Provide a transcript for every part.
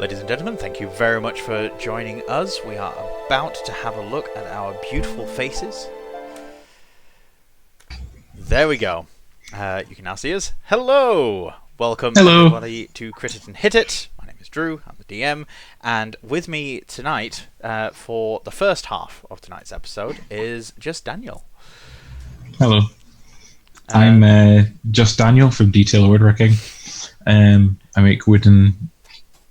Ladies and gentlemen, thank you very much for joining us. We are about to have a look at our beautiful faces. There we go. You can now see us. Hello! Welcome everybody to Crit It and Hit It. My name is Drew, I'm the DM, and with me tonight, for the first half of tonight's episode, is just Daniel. Hello. I'm just Daniel from D.Taylor Woodworking. I make wooden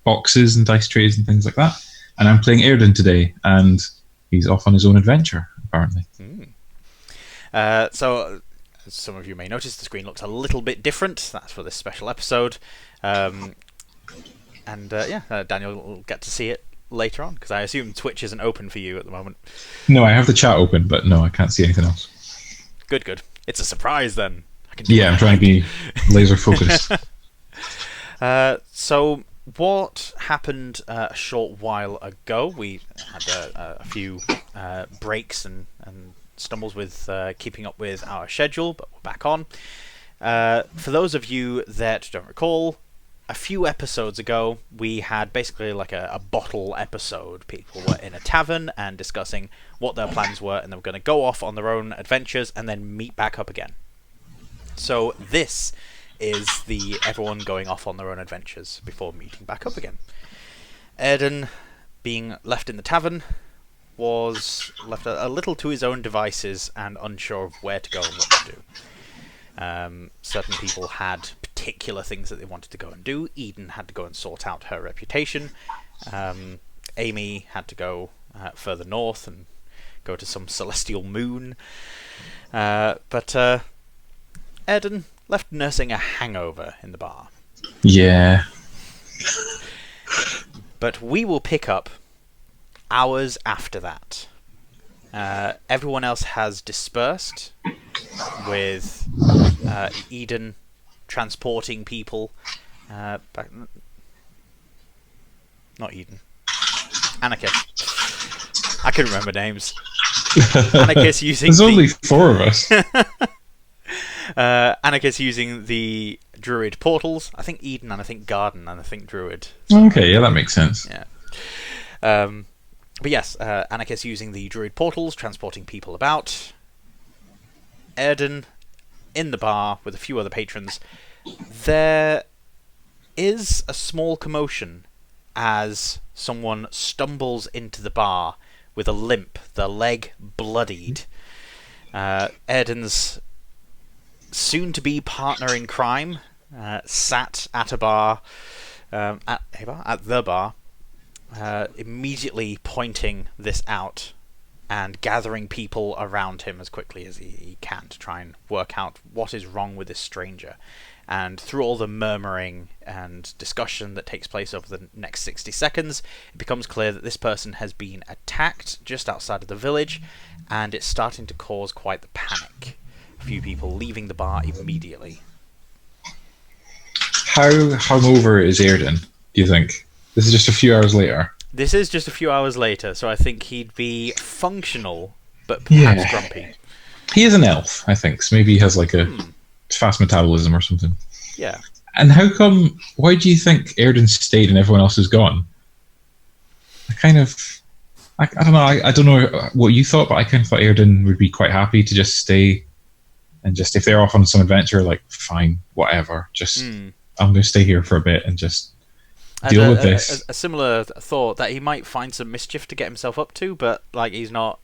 boxes and dice trays and things like that. And I'm playing Airden today, and he's off on his own adventure, apparently. So, as some of you may notice, the screen looks a little bit different. That's for this special episode. Daniel will get to see it later on, because I assume Twitch isn't open for you at the moment. No, I have the chat open, but no, I can't see anything else. Good. It's a surprise, then. I'm trying to be laser focused. So, what happened a short while ago? We had a few breaks and stumbles with keeping up with our schedule, but we're back on. For those of you that don't recall, a few episodes ago, we had basically like a bottle episode. People were in a tavern and discussing what their plans were, and they were going to go off on their own adventures and then meet back up again. So this is the everyone going off on their own adventures before meeting back up again. Airden, being left in the tavern, was left a little to his own devices and unsure of where to go and what to do. Certain people had particular things that they wanted to go and do. Eden had to go and sort out her reputation. Amy had to go further north and go to some celestial moon. But Airden left nursing a hangover in the bar. Yeah. But we will pick up hours after that. Everyone else has dispersed, with Eden transporting people back. Not Eden. Anakis. I can remember names. Anakis using. There's only 4 of us. Anakis using the Druid portals. I think Eden, and I think Garden, and I think Druid. Okay, yeah, that makes sense. Yeah. But yes, Anakis using the Druid portals, transporting people about. Airden in the bar with a few other patrons. There is a small commotion as someone stumbles into the bar with a limp, the leg bloodied. Airden's soon-to-be partner in crime sat at a bar, at the bar, immediately pointing this out and gathering people around him as quickly as he can to try and work out what is wrong with this stranger. And through all the murmuring and discussion that takes place over the next 60 seconds, it becomes clear that this person has been attacked just outside of the village, and it's starting to cause quite the panic. A few people leaving the bar immediately. How hungover is Airden, do you think? This is just a few hours later. This is just a few hours later, so I think he'd be functional, but perhaps grumpy. He is an elf, I think, so maybe he has like a fast metabolism or something. Yeah. And why do you think Airden stayed and everyone else is gone? I don't know, I don't know what you thought, but I kind of thought Airden would be quite happy to just stay, and just if they're off on some adventure, like, fine, whatever, just I'm going to stay here for a bit and just deal with this. A similar thought that he might find some mischief to get himself up to, but like he's not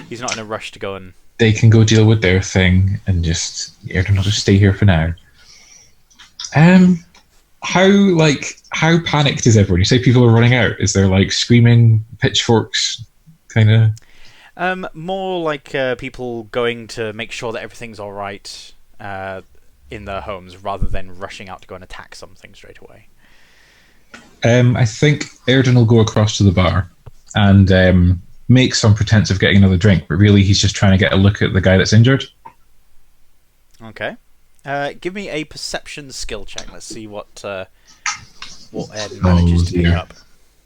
in a rush to go and. They can go deal with their thing, and just Airden will just stay here for now. How panicked is everyone? You say people are running out. Is there like screaming, pitchforks, kind of? More like people going to make sure that everything's all right. in their homes rather than rushing out to go and attack something straight away? I think Airden will go across to the bar and make some pretense of getting another drink, but really he's just trying to get a look at the guy that's injured. Okay. Give me a perception skill check. Let's see what Airden manages to pick up.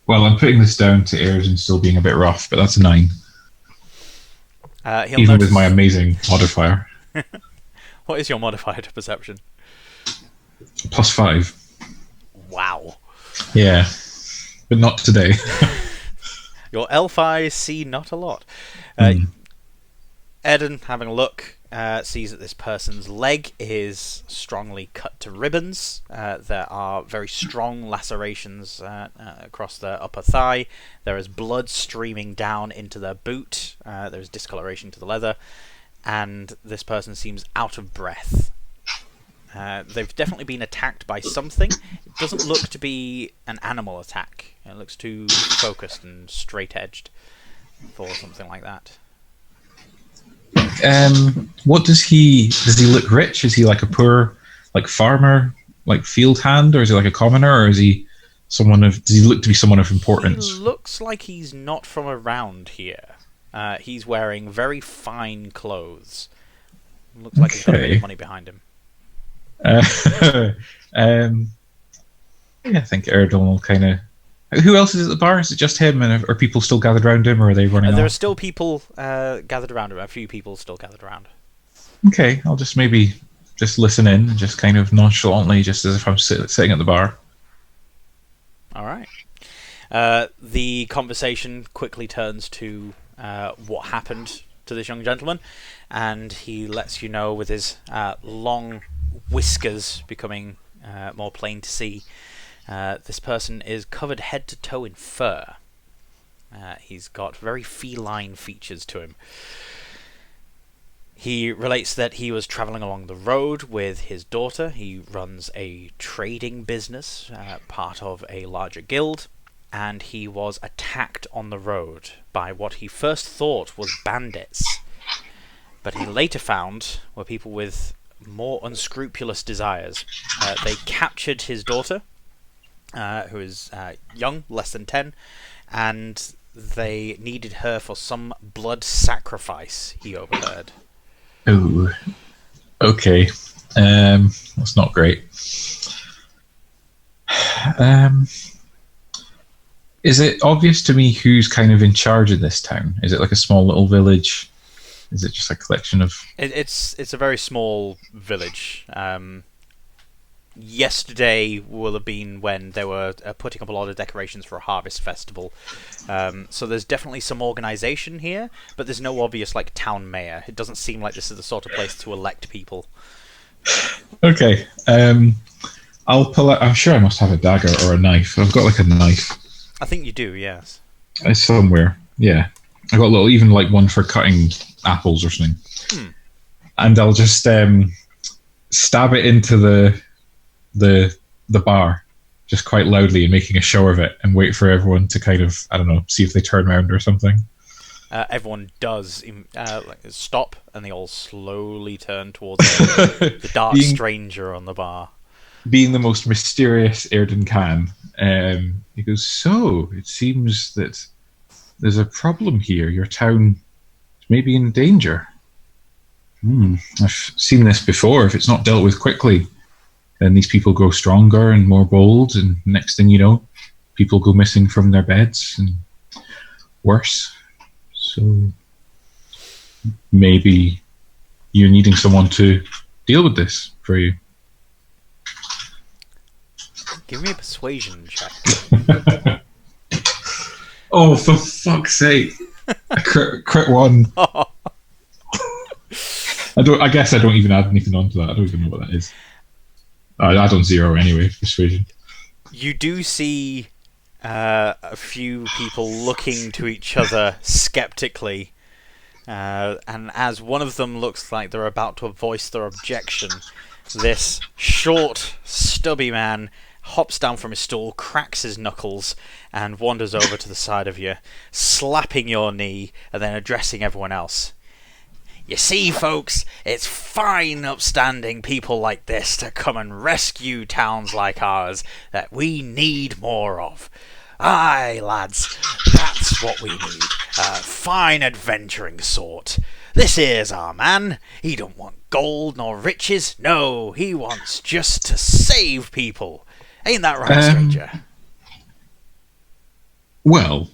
Well, I'm putting this down to Airden still being a bit rough, but that's a 9. Even with my amazing modifier. What is your modifier to perception? +5. Wow. Yeah, but not today. Your elf eyes see not a lot. Airden, having a look, sees that this person's leg is strongly cut to ribbons. There are very strong lacerations across their upper thigh. There is blood streaming down into their boot. There is discoloration to the leather. And this person seems out of breath. They've definitely been attacked by something. It doesn't look to be an animal attack. It looks too focused and straight-edged for something like that. What does he look rich? Is he like a poor, like farmer, like field hand, or is he like a commoner, or is he does he look to be someone of importance? He looks like he's not from around here. He's wearing very fine clothes. Looks like he's got a bit of money behind him. I think Airden will kind of... Who else is at the bar? Is it just him, and are people still gathered around him, or are they running off? There are still people gathered around him. A few people still gathered around. Okay, I'll just maybe just listen in, and just kind of nonchalantly, just as if I'm sitting at the bar. All right. The conversation quickly turns to what happened to this young gentleman, and he lets you know with his long whiskers becoming more plain to see. This person is covered head to toe in fur. He's got very feline features to him. He relates that he was travelling along the road with his daughter. He runs a trading business, part of a larger guild, and he was attacked on the road by what he first thought was bandits, but he later found were people with more unscrupulous desires. They captured his daughter, who is young, less than 10, and they needed her for some blood sacrifice, he overheard. Oh, okay. That's not great. Is it obvious to me who's kind of in charge of this town? Is it like a small little village? Is it just a collection of... It's a very small village. Yesterday will have been when they were putting up a lot of decorations for a harvest festival. So there's definitely some organisation here, but there's no obvious like town mayor. It doesn't seem like this is the sort of place to elect people. Okay. I'll pull out... I'm sure I must have a dagger or a knife. I've got like a knife. I think you do, yes. It's somewhere, yeah. I've got a little, even like one for cutting apples or something. And I'll just stab it into the bar, just quite loudly and making a show of it, and wait for everyone to kind of, I don't know, see if they turn around or something. Everyone does stop, and they all slowly turn towards the dark stranger on the bar. Being the most mysterious Airden can, he goes, "So, it seems that there's a problem here. Your town may be in danger. I've seen this before. If it's not dealt with quickly, then these people grow stronger and more bold, and next thing you know, people go missing from their beds, and worse. So maybe you're needing someone to deal with this for you." Give me a persuasion check. Oh, for fuck's sake! A crit 1. I guess I don't even add anything onto that. I don't even know what that is. I add on 0 anyway. Persuasion. You do see a few people looking to each other skeptically, and as one of them looks like they're about to voice their objection, this short, stubby man hops down from his stool, cracks his knuckles, and wanders over to the side of you, slapping your knee, and then addressing everyone else. You see, folks, it's fine upstanding people like this to come and rescue towns like ours that we need more of. Aye, lads, that's what we need. A fine adventuring sort. This here's our man. He don't want gold nor riches. No, he wants just to save people. Ain't that right, stranger? Well,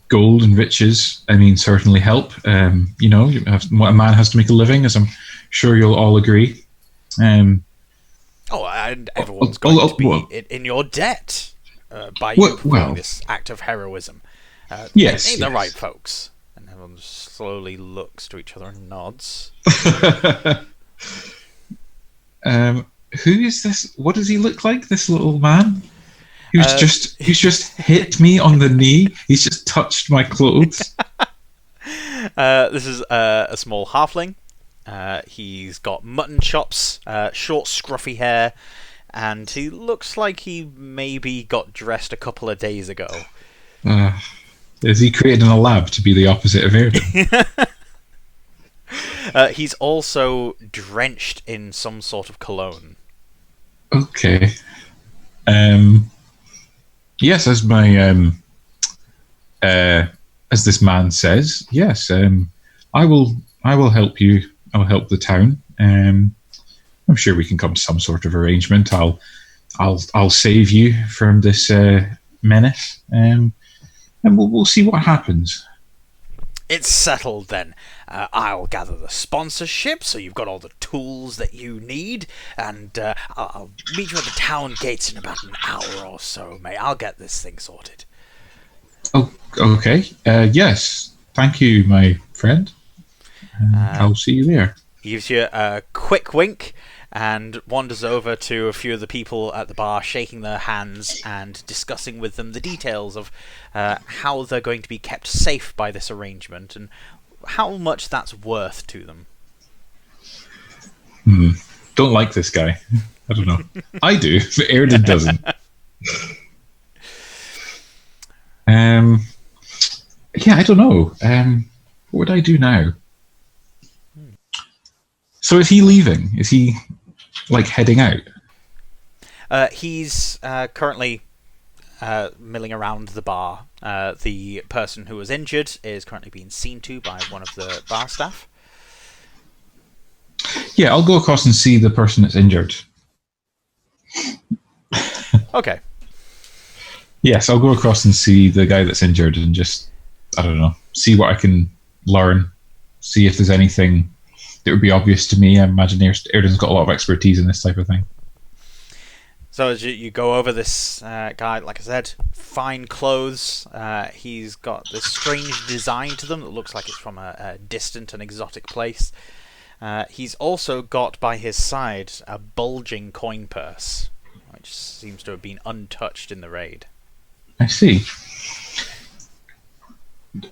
gold and riches, I mean, certainly help. A man has to make a living, as I'm sure you'll all agree. And everyone's going to be in your debt by you performing this act of heroism. Yes. Ain't the right, folks? And everyone slowly looks to each other and nods. Who is this? What does he look like, this little man? He's just hit me on the knee. He's just touched my clothes. This is a small halfling. He's got mutton chops, short scruffy hair, and he looks like he maybe got dressed a couple of days ago. Is he created in a lab to be the opposite of Airden? He's also drenched in some sort of cologne. Okay. Yes, as my as this man says, yes. I will help you. I'll help the town. I'm sure we can come to some sort of arrangement. I'll save you from this menace, and we'll see what happens. It's settled then. I'll gather the sponsorship, so you've got all the tools that you need, and I'll meet you at the town gates in about an hour or so, mate. I'll get this thing sorted. Oh, okay. Yes. Thank you, my friend. I'll see you there. He gives you a quick wink and wanders over to a few of the people at the bar, shaking their hands and discussing with them the details of how they're going to be kept safe by this arrangement and how much that's worth to them. Don't like this guy. I don't know. I do, but Airden doesn't. Yeah, I don't know. What would I do now? So is he leaving? Is he heading out? He's currently milling around the bar. The person who was injured is currently being seen to by one of the bar staff. Yeah, I'll go across and see the person that's injured. Okay. Yes, I'll go across and see the guy that's injured and just, I don't know, see what I can learn. See if there's anything that would be obvious to me. I imagine Airden's got a lot of expertise in this type of thing. So as you go over this guy, like I said, fine clothes. He's got this strange design to them that looks like it's from a distant and exotic place. He's also got by his side a bulging coin purse, which seems to have been untouched in the raid. I see.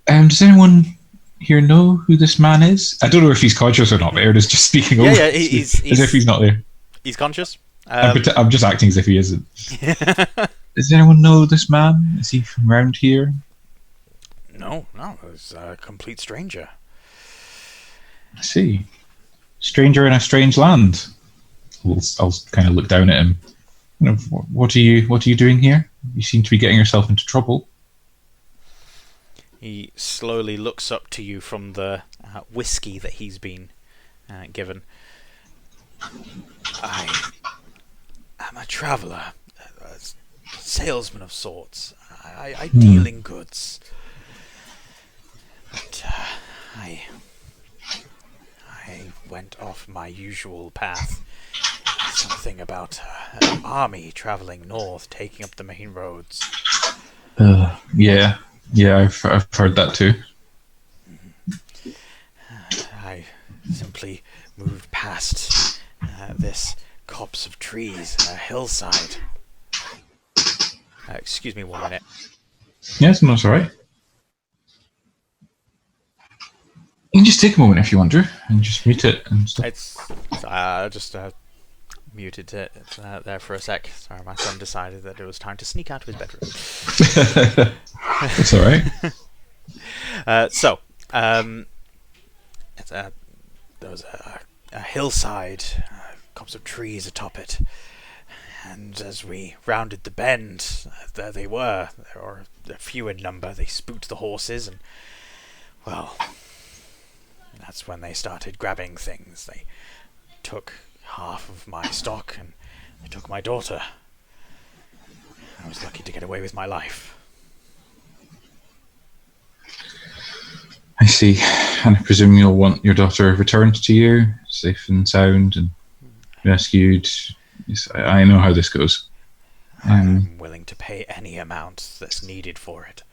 Does anyone here know who this man is? I don't know if he's conscious or not, but Airden's just speaking over he's as if he's not there. He's conscious. I'm just acting as if he isn't. Does anyone know this man? Is he from around here? No, he's a complete stranger. I see. Stranger in a strange land. I'll kind of look down at him. What are you doing here? You seem to be getting yourself into trouble. He slowly looks up to you from the whiskey that he's been given. I am a traveller, a salesman of sorts. I deal in goods. But I went off my usual path. Something about an army travelling north, taking up the main roads. Yeah, I've heard that too. I simply moved past this copse of trees and a hillside. Excuse me 1 minute. Yes, no, that's all right. You can just take a moment if you want, Drew, and just mute it and stuff. Just muted it there for a sec. Sorry, my son decided that it was time to sneak out of his bedroom. That's all right. There was a hillside, clumps of trees atop it, and as we rounded the bend, there they were. There were a few in number. They spooked the horses, and, well, that's when they started grabbing things. They took half of my stock, and they took my daughter. I was lucky to get away with my life. I see. And I presume you'll want your daughter returned to you, safe and sound, and rescued. Yes, I know how this goes. I'm willing to pay any amount that's needed for it.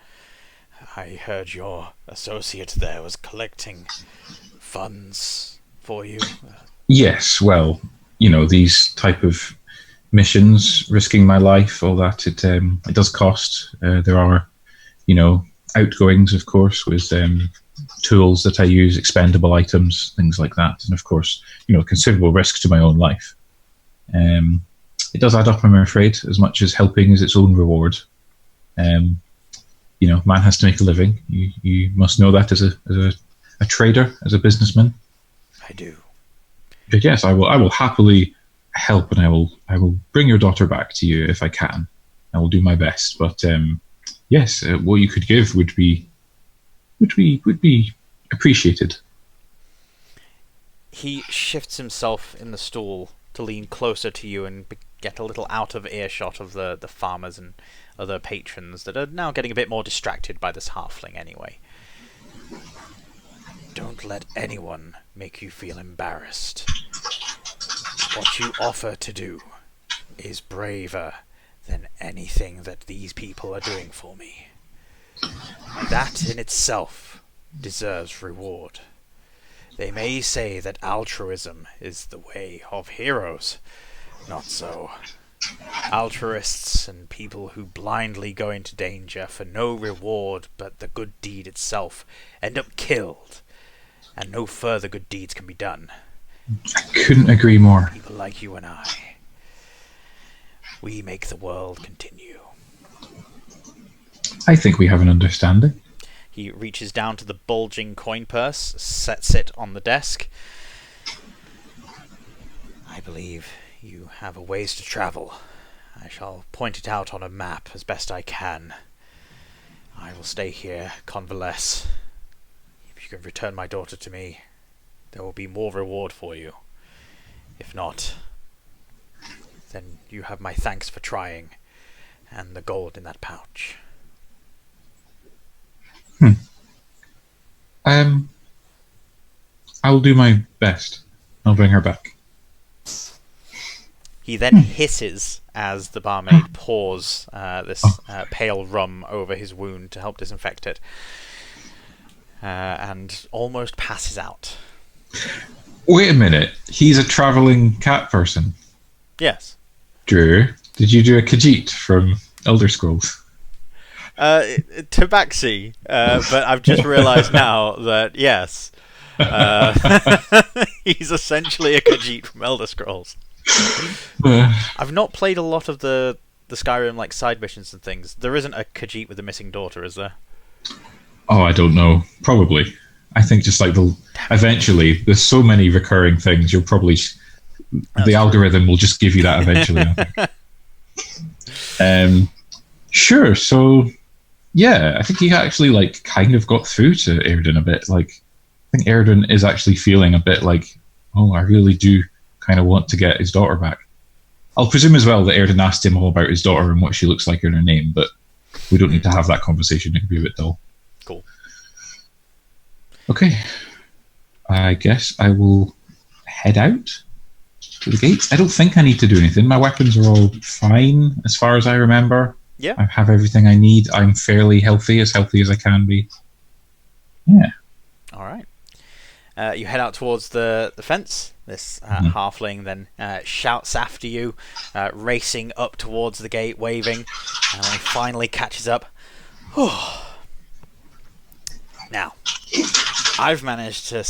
I heard your associate there was collecting funds for you. Yes, well, these type of missions, risking my life, all that, it does cost. There are, outgoings, of course, with tools that I use, expendable items, things like that, and of course, considerable risk to my own life. It does add up, I'm afraid, as much as helping is its own reward. Man has to make a living. You must know that as a trader, as a businessman. I do. But yes, I will happily help, and I will bring your daughter back to you if I can. I will do my best. But yes, what you could give would be appreciated. He shifts himself in the stool to lean closer to you and get a little out of earshot of the farmers and other patrons that are now getting a bit more distracted by this halfling anyway. Don't let anyone make you feel embarrassed. What you offer to do is braver than anything that these people are doing for me. That in itself deserves reward. They may say that altruism is the way of heroes. Not so. Altruists and people who blindly go into danger for no reward but the good deed itself end up killed, and no further good deeds can be done. I couldn't agree more. People like you and I. We make the world continue. I think we have an understanding. He reaches down to the bulging coin purse, sets it on the desk. I believe you have a ways to travel. I shall point it out on a map as best I can. I will stay here, convalesce. If you can return my daughter to me, there will be more reward for you. If not, then you have my thanks for trying, and the gold in that pouch. I will do my best. I'll bring her back. He then hisses as the barmaid pours this pale rum over his wound to help disinfect it, and almost passes out. Wait a minute. He's a travelling cat person. Yes. Drew, did you do a Khajiit from Elder Scrolls? Tabaxi, but I've just realised now that yes, he's essentially a Khajiit from Elder Scrolls. I've not played a lot of the Skyrim side missions and things. There isn't a Khajiit with a missing daughter, is there? Oh, I don't know. Probably. I think just eventually, there's so many recurring things. You'll probably the algorithm will just give you that eventually. I think. Sure. So. Yeah, I think he actually kind of got through to Airden a bit. I think Airden is actually feeling a bit I really do kind of want to get his daughter back. I'll presume as well that Airden asked him all about his daughter and what she looks like in her name, but we don't need to have that conversation. It can be a bit dull. Cool. Okay. I guess I will head out to the gates. I don't think I need to do anything. My weapons are all fine as far as I remember. Yeah. I have everything I need. I'm fairly healthy as I can be. Yeah. All right. You head out towards the fence. This halfling then shouts after you, racing up towards the gate, waving, and when he finally catches up. Now, I've managed to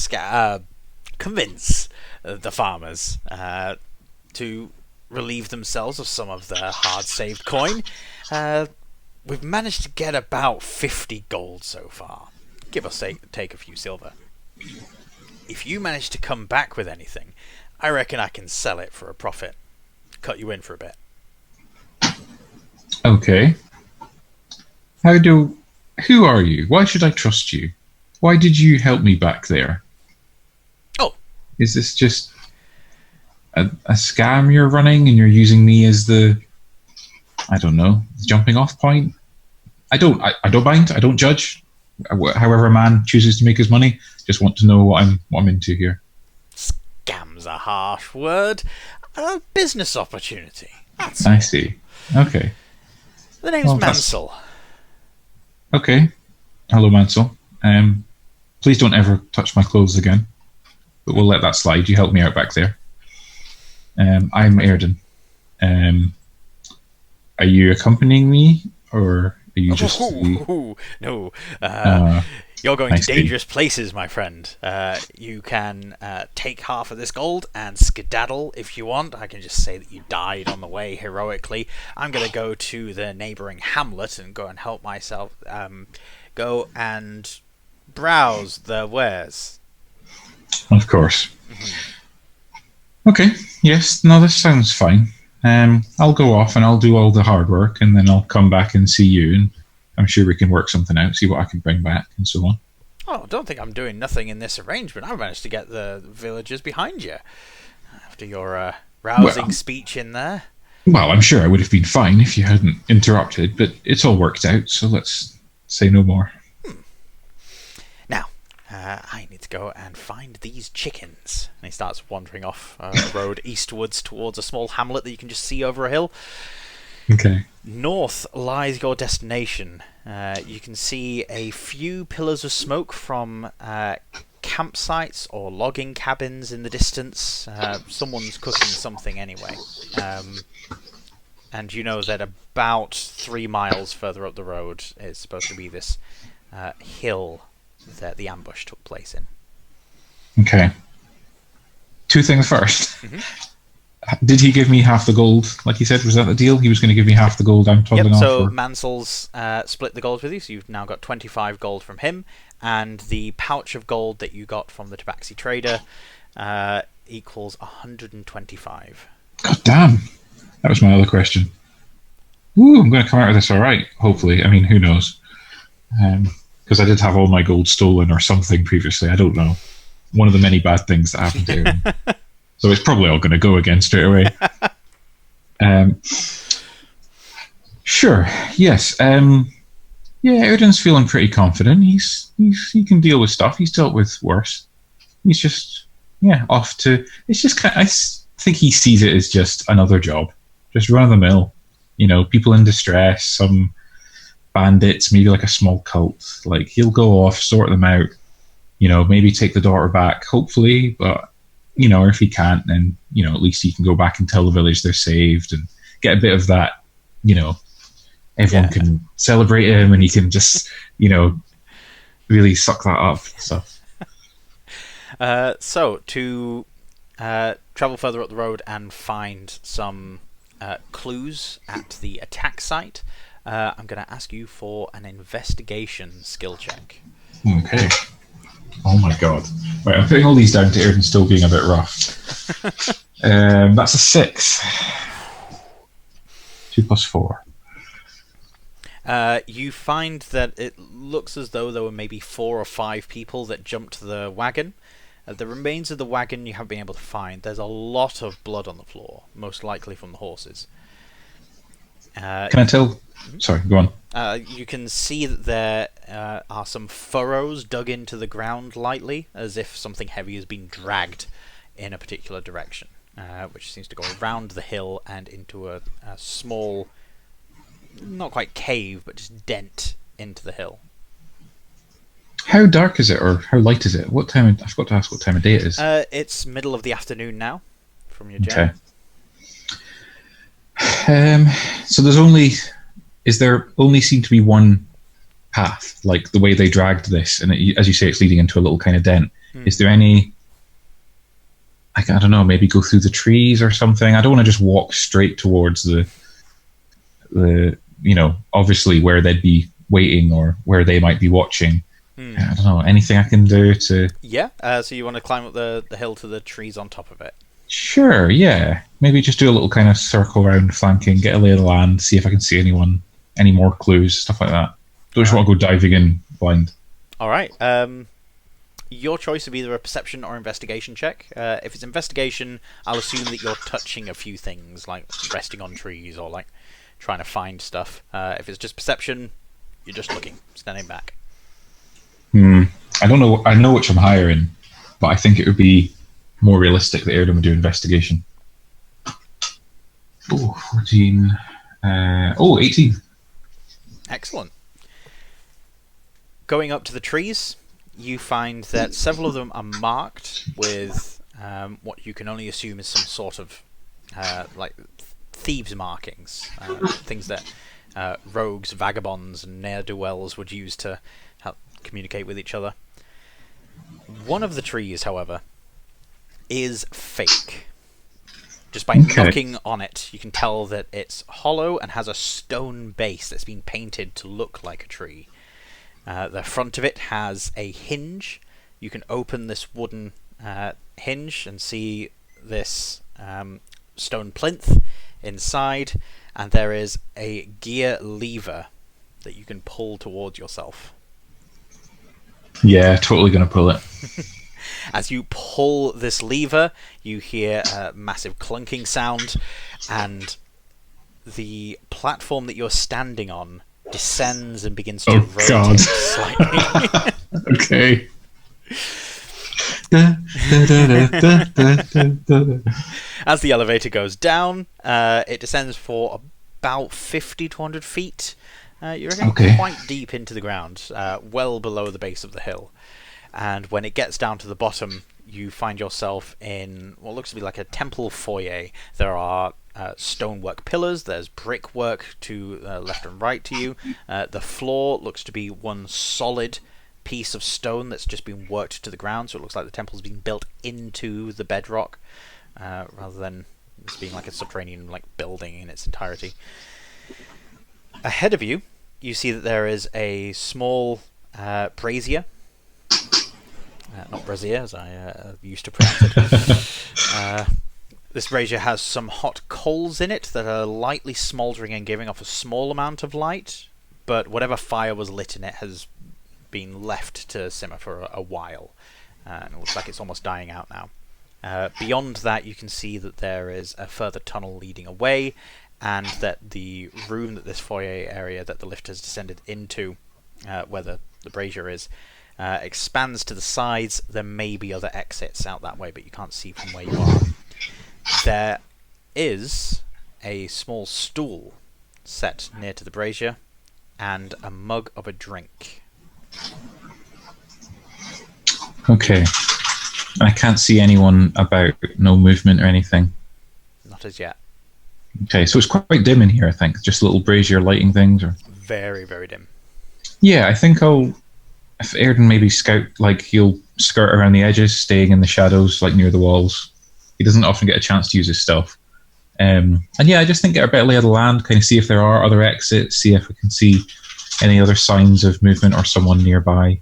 convince the farmers to relieve themselves of some of their hard-saved coin. We've managed to get about 50 gold so far. Give or take a few silver. if you manage to come back with anything, I reckon I can sell it for a profit. Cut you in for a bit. Okay. Who are you? Why should I trust you? Why did you help me back there? Oh. Is this just a scam you're running and you're using me as the, I don't know, jumping off point? I don't mind. I don't judge. However a man chooses to make his money. Just want to know what I'm into here. Scam's a harsh word. A business opportunity. I see. Okay. The name's Mansell. Okay. Hello, Mansell. Please don't ever touch my clothes again. But we'll let that slide. You helped me out back there. I'm Airden. Are you accompanying me, or are you just... No. You're going to dangerous places, my friend. You can take half of this gold and skedaddle if you want. I can just say that you died on the way heroically. I'm going to go to the neighbouring hamlet and go and help myself. Go and browse their wares. Of course. Okay. Yes. No, this sounds fine. I'll go off and I'll do all the hard work, and then I'll come back and see you, and I'm sure we can work something out, see what I can bring back, and so on. Oh, I don't think I'm doing nothing in this arrangement. I've managed to get the villagers behind you after your rousing speech in there. Well, I'm sure I would have been fine if you hadn't interrupted, but it's all worked out, so let's say no more. Now, I need to go and find these chickens. And he starts wandering off the road eastwards towards a small hamlet that you can just see over a hill. Okay. North lies your destination. You can see a few pillars of smoke from campsites or logging cabins in the distance. Someone's cooking something anyway. And you know that about 3 miles further up the road is supposed to be this hill that the ambush took place in. Okay. 2 things first. Did he give me half the gold, like he said? Was that the deal? He was going to give me half the gold I'm toggling off? So Mansell's split the gold with you, so you've now got 25 gold from him, and the pouch of gold that you got from the Tabaxi trader equals 125. God damn. That was my other question. Woo, I'm going to come out of this all right, hopefully. I mean, who knows? Because I did have all my gold stolen or something previously. I don't know. One of the many bad things that happened to him. So it's probably all going to go again straight away. Sure. Yes. Yeah, Airden's feeling pretty confident. He can deal with stuff. He's dealt with worse. He's just off to. It's just kind of, I think he sees it as just another job, just run of the mill. You know, people in distress, some bandits, maybe like a small cult. Like he'll go off, sort them out. You know, maybe take the daughter back, hopefully, but. You know, or if he can't, then, you know, at least he can go back and tell the village they're saved and get a bit of that, you know, everyone can celebrate him and he can just, you know, really suck that up. So to travel further up the road and find some clues at the attack site, I'm going to ask you for an investigation skill check. Okay. Oh my god. Right, I'm putting all these down to Airden still being a bit rough. That's a 6. 2 plus 4. You find that it looks as though there were maybe 4 or 5 people that jumped the wagon. The remains of the wagon you haven't been able to find. There's a lot of blood on the floor, most likely from the horses. Can I tell? Sorry, go on. You can see that there are some furrows dug into the ground lightly, as if something heavy has been dragged in a particular direction, which seems to go around the hill and into a small, not quite cave, but just dent into the hill. How dark is it, or how light is it? What time? I forgot to ask what time of day it is. It's middle of the afternoon now, from your journey. Okay. So is there only seem to be one path, like the way they dragged this, and as you say, it's leading into a little kind of dent. Is there any, I don't know, maybe go through the trees or something? I don't want to just walk straight towards the you know, obviously where they'd be waiting or where they might be watching. I don't know, anything I can do to... Yeah, so you want to climb up the hill to the trees on top of it? Sure, yeah. Maybe just do a little kind of circle around flanking, get a lay of the land, see if I can see any more clues, stuff like that. Don't just want to go diving in blind. Alright, your choice of either a perception or investigation check. If it's investigation, I'll assume that you're touching a few things, like resting on trees or like trying to find stuff. If it's just perception, you're just looking, standing back. I don't know. I know which I'm higher in, but I think it would be more realistic that Airden would do investigation. Oh, 14. 18. Excellent. Going up to the trees, you find that several of them are marked with what you can only assume is some sort of like thieves' markings, things that rogues, vagabonds, and ne'er-do-wells would use to help communicate with each other. One of the trees, however, is fake. Just by knocking on it, you can tell that it's hollow and has a stone base that's been painted to look like a tree. The front of it has a hinge. You can open this wooden hinge and see this stone plinth inside, and there is a gear lever that you can pull towards yourself. Yeah, totally going to pull it. As you pull this lever, you hear a massive clunking sound, and the platform that you're standing on descends and begins to rotate slightly. Okay. As the elevator goes down, it descends for about 50 to 100 feet. You're getting quite deep into the ground, well below the base of the hill. And when it gets down to the bottom, you find yourself in what looks to be like a temple foyer. There are stonework pillars, there's brickwork to left and right to you. The floor looks to be one solid piece of stone that's just been worked to the ground, so it looks like the temple's been built into the bedrock, rather than this being like a subterranean building in its entirety. Ahead of you, you see that there is a small brazier. Not brazier, as I used to pronounce it. This brazier has some hot coals in it that are lightly smouldering and giving off a small amount of light, but whatever fire was lit in it has been left to simmer for a while, and it looks like it's almost dying out now. Beyond that, you can see that there is a further tunnel leading away, and that the room that this foyer area that the lift has descended into, where the brazier is, expands to the sides. There may be other exits out that way, but you can't see from where you are. There is a small stool set near to the brazier, and a mug of a drink. Okay. And I can't see anyone about, no movement or anything. Not as yet. Okay, so it's quite dim in here, I think. Just little brazier lighting things. Or... Very, very dim. Yeah, I think if Airden maybe scout, he'll skirt around the edges, staying in the shadows, near the walls. He doesn't often get a chance to use his stealth. And yeah, I just think get a better lay of the land, kind of see if there are other exits, see if we can see any other signs of movement or someone nearby.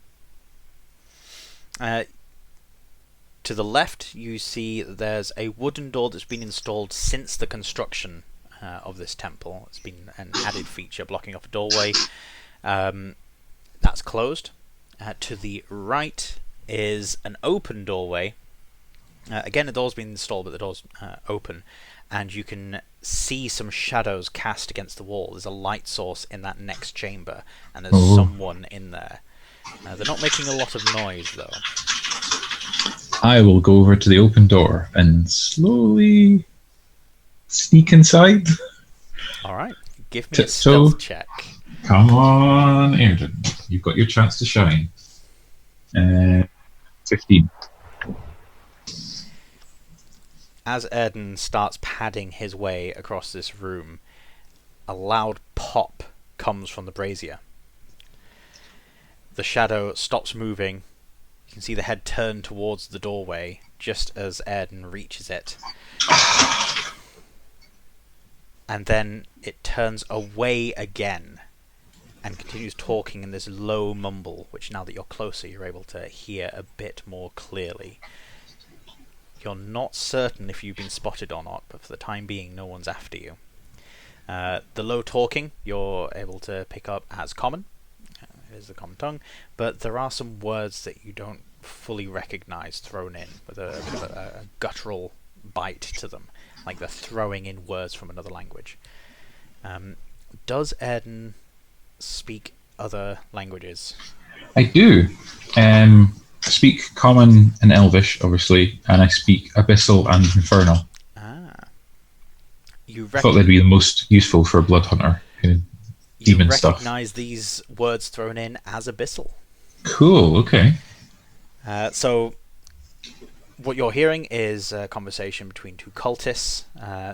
To the left, you see that there's a wooden door that's been installed since the construction of this temple. It's been an added feature, blocking off a doorway. That's closed. To the right is an open doorway. Again, the door's been installed, but the door's open, and you can see some shadows cast against the wall. There's a light source in that next chamber, and there's someone in there. They're not making a lot of noise, though. I will go over to the open door and slowly sneak inside. Alright, give me a stealth check. Come on, Airden. You've got your chance to shine. 15. As Airden starts padding his way across this room, a loud pop comes from the brazier. The shadow stops moving. You can see the head turn towards the doorway just as Airden reaches it. And then it turns away again. and continues talking in this low mumble, which now that you're closer, you're able to hear a bit more clearly. You're not certain if you've been spotted or not, but for the time being, no one's after you. The low talking, you're able to pick up as common. It is the common tongue, but there are some words that you don't fully recognise thrown in, with a bit of a guttural bite to them, like they're throwing in words from another language. Does Airden speak other languages? I do. I speak Common and Elvish, obviously, and I speak Abyssal and Infernal. I thought they'd be the most useful for a Bloodhunter. Demon stuff. You recognise these words thrown in as Abyssal. Cool, okay. So, what you're hearing is a conversation between two cultists.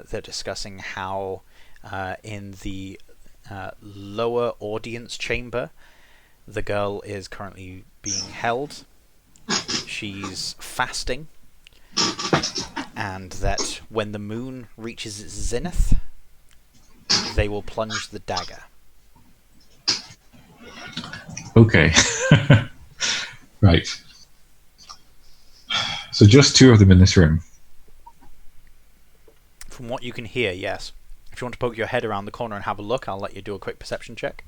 They're discussing how in the lower audience chamber, the girl is currently being held. She's fasting, and that when the moon reaches its zenith, they will plunge the dagger. Okay. Right. So just two of them in this room? From what you can hear, yes. If you want to poke your head around the corner and have a look, I'll let you do a quick perception check.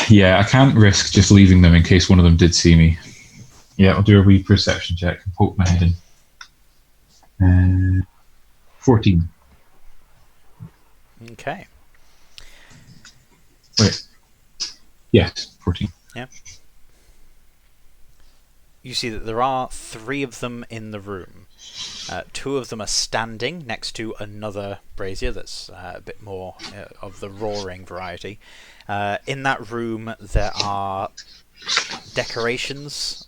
Yeah, I can't risk just leaving them in case one of them did see me. Yeah, I'll do a wee perception check and poke my head in. 14. Okay. Wait. Yes, 14. Yeah. You see that there are 3 of them in the room. 2 of them are standing next to another brazier that's a bit more of the roaring variety. In that room there are decorations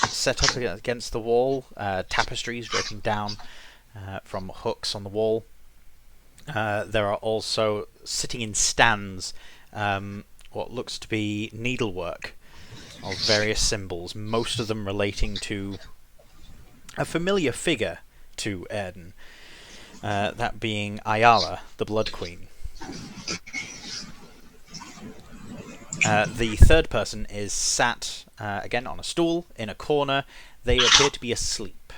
set up against the wall, tapestries draping down from hooks on the wall. There are also, sitting in stands, what looks to be needlework of various symbols, most of them relating to a familiar figure to Airden, that being Ayala, the Blood Queen. The third person is sat, again, on a stool in a corner. They appear to be asleep.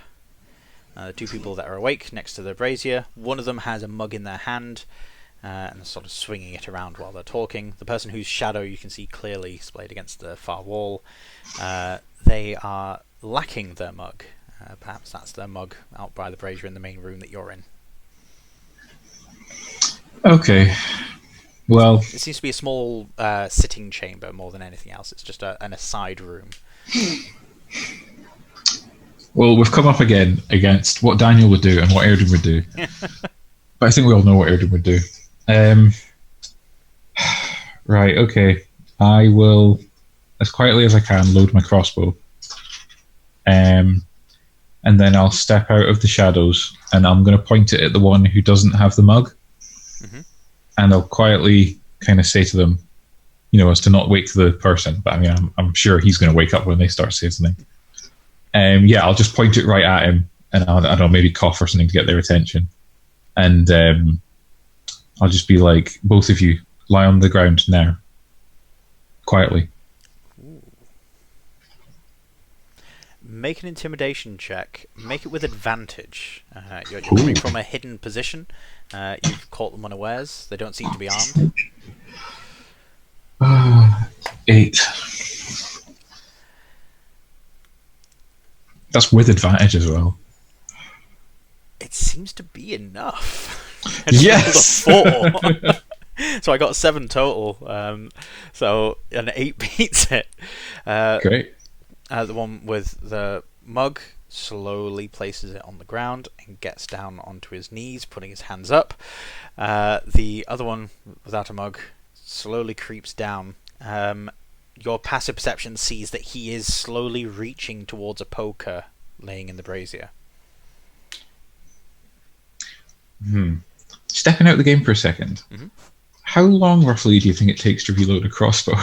The 2 people that are awake next to the brazier, one of them has a mug in their hand, and sort of swinging it around while they're talking. The person whose shadow you can see clearly displayed against the far wall, they are lacking their mug. Perhaps that's their mug out by the brazier in the main room that you're in. Okay. Well, it seems to be a small sitting chamber more than anything else. It's just an aside room. Well, we've come up again against what Daniel would do and what Airden would do. But I think we all know what Airden would do. Right, okay. I will, as quietly as I can, load my crossbow. And then I'll step out of the shadows, and I'm going to point it at the one who doesn't have the mug. Mm-hmm. And I'll quietly kind of say to them, as to not wake the person. But I mean, I'm sure he's going to wake up when they start saying something. Yeah, I'll just point it right at him, and I don't know, maybe cough or something to get their attention. And I'll just be like, both of you, lie on the ground now. Quietly. Ooh. Make an intimidation check. Make it with advantage. You're coming from a hidden position. You've caught them unawares. They don't seem to be armed. 8. That's with advantage as well. It seems to be enough. Yes! 4. So I got 7 total. So an 8 beats it. Great. The one with the mug slowly places it on the ground and gets down onto his knees, putting his hands up. The other one without a mug slowly creeps down. Your passive perception sees that he is slowly reaching towards a poker laying in the brazier. Stepping out of the game for a second. Mm-hmm. How long roughly do you think it takes to reload a crossbow?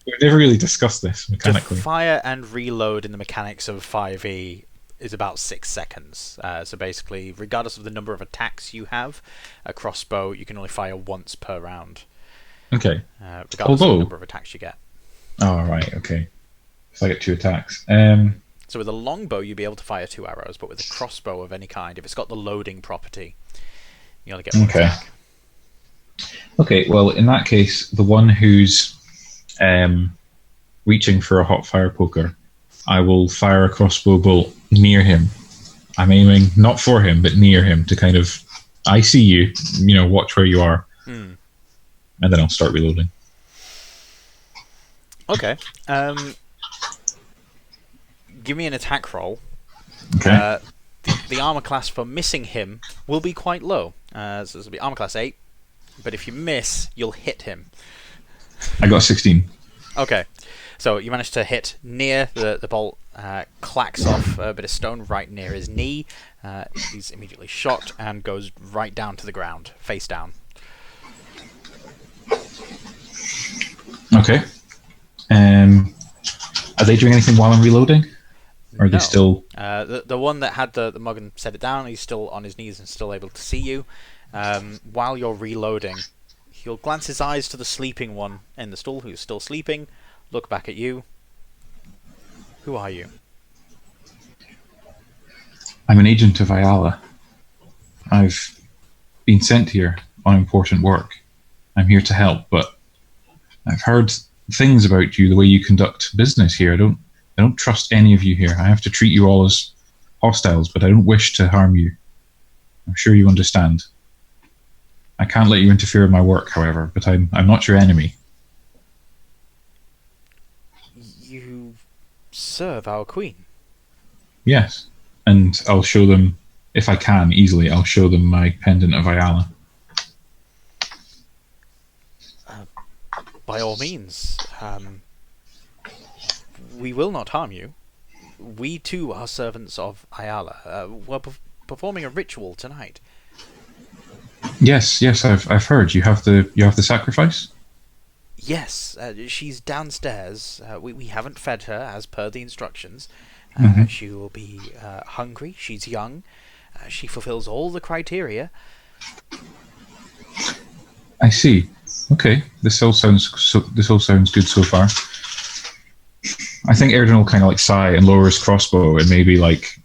We've never really discussed this mechanically. To fire and reload in the mechanics of 5e, is about 6 seconds. So basically, regardless of the number of attacks you have, a crossbow you can only fire once per round. Okay. Regardless of the number of attacks you get. Oh, right, okay. So I get 2 attacks. So with a longbow, you'd be able to fire 2 arrows, but with a crossbow of any kind, if it's got the loading property, you only get 1 attack. Okay, well, in that case, the one who's reaching for a hot fire poker, I will fire a crossbow bolt near him. I'm aiming not for him, but near him to kind of, I see you, watch where you are. And then I'll start reloading. Okay. Give me an attack roll. Okay. The armor class for missing him will be quite low. So this will be armor class 8. But if you miss, you'll hit him. I got 16. Okay. So you managed to hit near the bolt, clacks off a bit of stone right near his knee. He's immediately shocked and goes right down to the ground, face down. Okay. Are they doing anything while I'm reloading? Or are they still... The one that had the mug and set it down, he's still on his knees and still able to see you. While you're reloading, he'll glance his eyes to the sleeping one in the stall who's still sleeping, look back at you. Who are you? I'm an agent of Ayala. I've been sent here on important work. I'm here to help, but I've heard things about you, the way you conduct business here. I don't trust any of you here. I have to treat you all as hostiles, but I don't wish to harm you. I'm sure you understand. I can't let you interfere with my work, however, but I'm not your enemy. You serve our queen? Yes, and I'll show them, if I can, easily, I'll show them my pendant of Ayala. By all means. We will not harm you. We too are servants of Ayala. We're performing a ritual tonight. Yes, I've heard. You have the sacrifice? Yes, she's downstairs. We haven't fed her as per the instructions. She will be hungry. She's young. She fulfills all the criteria. I see. Okay, this all sounds good so far. I think Airden will kind of like sigh and lower his crossbow and maybe like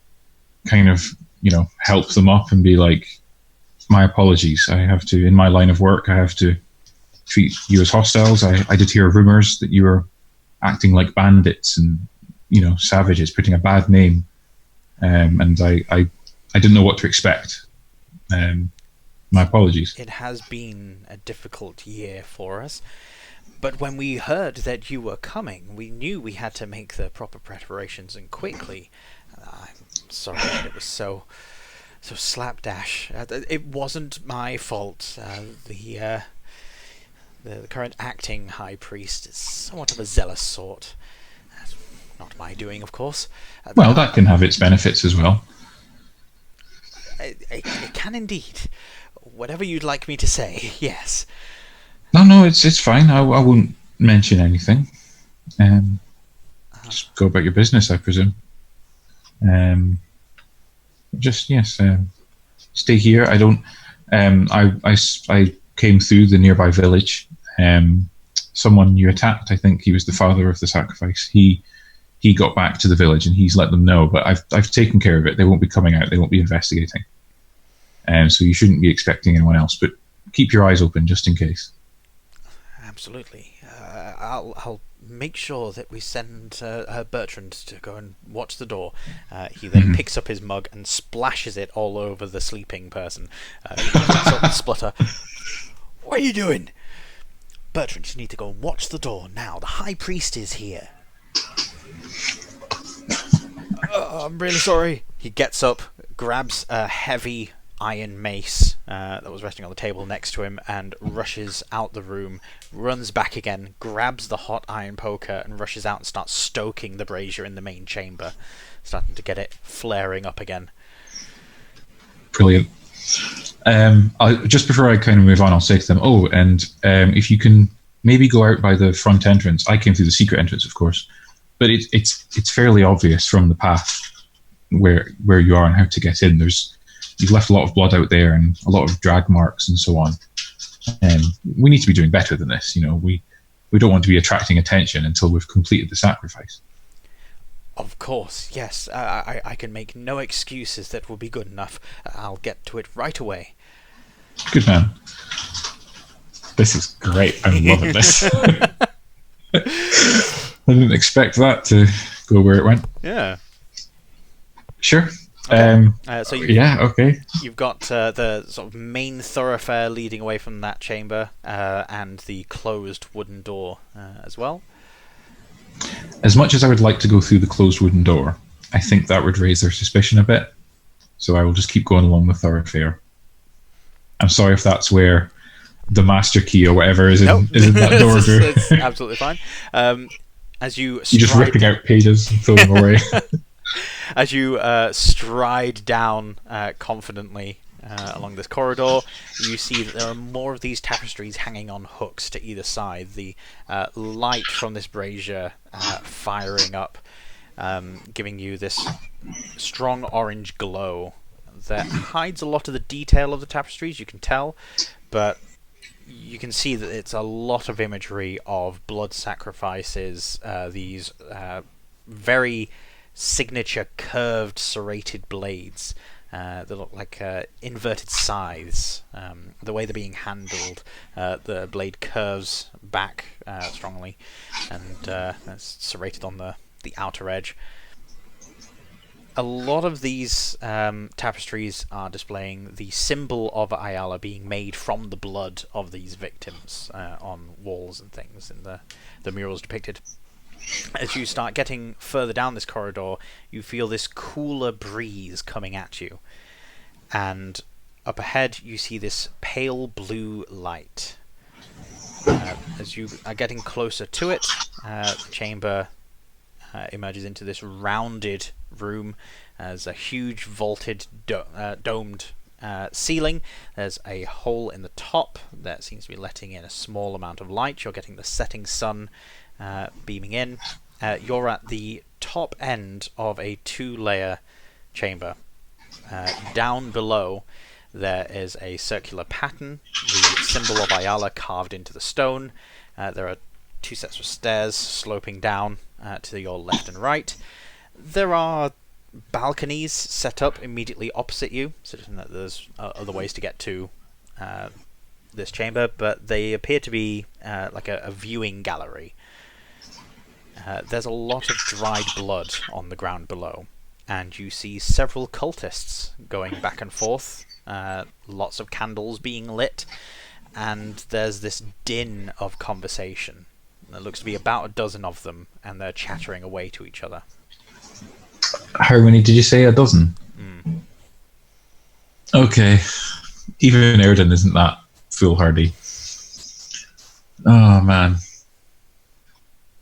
kind of help them up and be like, my apologies. I have to, in my line of work, I have to treat you as hostiles. I did hear rumors that you were acting like bandits and savages, putting a bad name, and I didn't know what to expect. My apologies. It has been a difficult year for us, but when we heard that you were coming, we knew we had to make the proper preparations and quickly. I'm sorry that it was so slapdash. It wasn't my fault. The current acting high priest is somewhat of a zealous sort. Not my doing, of course. Well, that can have its benefits as well. It can indeed. Whatever you'd like me to say, yes. No, it's fine. I won't mention anything. Just go about your business, I presume. Stay here. I don't. I came through the nearby village. Someone you attacked. I think he was the father of the sacrifice. He got back to the village and he's let them know. But I've taken care of it. They won't be coming out. They won't be investigating. So you shouldn't be expecting anyone else. But keep your eyes open just in case. Absolutely. I'll make sure that we send Bertrand to go and watch the door. He then picks up his mug and splashes it all over the sleeping person. Splutter. What are you doing? Bertrand, you need to go and watch the door now. The High Priest is here. I'm really sorry. He gets up, grabs a heavy iron mace that was resting on the table next to him and rushes out the room, runs back again, grabs the hot iron poker and rushes out and starts stoking the brazier in the main chamber, starting to get it flaring up again. Brilliant. Just before I kind of move on, I'll say to them, if you can maybe go out by the front entrance. I came through the secret entrance, of course, but it's fairly obvious from the path. where you are and how to get in. You've left a lot of blood out there and a lot of drag marks and so on. We need to be doing better than this. We don't want to be attracting attention until we've completed the sacrifice. Of course, yes. I can make no excuses that will be good enough. I'll get to it right away. Good man. This is great. I'm loving this. I didn't expect that to go where it went. Yeah. Sure. Okay. Okay. You've got the sort of main thoroughfare leading away from that chamber, and the closed wooden door as well. As much as I would like to go through the closed wooden door, I think that would raise their suspicion a bit. So I will just keep going along the thoroughfare. I'm sorry if that's where the master key or whatever is in that door, Drew. It's absolutely fine. As you're just ripping out pages and throwing them away. As you stride down confidently along this corridor, you see that there are more of these tapestries hanging on hooks to either side. The light from this brazier firing up, giving you this strong orange glow that hides a lot of the detail of the tapestries, you can tell, but you can see that it's a lot of imagery of blood sacrifices, these very signature curved serrated blades that look like inverted scythes. The way they're being handled, the blade curves back strongly, and it's serrated on the outer edge. A lot of these tapestries are displaying the symbol of Ayala being made from the blood of these victims on walls and things in the murals depicted. As you start getting further down this corridor, you feel this cooler breeze coming at you. And up ahead, you see this pale blue light. As you are getting closer to it, the chamber emerges into this rounded room. There's a huge vaulted domed ceiling. There's a hole in the top that seems to be letting in a small amount of light. You're getting the setting sun beaming in. You're at the top end of a 2-layer chamber. Down below there is a circular pattern, the symbol of Ayala carved into the stone. There are 2 sets of stairs sloping down to your left and right. There are balconies set up immediately opposite you, so that there's other ways to get to this chamber, but they appear to be like a viewing gallery. There's a lot of dried blood on the ground below, and you see several cultists going back and forth, lots of candles being lit, and there's this din of conversation. There looks to be about a dozen of them, and they're chattering away to each other. How many did you say? A dozen? Okay. Even Airden isn't that foolhardy. Oh, man.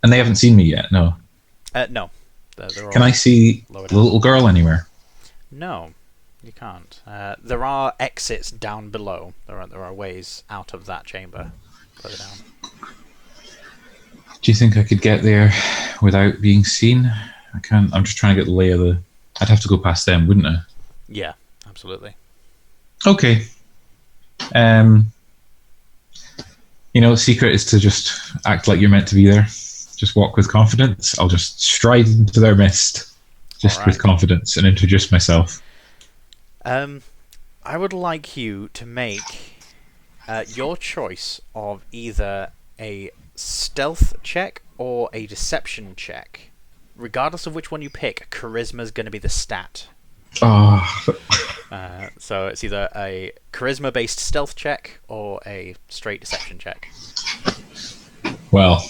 And they haven't seen me yet, no? No. They're Can I see the little girl anywhere? No, you can't. There are exits down below. There are ways out of that chamber further down. Do you think I could get there without being seen? I can't. I'm just trying to get the lay of the... I'd have to go past them, wouldn't I? Yeah, absolutely. Okay. The secret is to just act like you're meant to be there. Just walk with confidence. I'll just stride into their midst, just with confidence, and introduce myself. I would like you to make your choice of either a stealth check or a deception check. Regardless of which one you pick, charisma is going to be the stat. Oh. So it's either a charisma-based stealth check or a straight deception check. Well,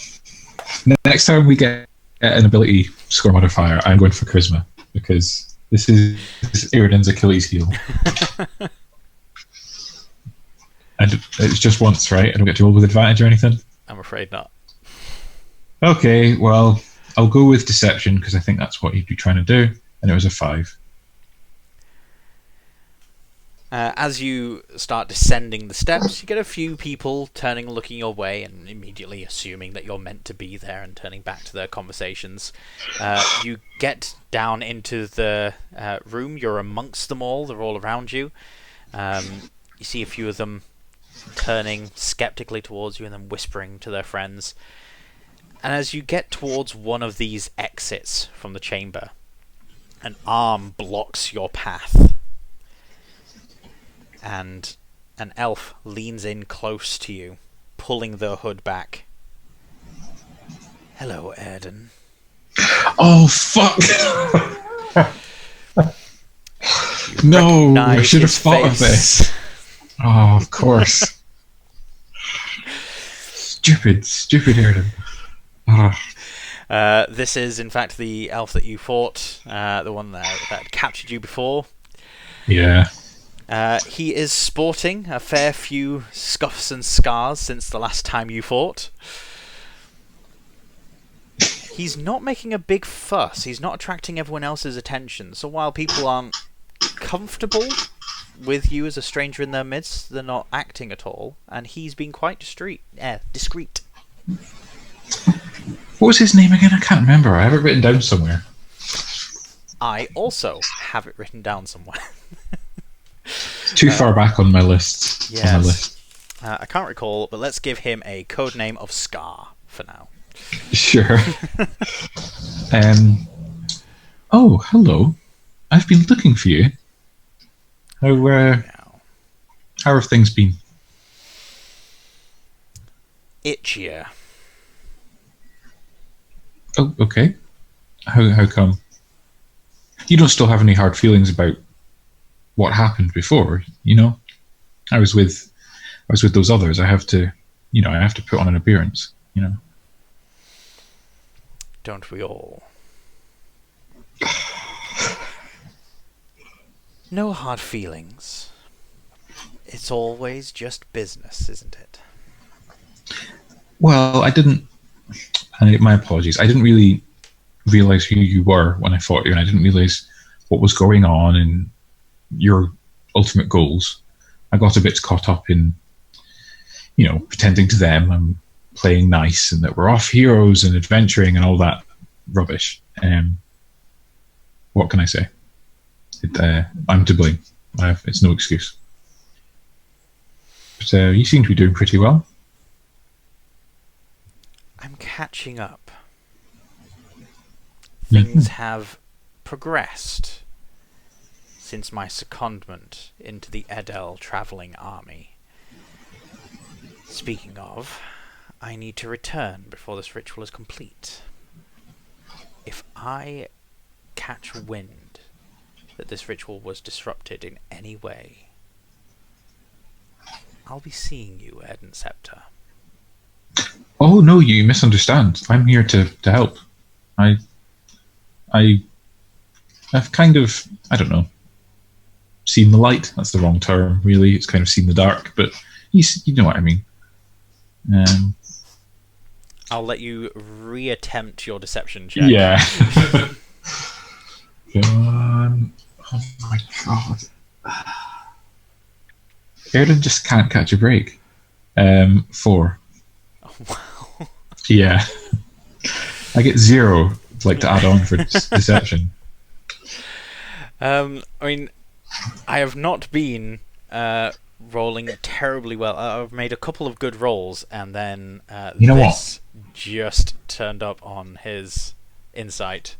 next time we get an ability score modifier, I'm going for charisma, because this is Airden's Achilles heel. And it's just once, right? I don't get to roll with advantage or anything? I'm afraid not. Okay, well, I'll go with deception, because I think that's what you'd be trying to do, and it was a 5. As you start descending the steps, you get a few people turning, looking your way, and immediately assuming that you're meant to be there and turning back to their conversations. You get down into the room. You're amongst them all. They're all around you. You see a few of them turning skeptically towards you and then whispering to their friends. And as you get towards one of these exits from the chamber, an arm blocks your path. And an elf leans in close to you, pulling the hood back. Hello, Airden. Oh, fuck! No, I should have thought of this. Oh, of course. Stupid Airden. This is, in fact, the elf that you fought, the one that captured you before. Yeah. He is sporting a fair few scuffs and scars since the last time you fought. He's not making a big fuss. He's not attracting everyone else's attention. So while people aren't comfortable with you as a stranger in their midst, they're not acting at all. And he's been quite discreet. What was his name again? I can't remember. I have it written down somewhere. I also have it written down somewhere. Too far back on my list. Yes. I can't recall, but let's give him a code name of Scar for now. Sure. Oh, hello. I've been looking for you. How have things been? Itchier. Oh, okay. How come? You don't still have any hard feelings about what happened before, you know? I was with those others. I have to put on an appearance, you know. Don't we all? No hard feelings. It's always just business, isn't it? Well, my apologies. I didn't really realize who you were when I fought you, and I didn't realize what was going on and your ultimate goals. I got a bit caught up in, pretending to them and playing nice and that we're off heroes and adventuring and all that rubbish. What can I say? I'm to blame. It's no excuse. But you seem to be doing pretty well. I'm catching up. Things have progressed since my secondment into the Edel travelling army. Speaking of, I need to return before this ritual is complete. If I catch wind that this ritual was disrupted in any way, I'll be seeing you, Airden Scepter. Oh no, you misunderstand. I'm here to help. I've kind of, I don't know, seen the light. That's the wrong term, really. It's kind of seen the dark, but you know what I mean. I'll let you reattempt your deception check. Yeah. Oh my god. Airden just can't catch a break. 4. Oh, wow. Yeah. I get 0 to add on for deception. I mean, I have not been rolling terribly well. I've made a couple of good rolls, and then you know this just turned up on his insight.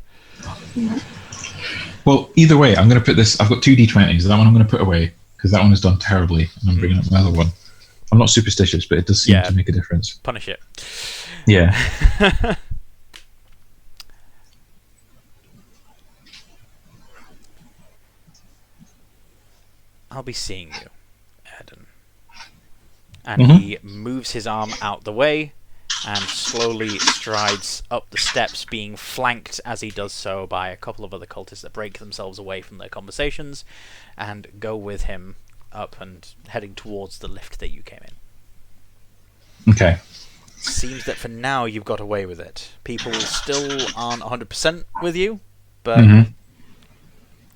Well, either way, I'm going to put this. I've got 2 d20s. That one I'm going to put away because that one has done terribly, and I'm bringing up my other one. I'm not superstitious, but it does seem to make a difference. Punish it. Yeah. I'll be seeing you, Airden. And he moves his arm out the way and slowly strides up the steps, being flanked as he does so by a couple of other cultists that break themselves away from their conversations and go with him up and heading towards the lift that you came in. Okay. Seems that for now you've got away with it. People still aren't 100% with you, but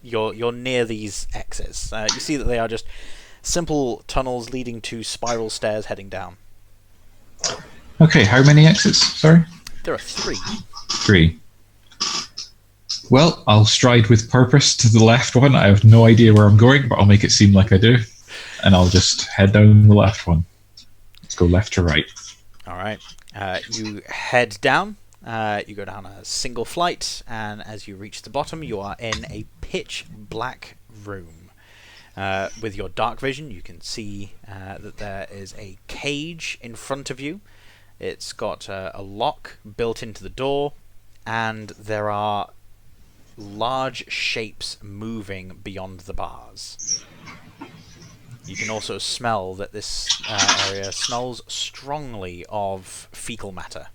you're near these exits. You see that they are just simple tunnels leading to spiral stairs heading down. Okay, how many exits? Sorry? There are 3. 3. Well, I'll stride with purpose to the left one. I have no idea where I'm going, but I'll make it seem like I do. And I'll just head down the left one. Let's go left to right. Alright. You head down. You go down a single flight, and as you reach the bottom, you are in a pitch black room. With your dark vision, you can see that there is a cage in front of you. It's got a lock built into the door, and there are large shapes moving beyond the bars. You can also smell that this area smells strongly of fecal matter.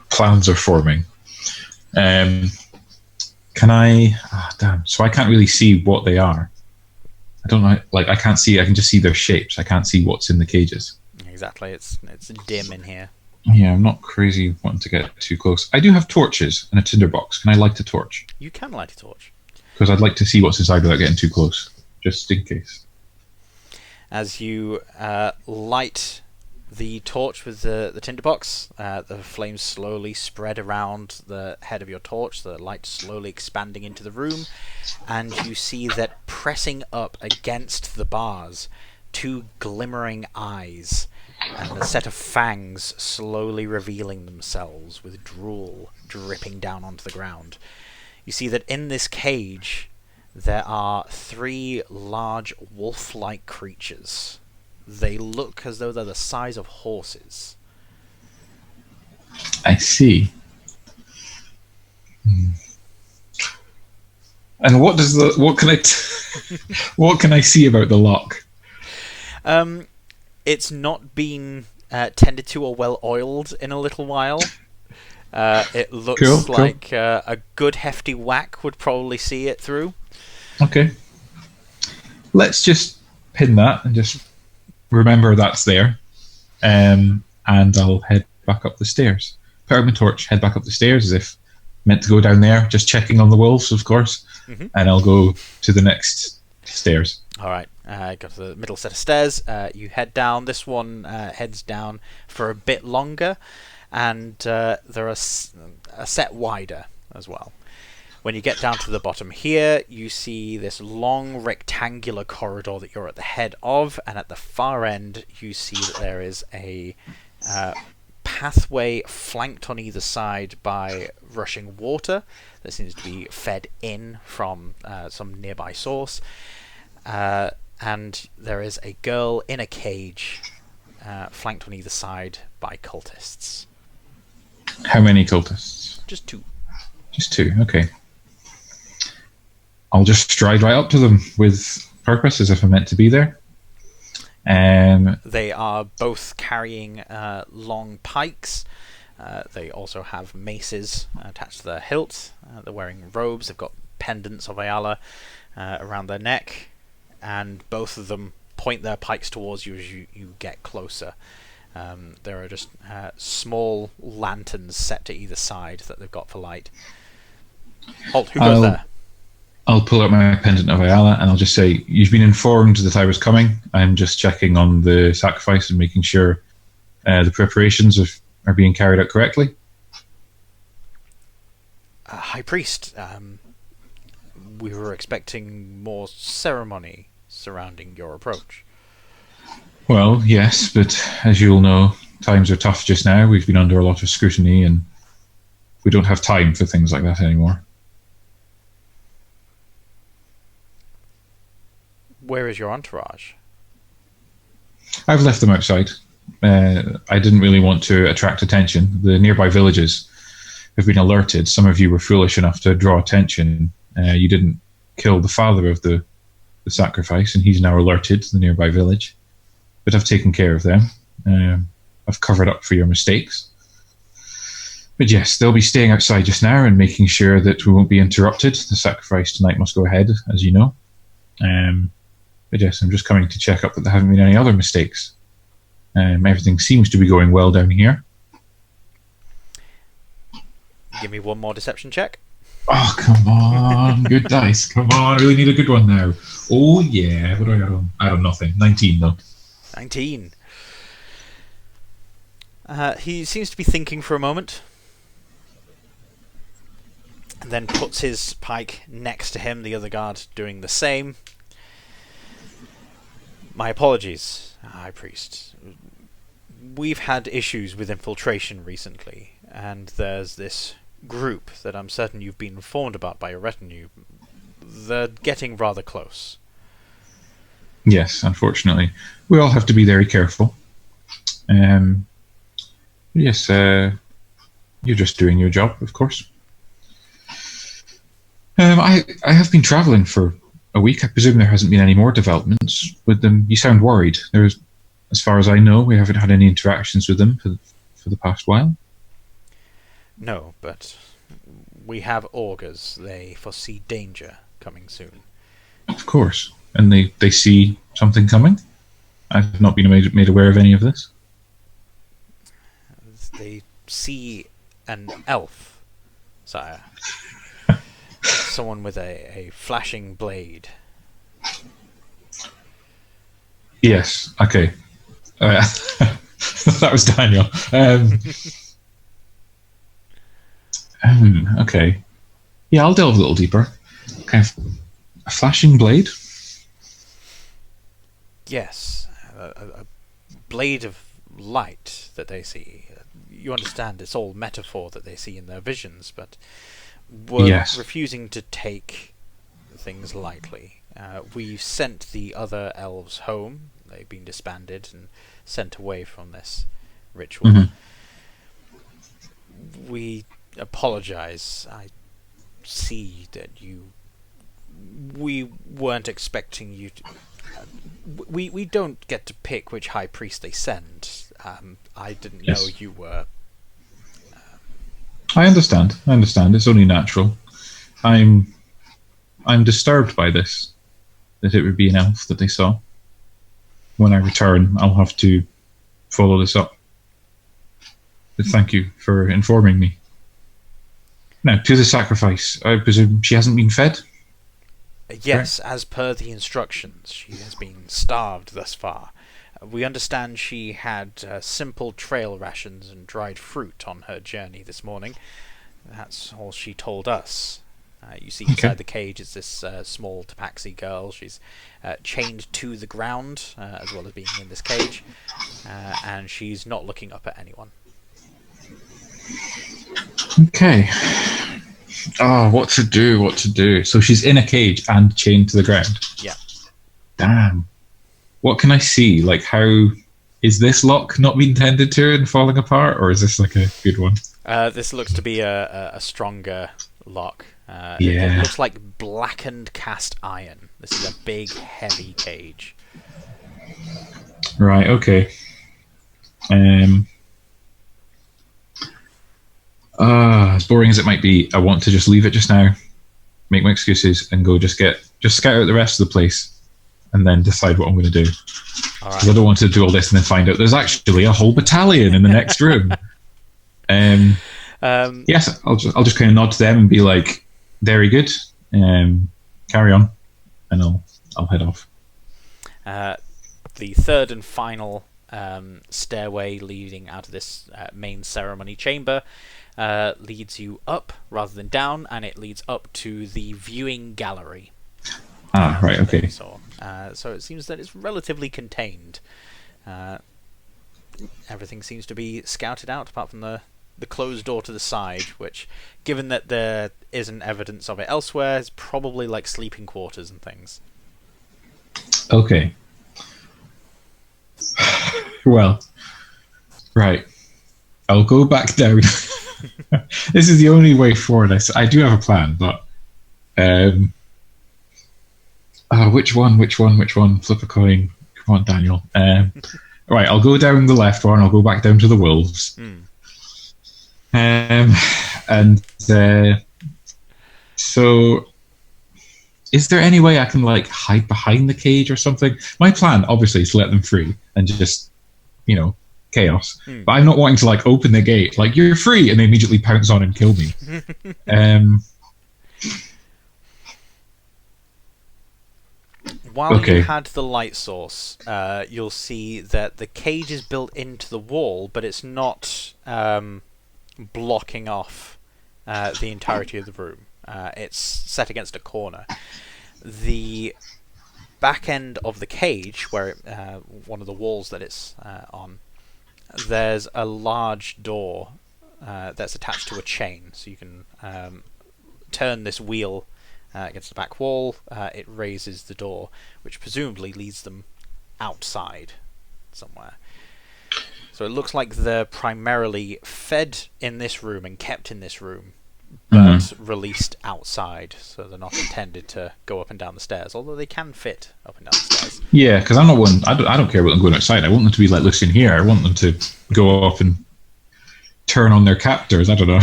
Clouds are forming. Can I... damn. So I can't really see what they are. I don't know. Like, I can't see... I can just see their shapes. I can't see what's in the cages. Exactly. It's dim in here. Yeah, I'm not crazy wanting to get too close. I do have torches and a tinderbox. Can I light a torch? You can light a torch. Because I'd like to see what's inside without getting too close. Just in case. As you light the torch with the tinderbox, the flames slowly spread around the head of your torch, the light slowly expanding into the room, and you see that pressing up against the bars, 2 glimmering eyes and a set of fangs slowly revealing themselves with drool dripping down onto the ground. You see that in this cage there are 3 large wolf-like creatures. They look as though they're the size of horses. I see. And what can what can I see about the lock? It's not been tended to or well oiled in a little while. It looks like a good hefty whack would probably see it through. Okay. Let's just pin that and just remember that's there. And I'll head back up the stairs. Put out my torch, head back up the stairs as if meant to go down there, just checking on the wolves, of course. Mm-hmm. And I'll go to the next stairs. Alright, got to the middle set of stairs. You head down. This one heads down for a bit longer, and they're a set wider as well. When you get down to the bottom here, you see this long rectangular corridor that you're at the head of, and at the far end you see that there is a pathway flanked on either side by rushing water that seems to be fed in from some nearby source. And there is a girl in a cage, flanked on either side by cultists. How many cultists? Just 2. Just 2, okay. I'll just stride right up to them with purpose, as if I'm meant to be there. They are both carrying long pikes. They also have maces attached to their hilt. They're wearing robes. They've got pendants of Ayala around their neck. And both of them point their pikes towards you as you get closer. There are just small lanterns set to either side that they've got for light. Halt, who goes there? I'll pull out my pendant of Ayala and I'll just say, you've been informed that I was coming. I'm just checking on the sacrifice and making sure the preparations are being carried out correctly. High Priest, we were expecting more ceremony surrounding your approach. Well, yes, but as you'll know, times are tough just now. We've been under a lot of scrutiny and we don't have time for things like that anymore. Where is your entourage? I've left them outside. I didn't really want to attract attention. The nearby villages have been alerted. Some of you were foolish enough to draw attention. You didn't kill the father of the sacrifice, and he's now alerted to the nearby village. But I've taken care of them. I've covered up for your mistakes. But yes, they'll be staying outside just now and making sure that we won't be interrupted. The sacrifice tonight must go ahead, as you know. But yes, I'm just coming to check up that there haven't been any other mistakes. Everything seems to be going well down here. Give me one more deception check. Oh, come on. Good dice. Come on. I really need a good one now. Oh, yeah. What do I got on? I don't know. Nothing. 19, though. 19. He seems to be thinking for a moment. And then puts his pike next to him, the other guard doing the same. My apologies, High Priest. We've had issues with infiltration recently, and there's this group that I'm certain you've been informed about by your retinue. They're getting rather close. Yes, unfortunately. We all have to be very careful. Yes, you're just doing your job, of course. I have been travelling for a week. I presume there hasn't been any more developments with them. You sound worried. As far as I know, we haven't had any interactions with them for the past while. No, but we have augurs. They foresee danger coming soon. Of course. And they see something coming? I've not been made aware of any of this. They see an elf, sire. Someone with a flashing blade. Yes, okay. That was Daniel. Okay. Yeah, I'll delve a little deeper. Kind of a flashing blade? Yes, a blade of light that they see. You understand it's all metaphor that they see in their visions, but we're refusing to take things lightly. We've sent the other elves home. They've been disbanded and sent away from this ritual. Mm-hmm. We apologize. I see that we weren't expecting you to... We don't get to pick which high priest they send. I didn't know you were... I understand. It's only natural. I'm disturbed by this, that it would be an elf that they saw. When I return, I'll have to follow this up. But thank you for informing me. Now, to the sacrifice. I presume she hasn't been fed? Yes, as per the instructions. She has been starved thus far. We understand she had simple trail rations and dried fruit on her journey this morning. That's all she told us. You see inside the cage is this small tabaxi girl. She's chained to the ground, as well as being in this cage, and she's not looking up at anyone. Okay. Oh, what to do? So she's in a cage and chained to the ground? Yeah. Damn. What can I see? Like, how... Is this lock not being tended to and falling apart, or is this like a good one? This looks to be a stronger lock. It looks like blackened cast iron. This is a big, heavy cage. Right, okay. As boring as it might be, I want to just leave it just now, make my excuses, and go just scout out the rest of the place, and then decide what I'm going to do. All right. Because I don't want to do all this and then find out there's actually a whole battalion in the next room. Yes, I'll just kind of nod to them and be like, very good, carry on, and I'll head off. The third and final stairway leading out of this main ceremony chamber leads you up rather than down, and it leads up to the viewing gallery. Right, okay. So it seems that it's relatively contained. Everything seems to be scouted out, apart from the closed door to the side, which, given that there isn't evidence of it elsewhere, is probably like sleeping quarters and things. Okay. Well, right. I'll go back down. This is the only way forward. I do have a plan, but which one? Flip a coin. Come on, Daniel. Right, I'll go down the left one. I'll go back down to the wolves. So, is there any way I can like hide behind the cage or something? My plan, obviously, is to let them free and just, get chaos. But I'm not wanting to like open the gate, like you're free, and they immediately pounce on and kill me. While you had the light source, you'll see that the cage is built into the wall, but it's not blocking off the entirety of the room. It's set against a corner. The back end of the cage, where one of the walls that it's on, there's a large door that's attached to a chain, so you can turn this wheel against the back wall. It raises the door, which presumably leads them outside somewhere. So it looks like they're primarily fed in this room and kept in this room, but released outside, so they're not intended to go up and down the stairs, although they can fit up and down the stairs. Yeah, because I'm not one. I don't care about them going outside. I want them to be let loose in here. I want them to go up and turn on their captors. I don't know.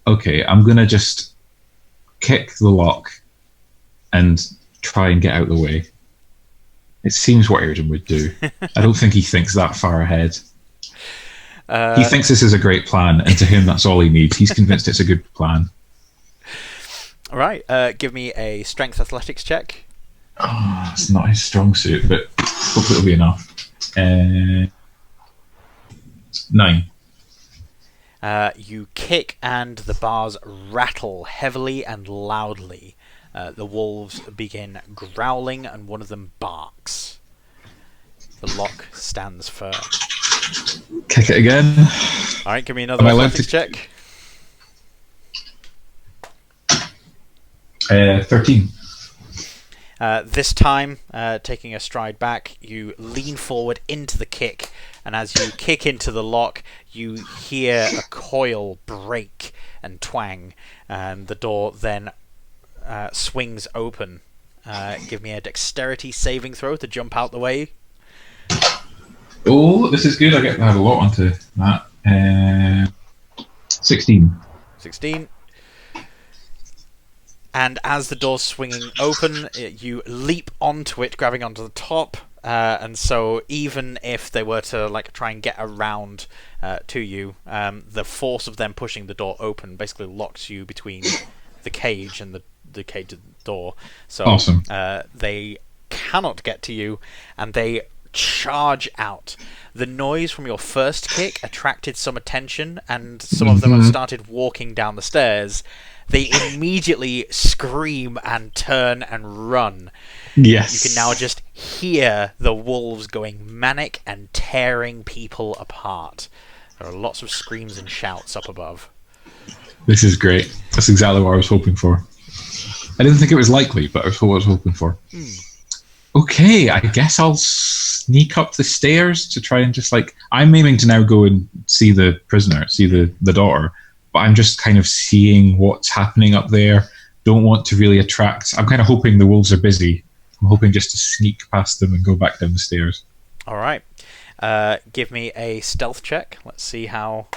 Okay, I'm gonna just kick the lock and try and get out of the way. It seems what Airden would do. I don't think he thinks that far ahead. He thinks this is a great plan, and to him, that's all he needs. He's convinced it's a good plan. All right, give me a strength athletics check. Oh, it's not his strong suit, but hopefully it'll be enough. 9. You kick and the bars rattle heavily and loudly. The wolves begin growling and one of them barks. The lock stands firm. Kick it again. Alright, give me another athletics check. 13. This time, taking a stride back, you lean forward into the kick, and as you kick into the lock, you hear a coil break and twang, and the door then swings open. Give me a dexterity saving throw to jump out the way. Oh, this is good. I get to have a lot onto that. 16. 16. And as the door's swinging open, you leap onto it, grabbing onto the top. And so even if they were to like try and get around to you, the force of them pushing the door open basically locks you between the cage and the cage door. So awesome. They cannot get to you, and they charge out. The noise from your first kick attracted some attention, and some of them have started walking down the stairs. They immediately scream and turn and run. Yes. You can now just hear the wolves going manic and tearing people apart. There are lots of screams and shouts up above. This is great. That's exactly what I was hoping for. I didn't think it was likely, but that's what I was hoping for. Okay, I guess I'll sneak up the stairs to try and just like... I'm aiming to now go and see the prisoner, see the daughter, but I'm just kind of seeing what's happening up there. Don't want to really attract... I'm kind of hoping the wolves are busy. I'm hoping just to sneak past them and go back down the stairs. All right. Give me a stealth check. Let's see how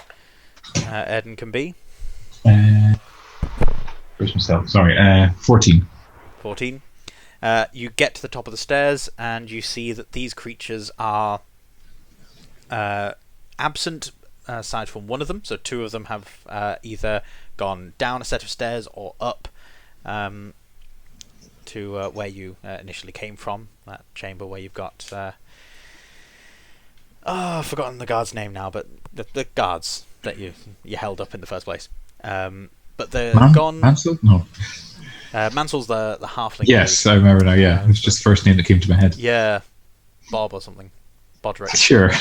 Airden can be. Where's my stealth? Sorry, 14. 14. You get to the top of the stairs and you see that these creatures are absent aside from one of them. So two of them have either gone down a set of stairs or up to where you initially came from, that chamber where you've got... I've forgotten the guard's name now, but the guards that you held up in the first place. But they're gone... Mansell? No. Mansell's the halfling. Yes, dude. I remember now, yeah. It was just the first name that came to my head. Yeah. Bob or something. Bodrick. Sure.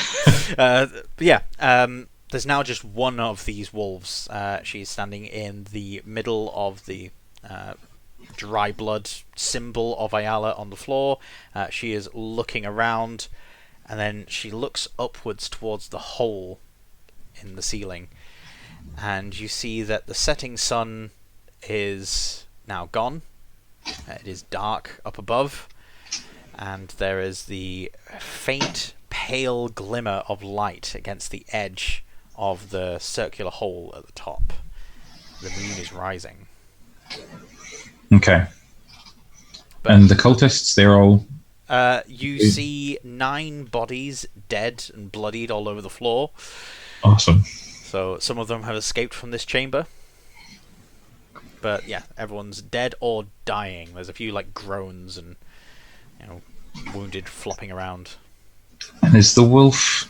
There's now just one of these wolves. She's standing in the middle of the dry blood symbol of Ayala on the floor. She is looking around, and then she looks upwards towards the hole in the ceiling. And you see that the setting sun is now gone. It is dark up above, and there is the faint, pale glimmer of light against the edge of the circular hole at the top. The moon is rising. Okay. And the cultists, they're all You see 9 bodies dead and bloodied all over the floor. Awesome. So some of them have escaped from this chamber. But yeah, everyone's dead or dying. There's a few like groans and wounded flopping around. And is the wolf...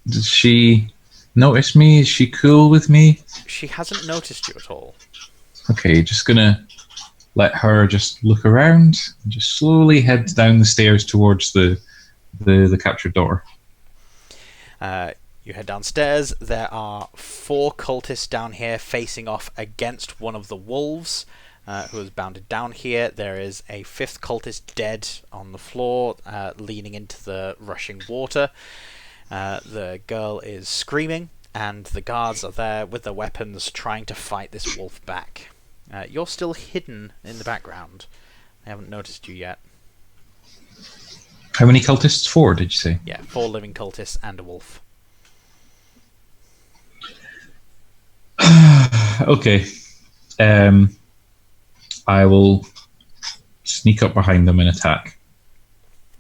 Does she notice me? Is she cool with me? She hasn't noticed you at all. Okay, just gonna let her just look around and just slowly head down the stairs towards the captured daughter. You head downstairs. There are 4 cultists down here facing off against one of the wolves who is bounded down here. There is a 5th cultist dead on the floor, leaning into the rushing water. The girl is screaming, and the guards are there with their weapons trying to fight this wolf back. You're still hidden in the background. They haven't noticed you yet. How many cultists? 4, did you say? Yeah, 4 living cultists and a wolf. Okay. I will sneak up behind them and attack.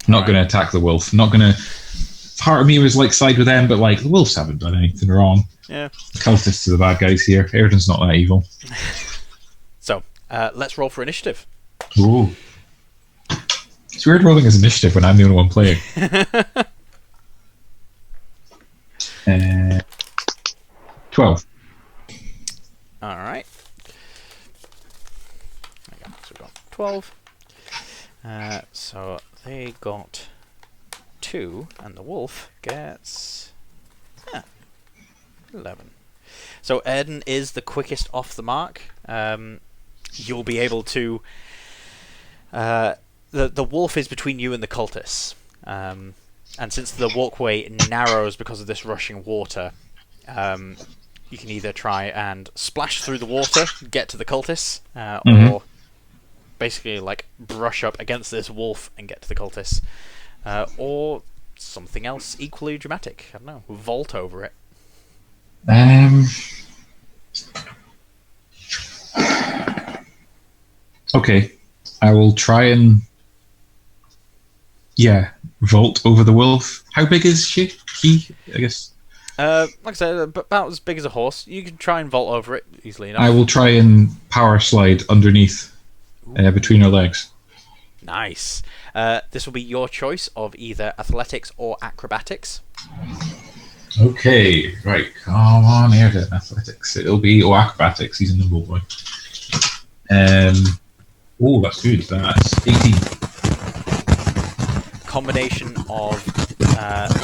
Not going to attack the wolf. Not going to... Part of me was like side with them, but like the wolves haven't done anything wrong. Yeah. The cultists are the bad guys here. Airden's not that evil. So, let's roll for initiative. Ooh. It's weird rolling as initiative when I'm the only one playing. 12. Alright. So we've got 12. So they got 2, and the wolf gets 11. So Airden is the quickest off the mark. You'll be able to... The wolf is between you and the cultists. And since the walkway narrows because of this rushing water, you can either try and splash through the water, get to the cultists, or basically like brush up against this wolf and get to the cultists. Or something else equally dramatic. I don't know. Vault over it. Okay. I will try and... Yeah, vault over the wolf. How big is she? He, I guess. Like I said, about as big as a horse. You can try and vault over it easily enough. I will try and power slide underneath, between her legs. Nice. This will be your choice of either athletics or acrobatics. Okay, right. Come on, Airden. Athletics. It'll be acrobatics. He's a nimble boy. Oh, that's good. That's 18. Combination of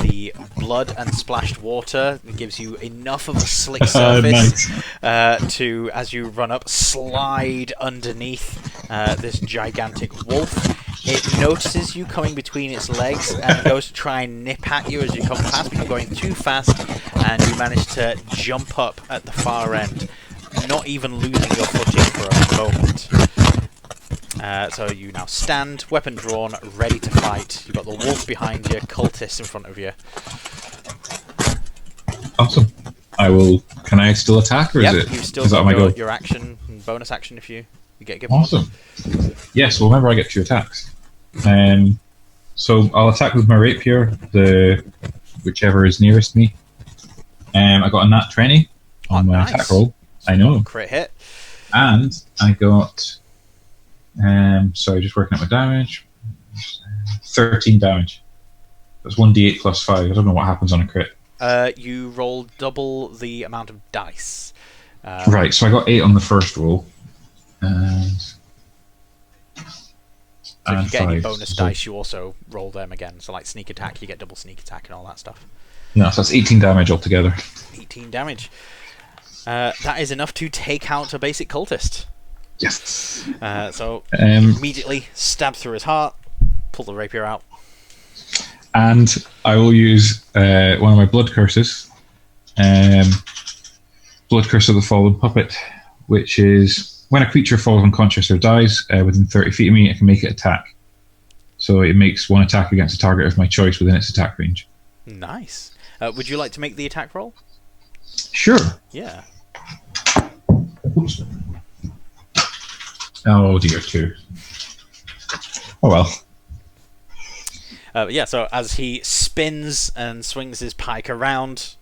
the blood and splashed water gives you enough of a slick surface to, as you run up, slide underneath this gigantic wolf. It notices you coming between its legs and goes to try and nip at you as you come past, but you're going too fast and you manage to jump up at the far end, not even losing your footing for a moment. So you now stand, weapon drawn, ready to fight. You've got the wolf behind you, cultists in front of you. Awesome. I will... Can I still attack, or yep, is it... you've still is that got your action and bonus action if you get given awesome. one. Yes, well, remember I get 2 attacks. So I'll attack with my rapier, whichever is nearest me. I got a nat 20 on my attack roll. So I know. Crit hit. And I got... sorry, just working out my damage. 13 damage. That's 1d8 plus 5. I don't know what happens on a crit. You roll double the amount of dice. Right, so I got 8 on the first roll. So if you get 5, any bonus dice, you also roll them again. So like sneak attack, you get double sneak attack and all that stuff. No, so that's 18 damage altogether. 18 damage. That is enough to take out a basic cultist. Yes. So immediately stab through his heart, pull the rapier out. And I will use one of my blood curses. Blood Curse of the Fallen Puppet, which is when a creature falls unconscious or dies within 30 feet of me, I can make it attack. So it makes one attack against a target of my choice within its attack range. Nice. Would you like to make the attack roll? Sure. Yeah. Oops. Oh dear, 2. Oh well. Yeah, so as he spins and swings his pike around,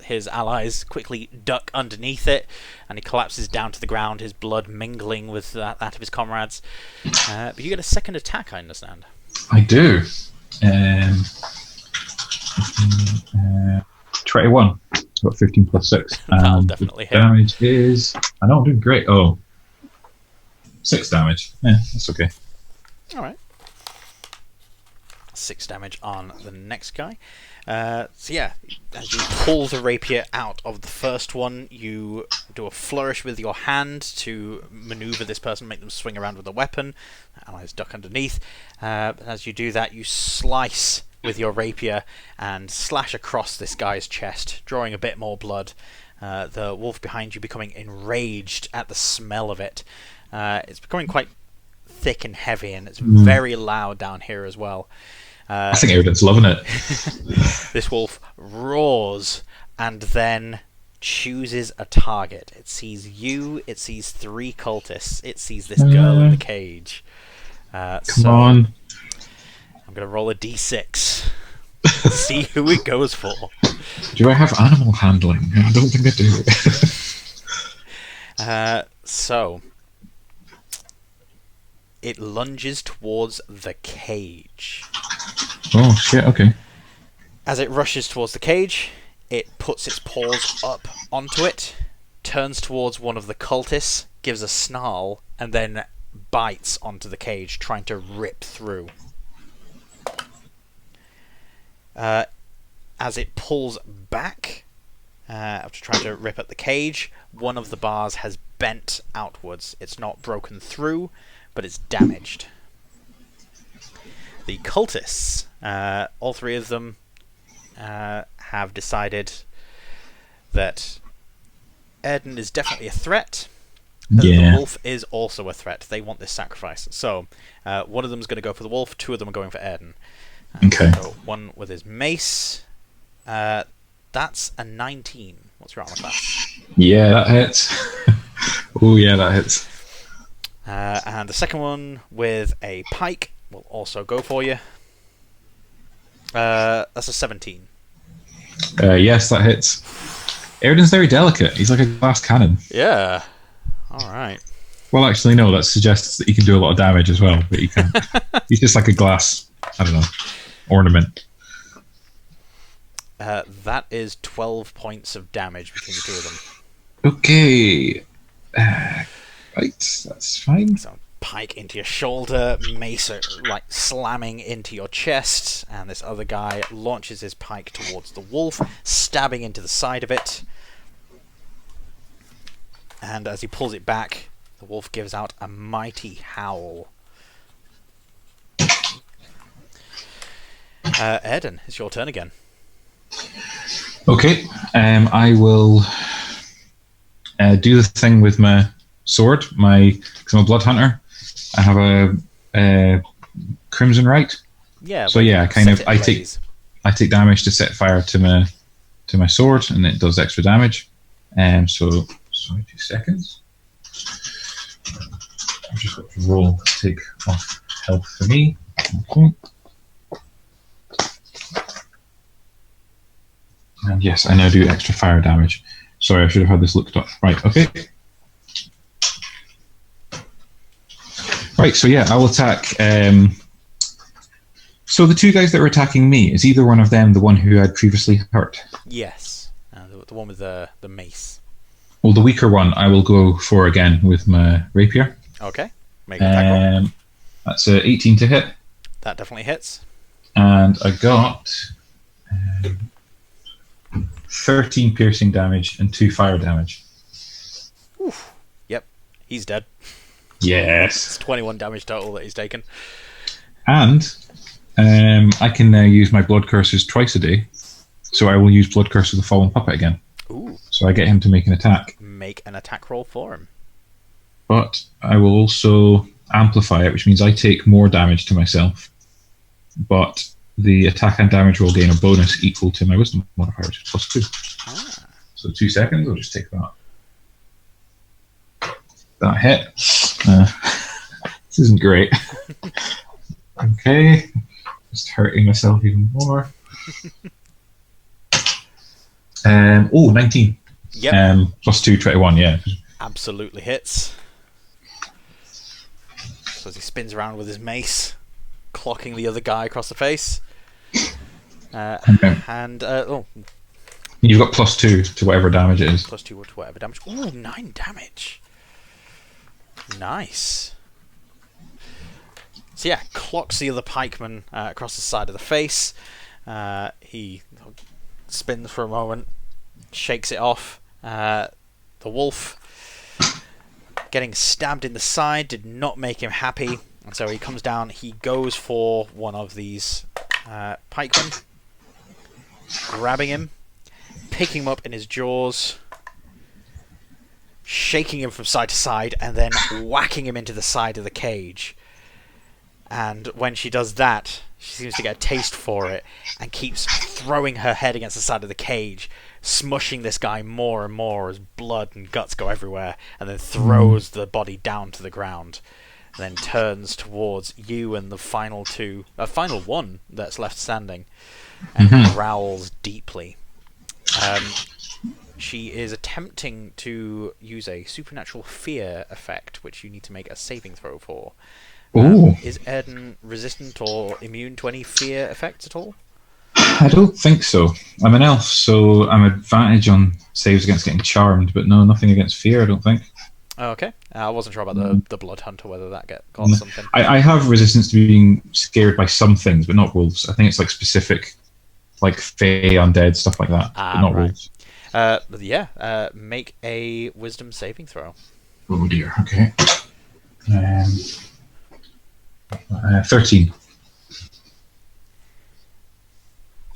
his allies quickly duck underneath it, and he collapses down to the ground, his blood mingling with that of his comrades. But you get a second attack, I understand. I do. 21. Got 15 plus 6. That'll definitely hit. Damage is... I know, I'm doing great. Oh. 6 damage. Yeah, that's okay. Alright. 6 damage on the next guy. So yeah, as you pull the rapier out of the first one, you do a flourish with your hand to maneuver this person, make them swing around with the weapon. Allies duck underneath. As you do that, you slice with your rapier and slash across this guy's chest, drawing a bit more blood. The wolf behind you becoming enraged at the smell of it. It's becoming quite thick and heavy, and it's very loud down here as well. I think Airden's loving it. This wolf roars and then chooses a target. It sees you, it sees 3 cultists, it sees this girl in the cage. Come on. I'm going to roll a d6. See who it goes for. Do I have animal handling? I don't think I do. So, it lunges towards the cage. Oh, shit, okay. As it rushes towards the cage, it puts its paws up onto it, turns towards one of the cultists, gives a snarl, and then bites onto the cage, trying to rip through. As it pulls back, after trying to rip at the cage, one of the bars has bent outwards. It's not broken through, but it's damaged. The cultists, all 3 of them, have decided that Airden is definitely a threat. Yeah. The wolf is also a threat. They want this sacrifice. So, one of them is going to go for the wolf, 2 of them are going for Airden. Okay. So, one with his mace. That's a 19. What's your armor class? Yeah, that hits. Oh, yeah, that hits. And the second one with a pike will also go for you. That's a 17. Yes, that hits. Airden's very delicate. He's like a glass cannon. Yeah. Alright. Well, actually, no, that suggests that he can do a lot of damage as well, but he can't. He's just like a glass, I don't know, ornament. That is 12 points of damage between the 2 of them. Okay. Right, that's fine. So, pike into your shoulder, mace like slamming into your chest, and this other guy launches his pike towards the wolf, stabbing into the side of it. And as he pulls it back, the wolf gives out a mighty howl. Airden, it's your turn again. Okay, I will do the thing with my sword, because I'm a Bloodhunter. I have a Crimson Right. Yeah. So yeah, I take damage to set fire to my sword, and it does extra damage. So sorry, 2 seconds. I've just got to roll to take off health for me. Okay. And yes, I now do extra fire damage. Sorry, I should have had this looked up. Right, okay. Right, so yeah, I will attack. So the 2 guys that were attacking me, is either one of them the one who I'd previously hurt? Yes, the one with the mace. Well, the weaker one I will go for again with my rapier. Okay, make an attack roll. That's a 18 to hit. That definitely hits. And I got 13 piercing damage and 2 fire damage. Oof. Yep, he's dead. Yes. It's 21 damage total that he's taken. And I can now use my blood curses twice a day. So I will use blood curse of the fallen puppet again. Ooh. So I get him to make an attack. Make an attack roll for him. But I will also amplify it, which means I take more damage to myself. But the attack and damage roll gain a bonus equal to my wisdom modifier, which is +2. Ah. So 2 seconds, I'll just take that. That hit. This isn't great. Okay. Just hurting myself even more. 19. Yep. Plus 2, 21, yeah. Absolutely hits. So as he spins around with his mace, clocking the other guy across the face. Okay. And You've got plus 2 to whatever damage it is. plus 2 to whatever damage. Ooh, 9 damage. Nice. So yeah, clocks the other pikeman across the side of the face. He spins for a moment, shakes it off. The wolf getting stabbed in the side did not make him happy, and so he comes down. He goes for one of these pikemen, grabbing him, picking him up in his jaws, shaking him from side to side, and then whacking him into the side of the cage. And when she does that, she seems to get a taste for it and keeps throwing her head against the side of the cage, smushing this guy more and more as blood and guts go everywhere, and then throws the body down to the ground, and then turns towards you and the final one that's left standing, and growls deeply. She is attempting to use a supernatural fear effect, which you need to make a saving throw for. Is Airden resistant or immune to any fear effects at all? I don't think so. I'm an elf, so I'm advantage on saves against getting charmed, but no, nothing against fear, I don't think. Oh, okay. I wasn't sure about the Bloodhunter, whether that got something. I have resistance to being scared by some things, but not wolves. I think it's like specific, like fae, undead, stuff like that, but not wolves. Make a wisdom saving throw. Oh dear, okay. 13.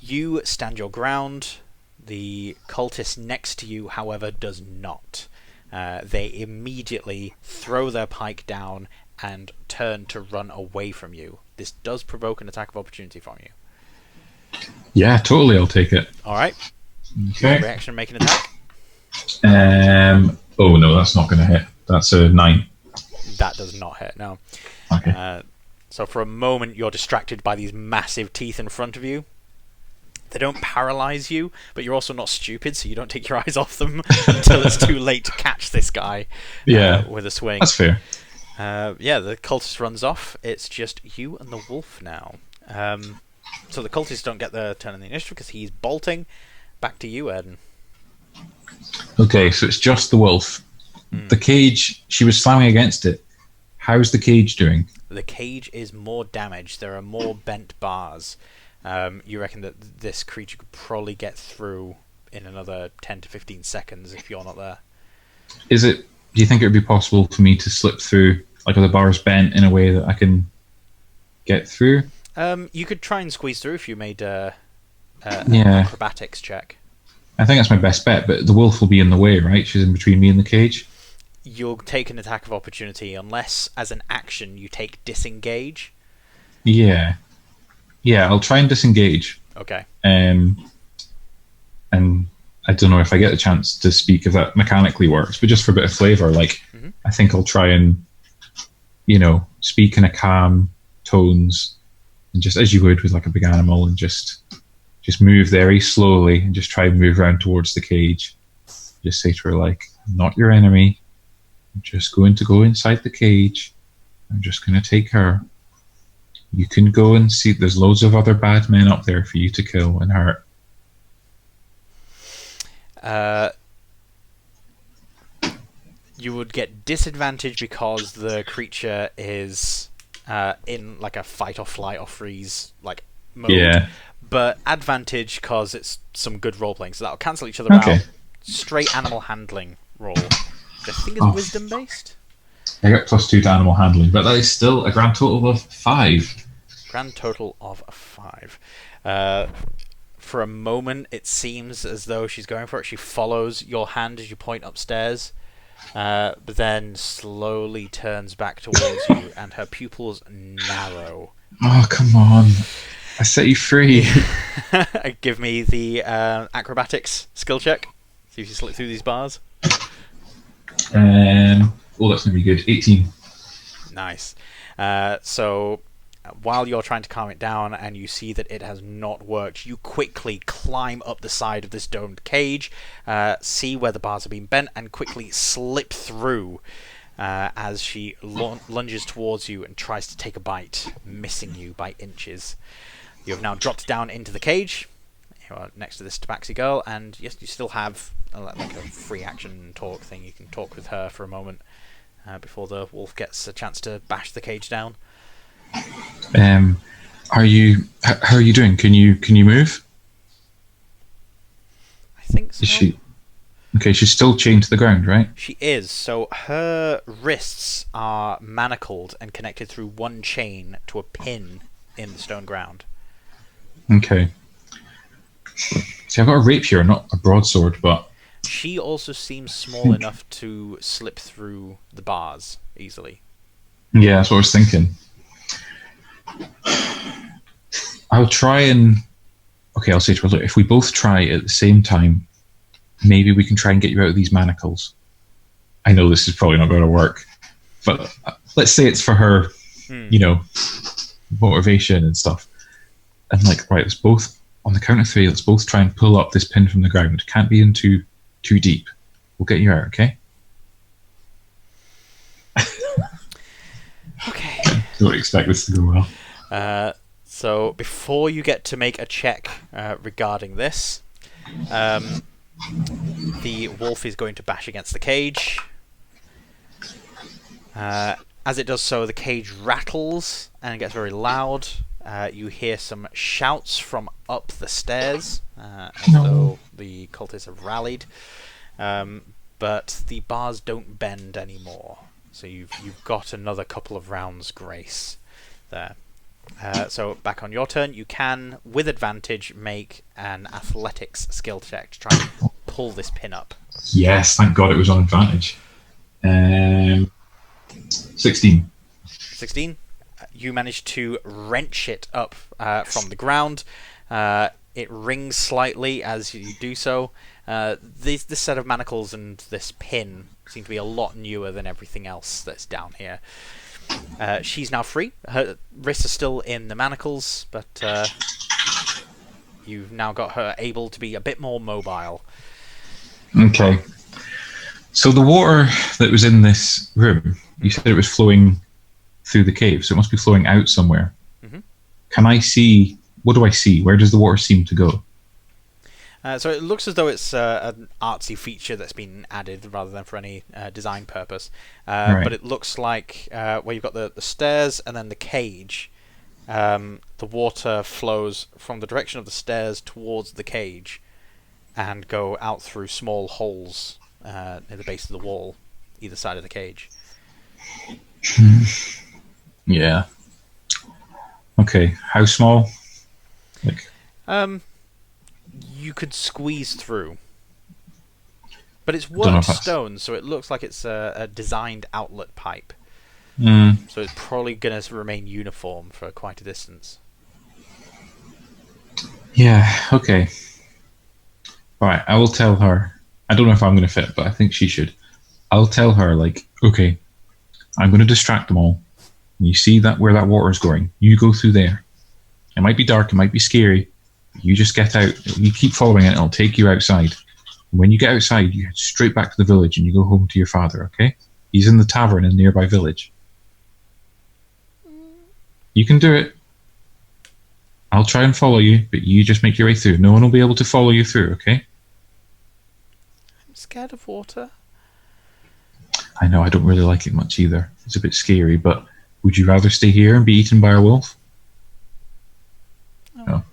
You stand your ground. The cultist next to you, however, does not. They immediately throw their pike down and turn to run away from you. This does provoke an attack of opportunity from you. Yeah, totally, I'll take it. Alright. Okay. Reaction, make an attack. Oh no, that's not going to hit. That's a 9. That does not hit, no. Okay. So for a moment you're distracted by these massive teeth in front of you. They don't paralyze you, but you're also not stupid, so you don't take your eyes off them until it's too late to catch this guy with a swing. That's fair. The cultist runs off. It's just you and the wolf now. So the cultists don't get their turn on the initiative because he's bolting. Back to you, Airden. Okay, so it's just the wolf. The cage, she was slamming against it. How's the cage doing? The cage is more damaged. There are more bent bars. You reckon that this creature could probably get through in another 10 to 15 seconds if you're not there. Do you think it would be possible for me to slip through, like are the bars bent in a way that I can get through? You could try and squeeze through if you made an acrobatics check. I think that's my best bet, but the wolf will be in the way, right? She's in between me and the cage. You'll take an attack of opportunity unless, as an action, you take disengage. Yeah, I'll try and disengage. Okay. And I don't know if I get the chance to speak if that mechanically works, but just for a bit of flavour, I think I'll try and, speak in a calm tones, and just as you would with like a big animal, and just move very slowly and just try and move around towards the cage. Just say to her, like, I'm not your enemy. I'm just going to go inside the cage. I'm just going to take her. You can go and see. There's loads of other bad men up there for you to kill and hurt. You would get disadvantage because the creature is in like a fight or flight or freeze like mode. Yeah. But advantage because it's some good role playing, so that'll cancel each other out. Straight animal handling roll. I think it's wisdom based. I got +2 to animal handling, but that is still a grand total of 5. Grand total of 5. For a moment, it seems as though she's going for it. She follows your hand as you point upstairs, but then slowly turns back towards you, and her pupils narrow. Oh, come on. I set you free. Give me the acrobatics skill check. See if you slip through these bars. That's going to be good. 18. Nice. So while you're trying to calm it down and you see that it has not worked, you quickly climb up the side of this domed cage, see where the bars have been bent, and quickly slip through as she lunges towards you and tries to take a bite, missing you by inches. You have now dropped down into the cage. You are next to this tabaxi girl, and yes, you still have like a free action talk thing. You can talk with her for a moment before the wolf gets a chance to bash the cage down. How are you doing? Can you move? I think so. Is she? Okay, she's still chained to the ground, right? She is. So her wrists are manacled and connected through one chain to a pin in the stone ground. Okay. See, I've got a rapier, not a broadsword, but... She also seems small enough to slip through the bars easily. Yeah, that's what I was thinking. I'll try and... Okay, I'll say to her, look, if we both try at the same time, maybe we can try and get you out of these manacles. I know this is probably not going to work, but let's say it's for her, motivation and stuff. And like, right, let's both, on the count of 3, let's both try and pull up this pin from the ground. Can't be in too deep. We'll get you out, okay? Okay. Don't expect this to go well. So before you get to make a check regarding this, the wolf is going to bash against the cage. As it does so, the cage rattles and gets very loud. You hear some shouts from up the stairs, as though the cultists have rallied. But the bars don't bend anymore, so you've got another couple of rounds grace there. So back on your turn, you can, with advantage, make an athletics skill check to try and pull this pin up. Yes, thank God it was on advantage. 16. 16. You manage to wrench it up from the ground. It rings slightly as you do so. This set of manacles and this pin seem to be a lot newer than everything else that's down here. She's now free. Her wrists are still in the manacles, but you've now got her able to be a bit more mobile. Okay. So the water that was in this room, you said it was flowing through the cave, so it must be flowing out somewhere. Mm-hmm. Can I see... What do I see? Where does the water seem to go? So it looks as though it's an artsy feature that's been added rather than for any design purpose. Right. But it looks like where you've got the stairs and then the cage, the water flows from the direction of the stairs towards the cage and go out through small holes near the base of the wall, either side of the cage. Yeah. Okay. How small? Like. You could squeeze through, but it's worked stone, so it looks like it's a designed outlet pipe. So it's probably going to remain uniform for quite a distance. Yeah. Okay. All right. I will tell her. I don't know if I'm going to fit, but I think she should. I'll tell her, like, okay, I'm going to distract them all. You see that where that water is going? You go through there. It might be dark. It might be scary. You just get out. You keep following it. It'll take you outside. When you get outside, you head straight back to the village and you go home to your father, okay? He's in the tavern in a nearby village. You can do it. I'll try and follow you, but you just make your way through. No one will be able to follow you through, okay? I'm scared of water. I know, I don't really like it much either. It's a bit scary, but would you rather stay here and be eaten by a wolf? No.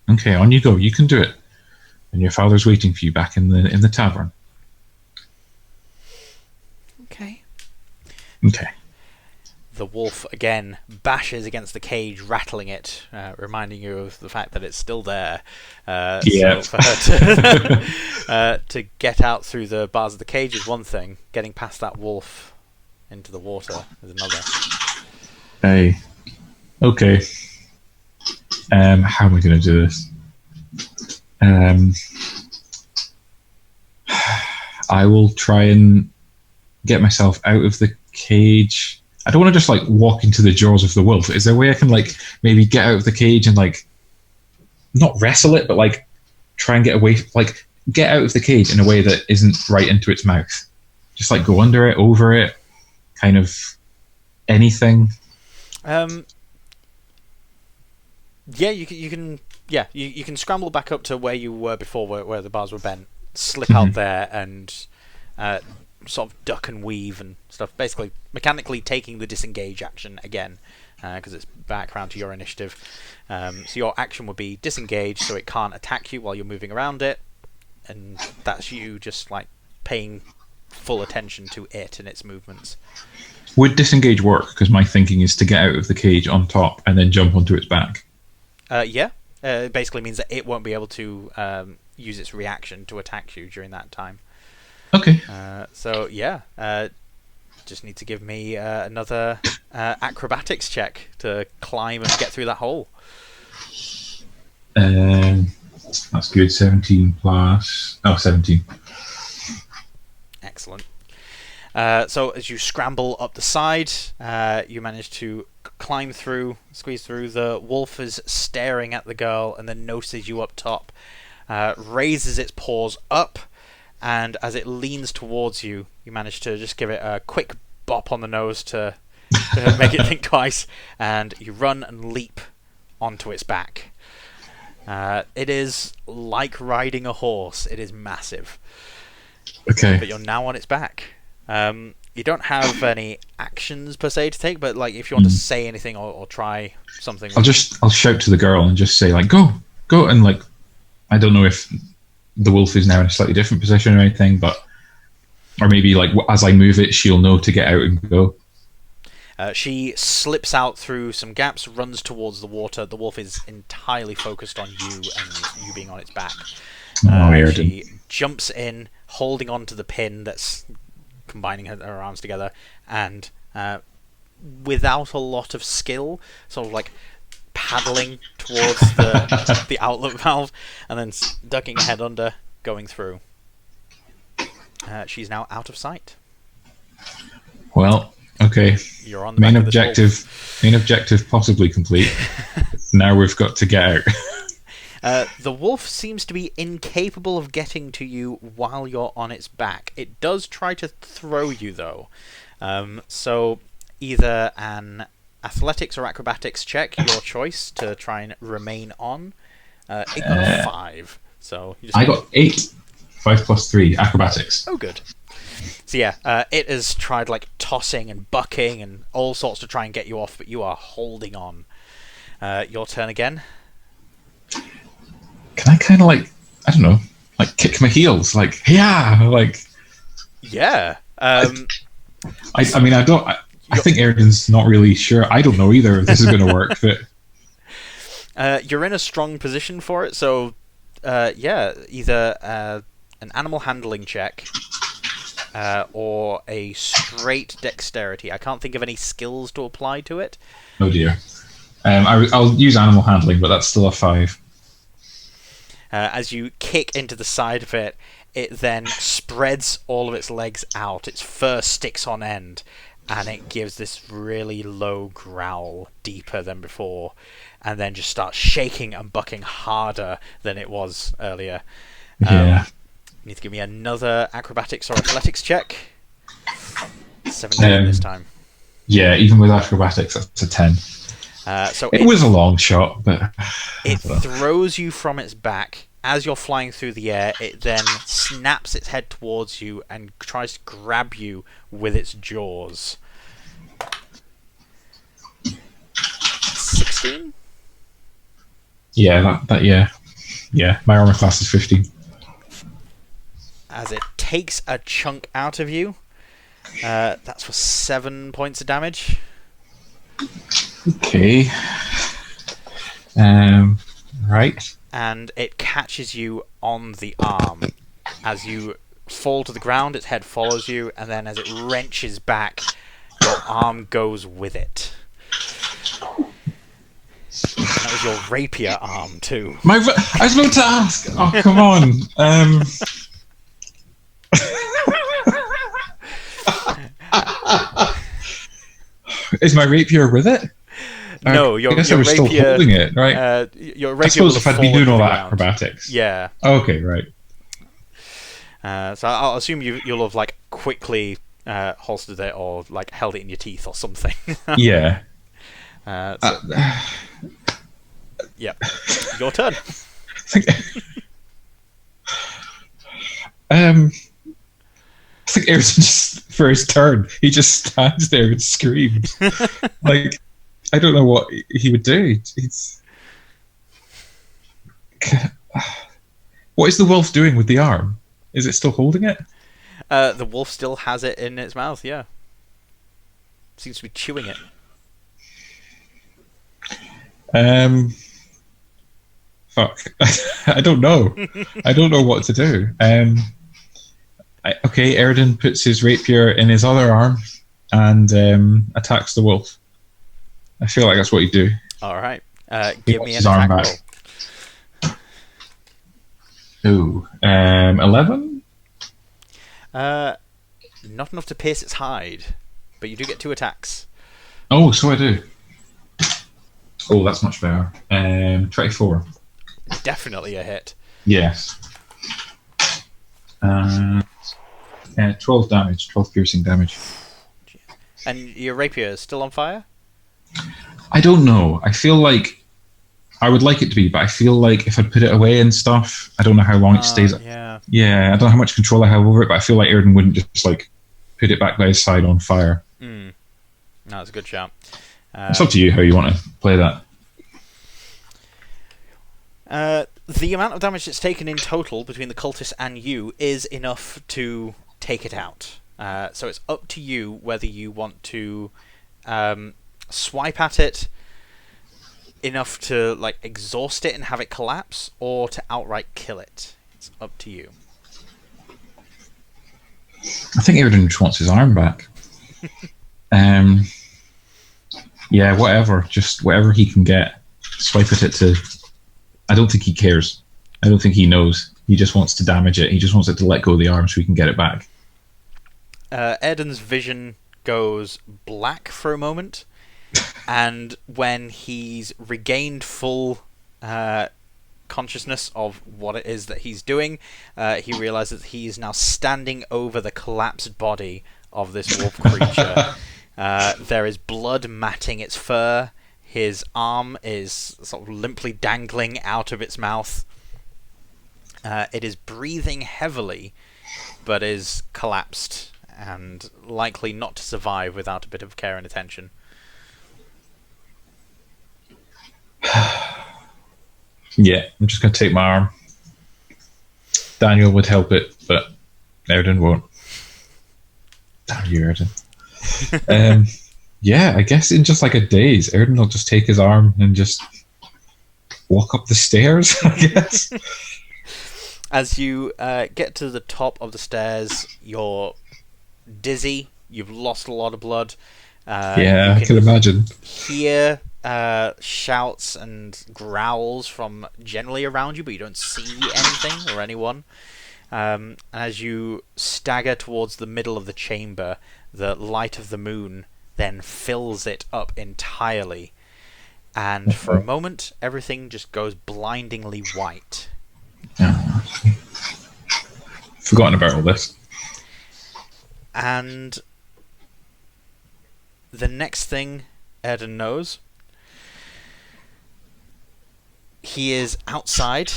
Okay, on you go. You can do it. And your father's waiting for you back in the tavern. Okay. Okay. The wolf again bashes against the cage, rattling it, reminding you of the fact that it's still there. Yeah. So for her to get out through the bars of the cage is one thing. Getting past that wolf into the water is another. Hey. Okay. How am I going to do this? I will try and get myself out of the cage. I don't want to just like walk into the jaws of the wolf. Is there a way I can like maybe get out of the cage and like not wrestle it, but like try and get away, like get out of the cage in a way that isn't right into its mouth? Just like go under it, over it, kind of anything. Yeah, you can scramble back up to where you were before, where the bars were bent, slip out there, and sort of duck and weave and stuff. Basically, mechanically taking the disengage action again, because it's back around to your initiative. So your action would be disengage, so it can't attack you while you're moving around it, and that's you just like paying full attention to it and its movements. Would disengage work? Because my thinking is to get out of the cage on top and then jump onto its back. Yeah. It basically means that it won't be able to use its reaction to attack you during that time. Okay. So yeah, just need to give me another acrobatics check to climb and get through that hole. That's good. 17 plus... Oh, 17. Excellent. So as you scramble up the side, you manage to climb through, squeeze through. The wolf is staring at the girl and then notices you up top, raises its paws up, and as it leans towards you, you manage to just give it a quick bop on the nose to make it think twice, and you run and leap onto its back. It is like riding a horse. It is massive. Okay. But you're now on its back. You don't have any actions per se to take, but like if you want to say anything or try something, I'll shout to the girl and just say like go, and like I don't know if the wolf is now in a slightly different position or anything, but or maybe like as I move it, she'll know to get out and go. She slips out through some gaps, runs towards the water. The wolf is entirely focused on you and you being on its back. She jumps in, holding on to the pin that's combining her arms together, and without a lot of skill, sort of like paddling towards the outlet valve, and then ducking her head under, going through. She's now out of sight. Well, okay. You're on the main objective possibly complete. Now we've got to get out. The wolf seems to be incapable of getting to you while you're on its back. It does try to throw you, though. So either an athletics or acrobatics check, your choice, to try and remain on. It got a 5. So you just I got 8. 5 plus 3, acrobatics. Oh, good. So yeah, it has tried like tossing and bucking and all sorts to try and get you off, but you are holding on. Your turn again. Can I kind of like, I don't know, like kick my heels, like yeah, like yeah. I mean, I think Airden's not really sure. I don't know either if this is going to work. But you're in a strong position for it, so yeah, either an animal handling check or a straight dexterity. I can't think of any skills to apply to it. Oh dear. I'll use animal handling, but that's still a 5. As you kick into the side of it, it then spreads all of its legs out. Its fur sticks on end, and it gives this really low growl, deeper than before, and then just starts shaking and bucking harder than it was earlier. Yeah. You need to give me another acrobatics or athletics check. 17 this time. Yeah, even with acrobatics, that's a 10. So it was a long shot, but it throws you from its back. As you're flying through the air, it then snaps its head towards you and tries to grab you with its jaws. 16? Yeah, yeah. My armor class is 15. As it takes a chunk out of you, that's for 7 points of damage. Okay. Right. And it catches you on the arm. As you fall to the ground, its head follows you, and then as it wrenches back, your arm goes with it. And that was your rapier arm, too. I was about to ask. Oh, come on. Is my rapier with it? No, I guess I was rapier, still holding it, right? Your rapier I suppose will if I'd have been doing fallen all to the that ground. acrobatics. Yeah. Okay, right. So I'll assume you'll have like quickly holstered it or like held it in your teeth or something. Yeah. Yep. Your turn. I think Airden just, for his turn, he just stands there and screams. Like, I don't know what he would do. What is the wolf doing with the arm? Is it still holding it? The wolf still has it in its mouth, yeah. Seems to be chewing it. Fuck. I don't know. I don't know what to do. Okay, Airden puts his rapier in his other arm and attacks the wolf. I feel like that's what he'd do. Alright. Give me an his arm attack back. Ooh. 11? Not enough to pierce its hide, but you do get 2 attacks. Oh, so I do. Oh, that's much better. 24. Definitely a hit. Yes. 12 damage, 12 piercing damage. And your rapier is still on fire? I don't know. I feel like I would like it to be, but I feel like if I put it away and stuff, I don't know how long it stays. Yeah. Yeah, I don't know how much control I have over it, but I feel like Airden wouldn't just like put it back by his side on fire. No, that's a good shout. It's up to you how you want to play that. The amount of damage that's taken in total between the cultist and you is enough to take it out. So it's up to you whether you want to swipe at it enough to like exhaust it and have it collapse, or to outright kill it. It's up to you. I think Airden just wants his arm back. Yeah, whatever. Just whatever he can get. Swipe at it to... I don't think he cares. I don't think he knows. He just wants to damage it. He just wants it to let go of the arm so he can get it back. Airden's vision goes black for a moment, and when he's regained full consciousness of what it is that he's doing, he realizes that he is now standing over the collapsed body of this wolf creature. There is blood matting its fur. His arm is sort of limply dangling out of its mouth. It is breathing heavily, but is collapsed and likely not to survive without a bit of care and attention. Yeah, I'm just going to take my arm. Daniel would help it, but Airden won't. Damn you, Airden. Yeah, I guess in just like a daze, Airden will just take his arm and just walk up the stairs, I guess. As you get to the top of the stairs, you're dizzy. You've lost a lot of blood. Yeah, I can imagine. Hear shouts and growls from generally around you, but you don't see anything or anyone. As you stagger towards the middle of the chamber, the light of the moon then fills it up entirely, and for a moment everything just goes blindingly white. Forgotten about all this. And the next thing Airden knows, he is outside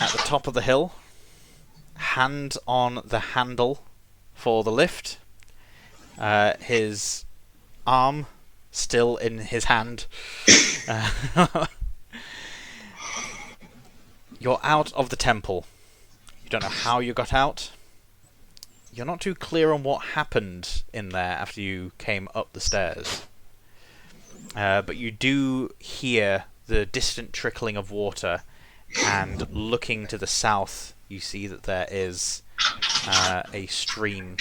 at the top of the hill, hand on the handle for the lift, his arm still in his hand. You're out of the temple. You don't know how you got out. You're not too clear on what happened in there after you came up the stairs. But you do hear the distant trickling of water, and looking to the south, you see that there is a stream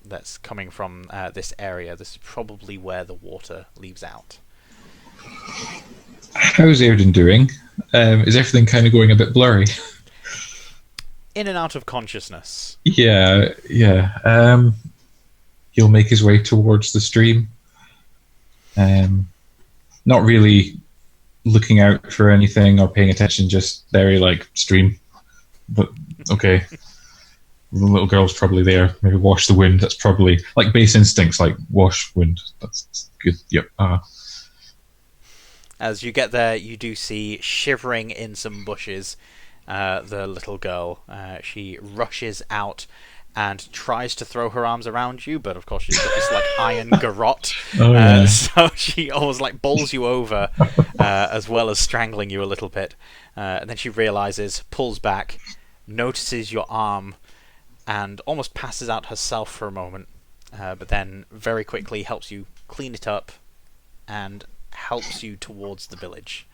that's coming from this area. This is probably where the water leaves out. How's Airden doing? Is everything kind of going a bit blurry? In and out of consciousness. Yeah. he'll make his way towards the stream. Not really looking out for anything or paying attention, just very like stream. But okay, the little girl's probably there. Maybe wash the wind. That's probably like base instincts, like wash wind. That's good. Yep. As you get there, you do see shivering in some bushes the little girl. She rushes out and tries to throw her arms around you, but of course she's got this like iron garrote, so she almost like bowls you over, as well as strangling you a little bit. And then she realizes, pulls back, notices your arm, and almost passes out herself for a moment, but then very quickly helps you clean it up and helps you towards the village.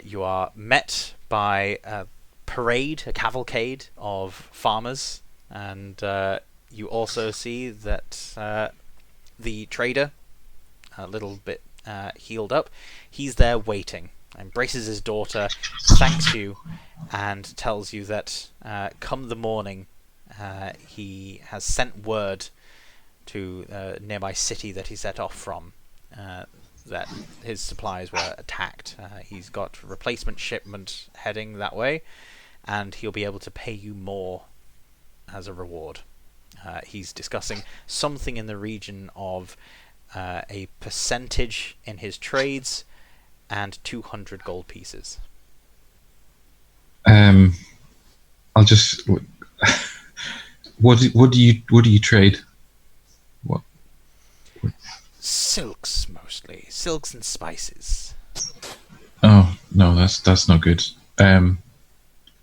You are met by a cavalcade of farmers, and you also see that the trader, a little bit healed up, he's there waiting, embraces his daughter, thanks you, and tells you that come the morning he has sent word to a nearby city that he set off from, that his supplies were attacked. He's got replacement shipment heading that way, and he'll be able to pay you more as a reward. He's discussing something in the region of a percentage in his trades and 200 gold pieces. I'll just. What do you trade? What? Silks mostly, silks and spices. Oh no, that's not good. A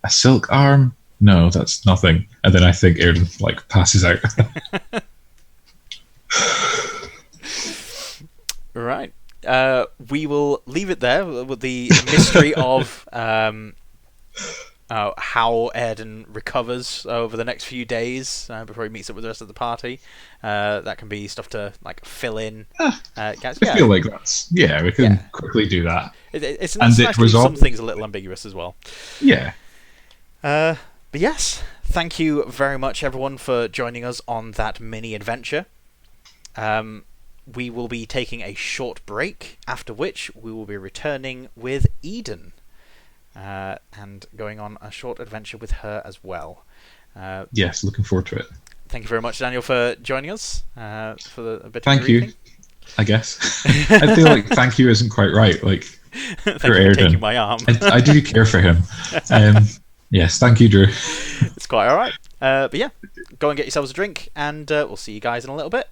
silk arm? No, that's nothing. And then I think Airden like passes out. Right. We will leave it there with the mystery of how Airden recovers over the next few days before he meets up with the rest of the party. That can be stuff to like fill in. I feel like we can quickly do that. It's nice to leave some things a little ambiguous as well. Yeah. But yes, thank you very much everyone for joining us on that mini adventure. We will be taking a short break, after which we will be returning with Eden. And going on a short adventure with her as well. Yes, looking forward to it. Thank you very much, Daniel, for joining us for a bit of Thank you, I guess. I feel like thank you isn't quite right. Like, thank you for taking my arm. I do care for him. Yes, thank you, Drew. It's quite all right. But yeah, go and get yourselves a drink, and we'll see you guys in a little bit.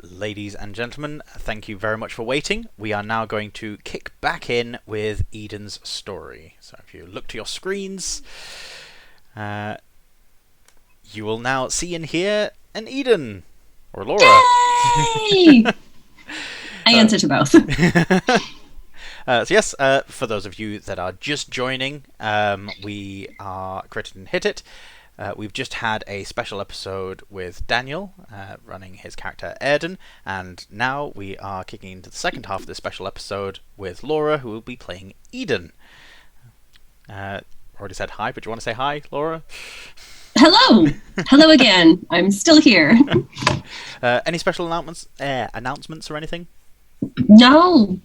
Ladies and gentlemen, thank you very much for waiting. We are now going to kick back in with Eden's story. So if you look to your screens, you will now see and hear an Eden, or Laura. Yay! I answer to both. So yes, for those of you that are just joining, we are Crit and Hit It. We've just had a special episode with Daniel, running his character Airden, and now we are kicking into the second half of this special episode with Laura, who will be playing Eden. Already said hi, but do you want to say hi, Laura? Hello! Hello again. I'm still here. Any special announcements or anything? No.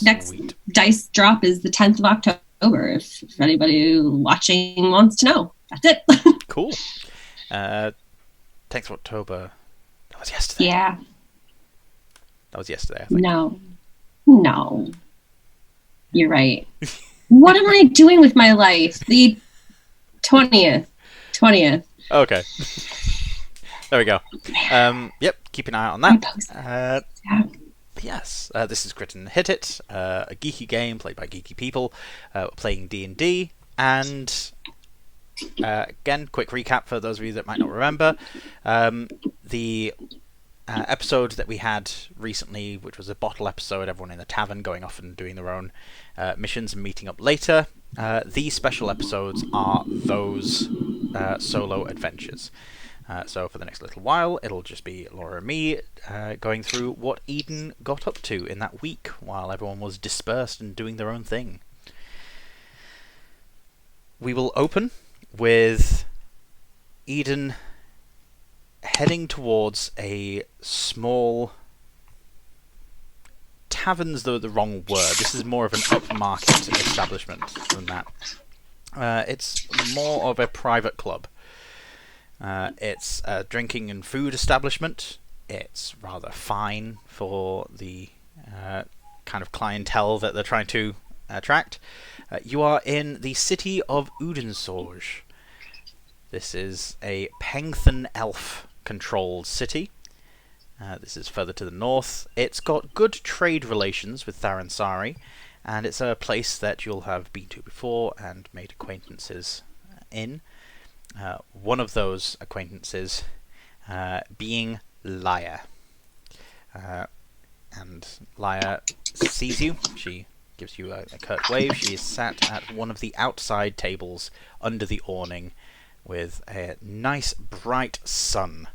Next Sweet. dice drop is the 10th of October, if anybody watching wants to know. That's it. Cool. 10th of October. That was yesterday. Yeah. That was yesterday, I think. No. You're right. What am I doing with my life? The 20th. Okay. There we go. Yep, keep an eye out on that. Yes, this is Crit and Hit It, a geeky game played by geeky people. We're playing D&D, and again, quick recap for those of you that might not remember. The episode that we had recently, which was a bottle episode, everyone in the tavern going off and doing their own missions and meeting up later. These special episodes are those solo adventures. So for the next little while, it'll just be Laura and me going through what Eden got up to in that week while everyone was dispersed and doing their own thing. We will open with Eden heading towards a small... Tavern's the wrong word. This is more of an upmarket establishment than that. It's more of a private club. It's a drinking and food establishment. It's rather fine for the kind of clientele that they're trying to attract. You are in the city of Udensorge. This is a Pengthan elf-controlled city. This is further to the north. It's got good trade relations with Tharansari, and it's a place that you'll have been to before and made acquaintances in. One of those acquaintances being Lyra. And Lyra sees you. She gives you a curt wave. She is sat at one of the outside tables under the awning with a nice bright sun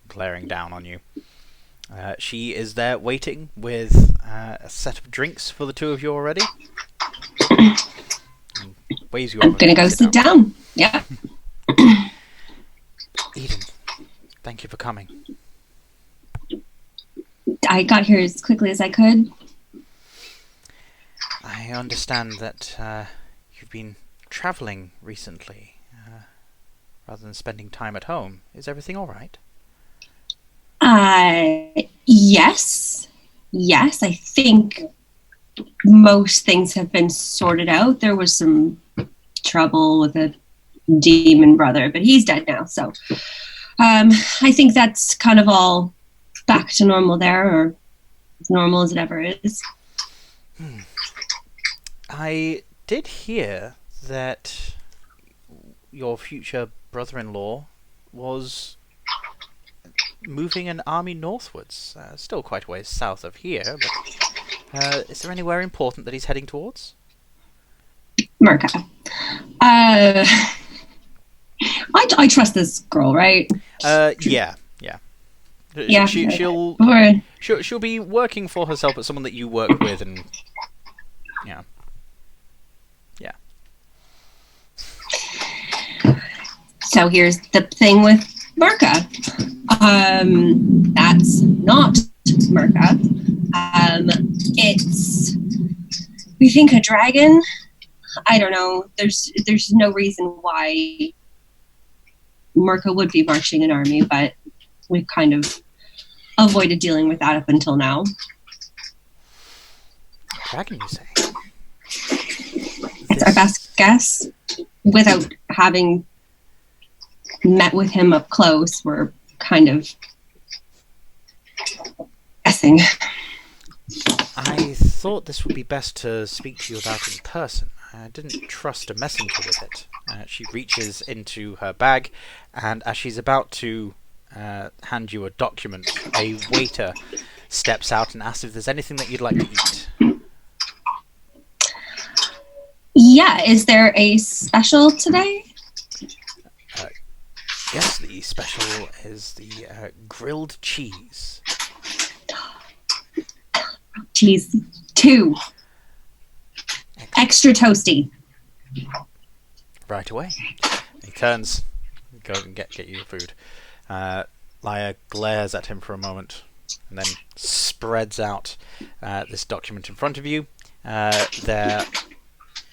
glaring down on you. She is there waiting with a set of drinks for the two of you already. Waves you I'm going to go sit down. Yeah. Eden, thank you for coming. I got here as quickly as I could. I understand that you've been travelling recently, rather than spending time at home. Is everything all right? Yes. I think most things have been sorted out. There was some trouble with a demon brother, but he's dead now. So I think that's kind of all back to normal there, or as normal as it ever is. I did hear that your future brother-in-law was moving an army northwards. Still quite a ways south of here, but is there anywhere important that he's heading towards? Merca. I trust this girl, right? Yeah. Yeah. She'll be working for herself, but someone that you work with, and yeah. So here's the thing with Merca. That's not Merca. It's, we think, a dragon. I don't know. There's no reason why Merca would be marching an army, but we've kind of avoided dealing with that up until now. Dragon, you say? It's our best guess. Without having met with him up close, we're kind of missing? I thought this would be best to speak to you about in person. I didn't trust a messenger with it. She reaches into her bag, and as she's about to hand you a document, a waiter steps out and asks if there's anything that you'd like to eat. Yeah, is there a special today? Yes, the special is the grilled cheese. Cheese. 2. Extra toasty. Right away. He turns, go and get you your food. Lyra glares at him for a moment, and then spreads out this document in front of you. There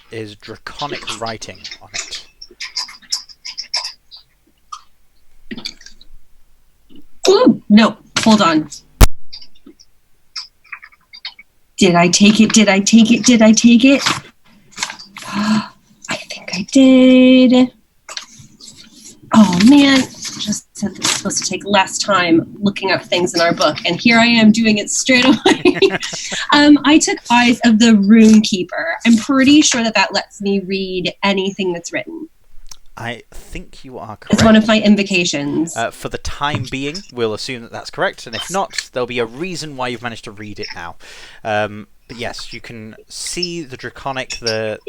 is draconic writing on it. Ooh, no, hold on. Did I take it? Did I take it? Did I take it? I think I did. Oh man, just said this was supposed to take less time looking up things in our book, and here I am doing it straight away. I took Eyes of the Runekeeper. I'm pretty sure that lets me read anything that's written. I think you are correct. It's one of my invocations. For the time being, we'll assume that that's correct, and if not, there'll be a reason why you've managed to read it now. But yes, you can see the draconic, the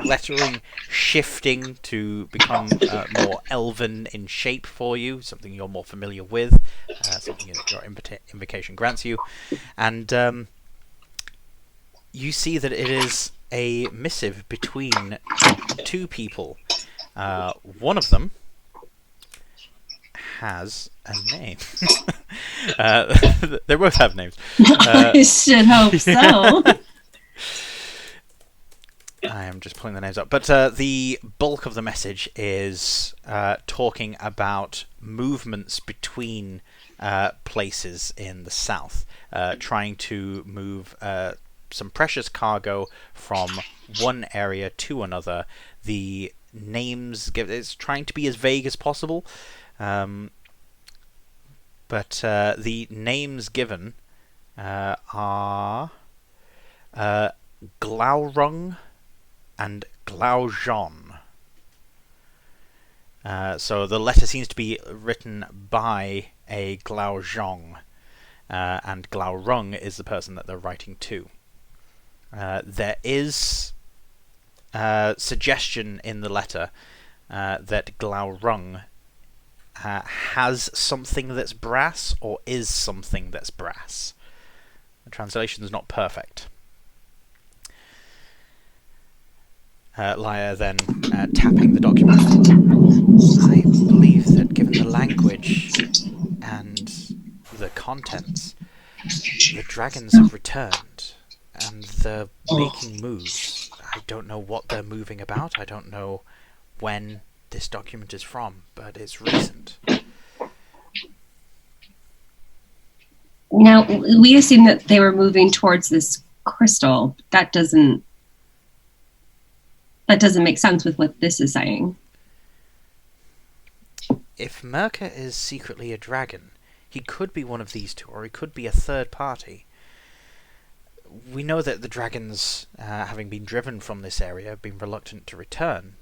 lettering shifting to become more elven in shape for you, something you're more familiar with, something that your invocation grants you. And you see that it is a missive between 2 people. One of them has a name. They both have names. I should hope so. I am just pulling the names up. But the bulk of the message is talking about movements between places in the south, trying to move some precious cargo from one area to another. The names it's trying to be as vague as possible, but the names given are Glaurung and Glaujon. So the letter seems to be written by a Glaujong, and Glaurung is the person that they're writing to. There is suggestion in the letter that Glaurung has something that's brass or is something that's brass. The translation is not perfect. Lyra then tapping the document. I believe that given the language and the contents, the dragons have returned and they're making moves. I don't know what they're moving about. I don't know when this document is from, but it's recent. Now, we assume that they were moving towards this crystal. That doesn't make sense with what this is saying. If Merca is secretly a dragon, he could be one of these two, or he could be a third party. We know that the dragons, having been driven from this area, have been reluctant to return.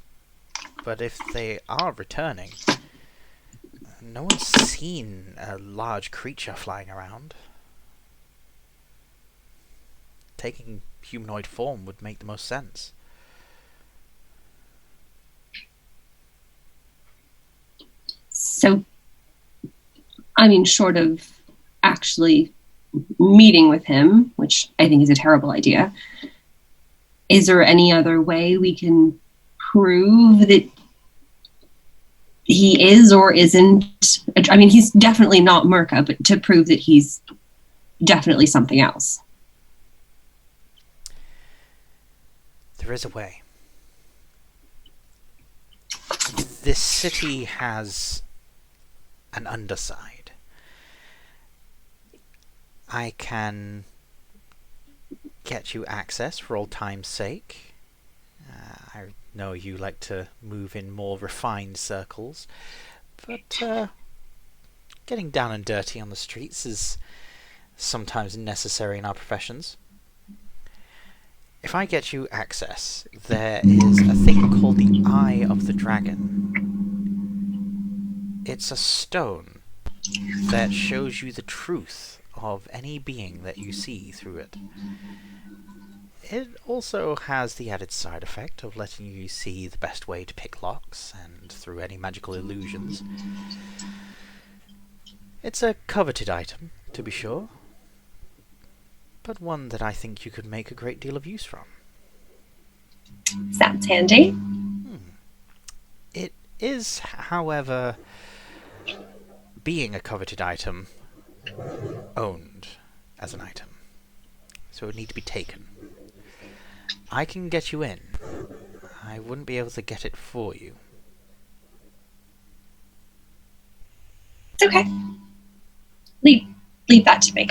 But if they are returning, no one's seen a large creature flying around. Taking humanoid form would make the most sense. So, I mean, short of actually meeting with him, which I think is a terrible idea, is there any other way we can prove that he is or isn't? I mean, he's definitely not Merca, but to prove that he's definitely something else. There is a way. This city has an underside. I can get you access for old time's sake. I know you like to move in more refined circles, but getting down and dirty on the streets is sometimes necessary in our professions. If I get you access, there is a thing called the Eye of the Dragon. It's a stone that shows you the truth of any being that you see through it. It also has the added side effect of letting you see the best way to pick locks and through any magical illusions. It's a coveted item, to be sure, but one that I think you could make a great deal of use from. Sounds handy. It is, however, being a coveted item, owned as an item, so it would need to be taken. I can get you in. I wouldn't be able to get it for you. It's okay. Leave that to me.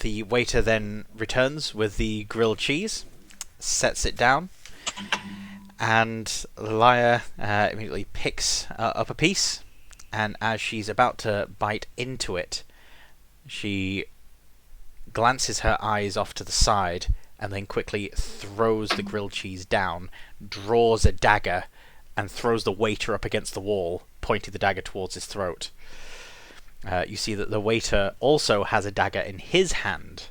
The waiter then returns with the grilled cheese, sets it down, and Laia immediately picks up a piece, and as she's about to bite into it, she glances her eyes off to the side, and then quickly throws the grilled cheese down, draws a dagger, and throws the waiter up against the wall, pointing the dagger towards his throat. You see that the waiter also has a dagger in his hand.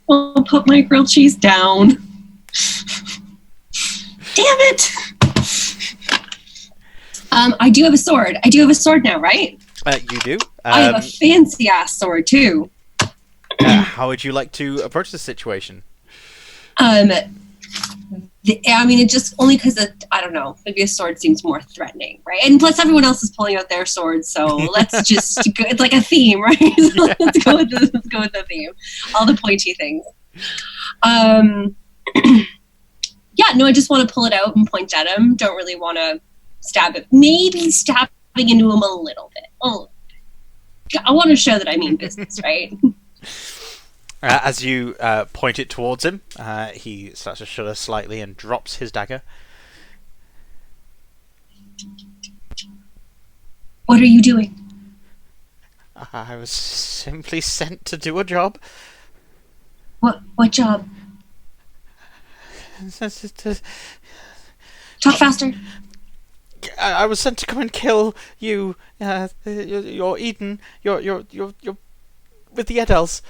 I'll put my grilled cheese down. Damn it! I do have a sword. I do have a sword now, right? You do. I have a fancy ass sword too. How would you like to approach the situation? I mean, it just only because I don't know. Maybe a sword seems more threatening, right? And plus, everyone else is pulling out their swords, so let's just go. It's like a theme, right? So let's go with the theme. All the pointy things. Yeah, no, I just want to pull it out and point at him. Don't really want to stab it. Maybe stabbing into him a little bit. Oh, I want to show that I mean business, right? As you point it towards him, he starts to shudder slightly and drops his dagger. What are you doing? I was simply sent to do a job. What job? Talk faster. I was sent to come and kill you. You're Eden. You're with the Edels.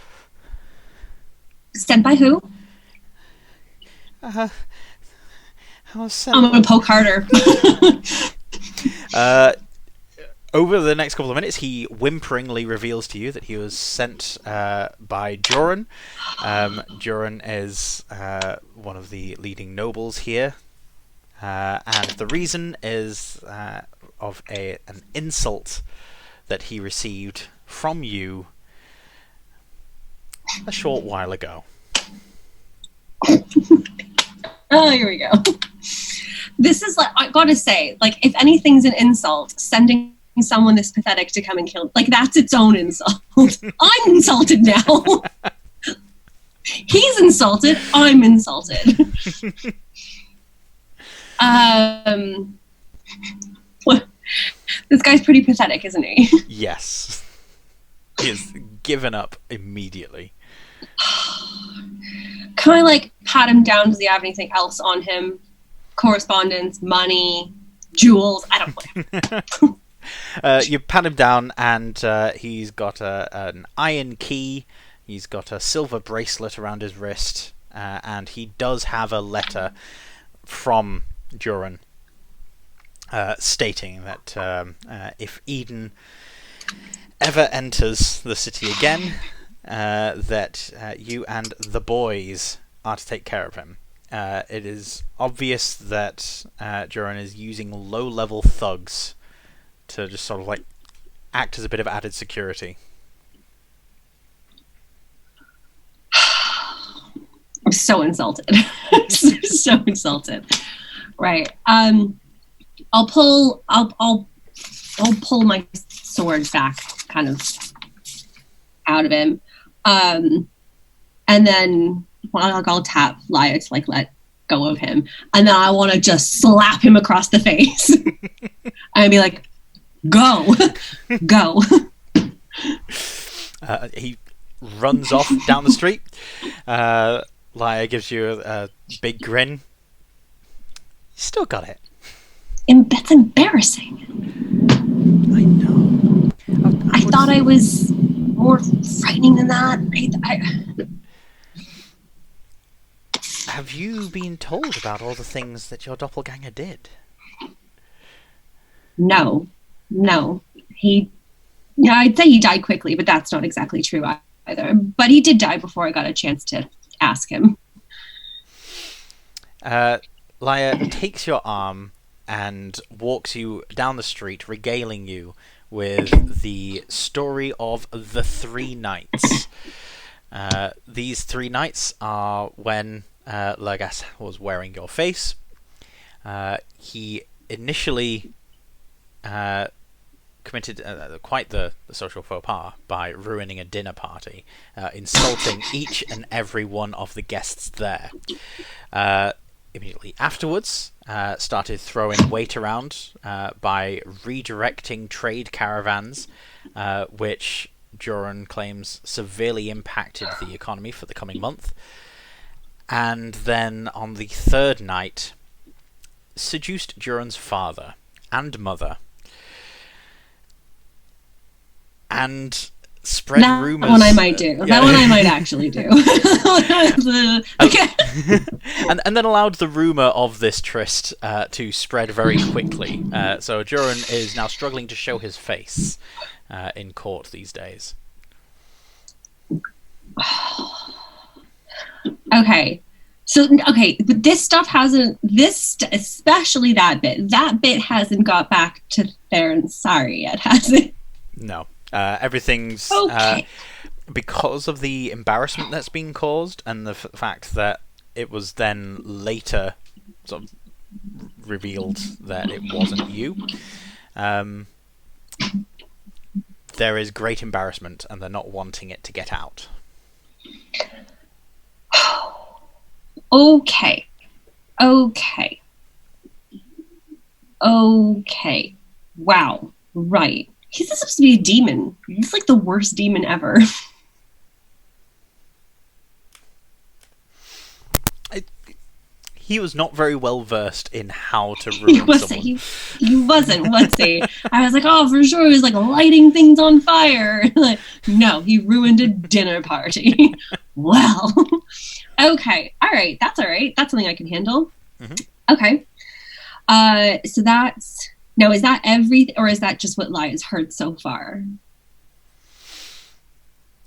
Sent by who? I was sent. I'm gonna poke harder. Over the next couple of minutes, he whimperingly reveals to you that he was sent by Joran. Joran is one of the leading nobles here, and the reason is of an insult that he received from you a short while ago. Oh, here we go. This is like, I gotta say, like, if anything's an insult, sending someone this pathetic to come and kill, like, that's its own insult. I'm insulted now. He's insulted. I'm insulted. What? This guy's pretty pathetic, isn't he? Yes. He is given up immediately. Can I, like, pat him down? Does he have anything else on him? Correspondence, money, jewels? I don't know. You pat him down, and he's got an iron key. He's got a silver bracelet around his wrist, and he does have a letter from Joran stating that if Eden ever enters the city again, that you and the boys are to take care of him. It is obvious that Joran is using low-level thugs to just sort of like act as a bit of added security. I'm so insulted. So insulted. Right. I'll pull my sword back kind of out of him. And then I'll tap Laia to like let go of him. And then I want to just slap him across the face. And be like, go. Go. He runs off down the street. Lyra gives you a big grin. Still got it. That's embarrassing. I know. I thought I was more frightening than that. Have you been told about all the things that your doppelganger did? No. I'd say he died quickly, but that's not exactly true either. But he did die before I got a chance to ask him. Lyra takes your arm and walks you down the street, regaling you with the story of the 3 nights. These 3 nights are when Lurgas was wearing your face. He initially committed quite the social faux pas by ruining a dinner party, insulting each and every one of the guests there. Immediately afterwards, started throwing weight around by redirecting trade caravans, which Joran claims severely impacted the economy for the coming month. And then on the 3rd night, seduced Joran's father and mother, and spread rumours. That one I might do. Yeah. That one I might actually do. Okay. and then allowed the rumour of this tryst to spread very quickly. So Joran is now struggling to show his face in court these days. Okay. So, but this stuff hasn't, especially that bit hasn't got back to Theron Sari yet, has it? No. Everything's because of the embarrassment that's been caused and the fact that it was then later sort of revealed that it wasn't you. There is great embarrassment, and they're not wanting it to get out. Okay. Wow. Right. He's supposed to be a demon. He's like the worst demon ever. He was not very well versed in how to ruin someone. He wasn't, was he? I was like, oh, for sure, he was like lighting things on fire. Like, no, he ruined a dinner party. Well, okay, all right, that's all right. That's something I can handle. Mm-hmm. Okay, so that's now. Is that everything, or is that just what Lyra's heard so far?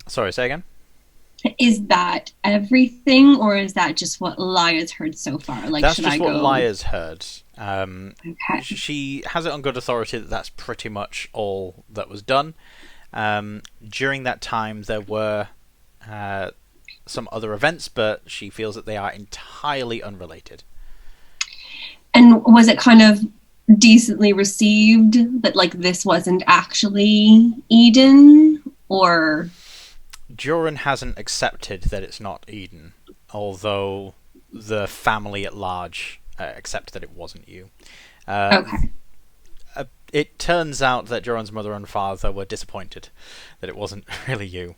Sorry, say again. Is that everything, or is that just what Lyra's heard so far? Like, that's should just I what go? Lyra's heard. Okay. She has it on good authority that that's pretty much all that was done. During that time, there were some other events, but she feels that they are entirely unrelated. And was it kind of decently received that, like, this wasn't actually Eden, or? Joran hasn't accepted that it's not Eden, although the family at large accept that it wasn't you. Okay. It turns out that Joran's mother and father were disappointed that it wasn't really you.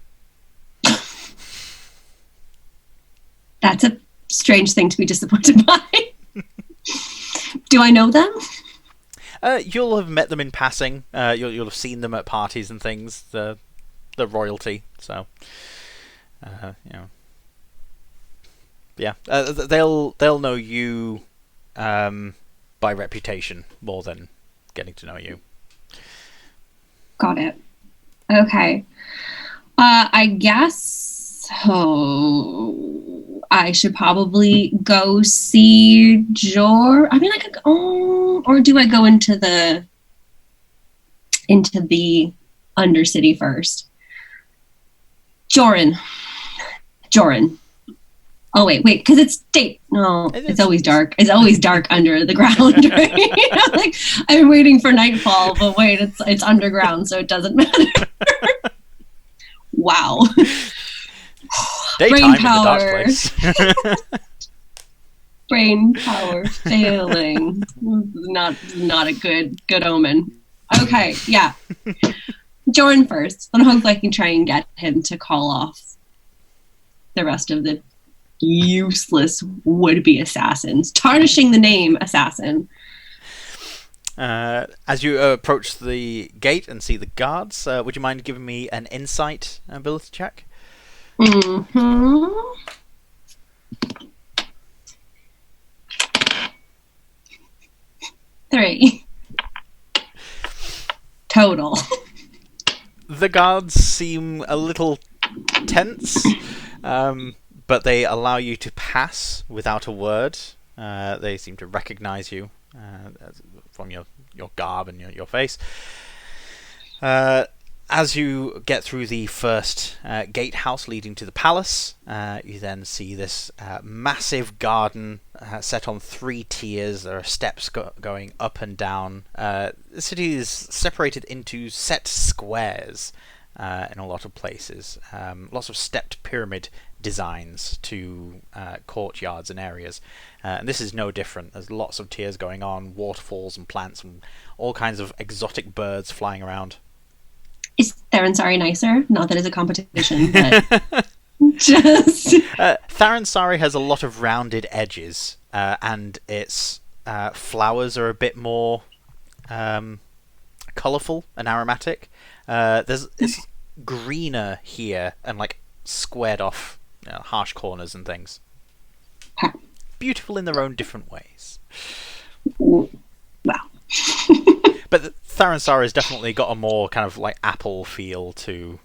That's a strange thing to be disappointed by. Do I know them? You'll have met them in passing. You'll have seen them at parties and things. The royalty, so yeah, they'll know you by reputation more than getting to know you. Got it. Okay. I guess I should probably go see Jor. I mean, I could go, or do I go into the Undercity first? Joran. Oh wait, because it's date. No, it's always dark. It's always dark under the ground. Right? Like, I'm waiting for nightfall, but wait, it's underground, so it doesn't matter. Wow. Daytime Brain in the dark power. place. Brain power failing. Not a good omen. Okay, yeah. Jordan first. Then hopefully I can try and get him to call off the rest of the useless would-be assassins, tarnishing the name assassin. As you approach the gate and see the guards, would you mind giving me an insight ability check? Mm-hmm. Three. Total. The guards seem a little tense, but they allow you to pass without a word. They seem to recognize you from your garb and your face. As you get through the first gatehouse leading to the palace, you then see this massive garden set on 3 tiers. There are steps going up and down. The city is separated into set squares in a lot of places. Lots of stepped pyramid designs to courtyards and areas. And this is no different. There's lots of tiers going on, waterfalls and plants and all kinds of exotic birds flying around. Is Theransari nicer? Not that it's a competition, but just... Theransari has a lot of rounded edges, and its flowers are a bit more colourful and aromatic. It's greener here and like squared off, harsh corners and things. Beautiful in their own different ways. Wow. But Theransari has definitely got a more kind of like Apple feel to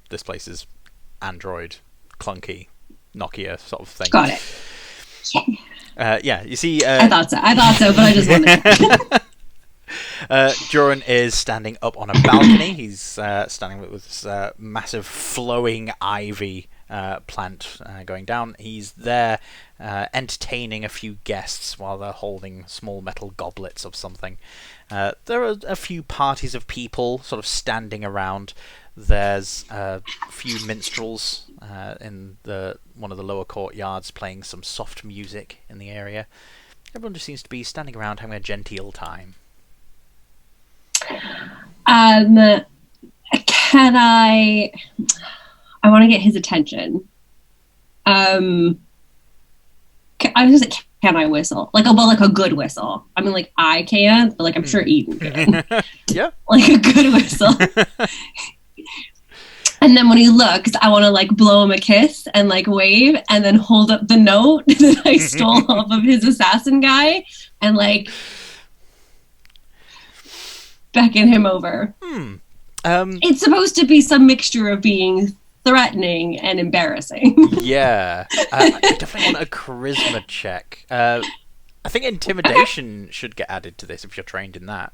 this place's Android, clunky, Nokia sort of thing. Got it. Yeah, you see... I thought so, but I just wanted Joran is standing up on a balcony. He's standing with this massive flowing ivy plant going down. He's there entertaining a few guests while they're holding small metal goblets of something. There are a few parties of people sort of standing around. There's a few minstrels in one of the lower courtyards playing some soft music in the area. Everyone just seems to be standing around having a genteel time. Can I want to get his attention. I was just like, can I whistle? Like a good whistle. I mean, like, I can't, but like, I'm sure Eden can. Yeah. Like a good whistle. And then when he looks, I want to like blow him a kiss and like wave and then hold up the note that I stole off of his assassin guy and like beckon him over. It's supposed to be some mixture of being threatening and embarrassing. Yeah. I definitely want a charisma check. I think intimidation should get added to this if you're trained in that.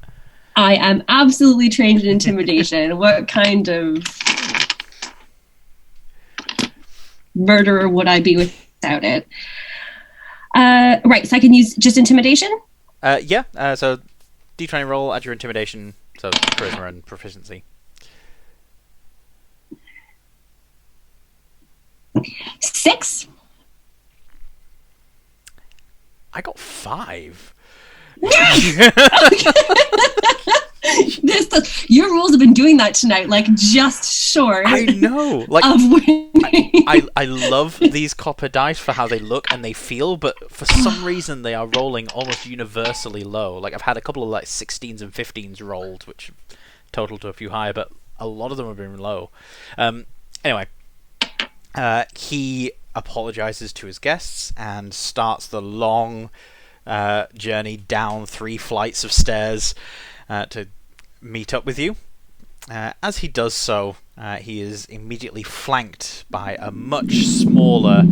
I am absolutely trained in intimidation. What kind of murderer would I be without it? Right, so I can use just intimidation? Yeah, so D20 roll, add your intimidation, so charisma and proficiency. 6. I got 5. Your rules have been doing that tonight, like just short. I know, like of winning. I love these copper dice for how they look and they feel, but for some reason they are rolling almost universally low. Like I've had a couple of like 16s and 15s rolled, which total to a few higher, but a lot of them have been low. Anyway, he apologizes to his guests and starts the long journey down 3 flights of stairs to meet up with you. As he does so, he is immediately flanked by a much smaller,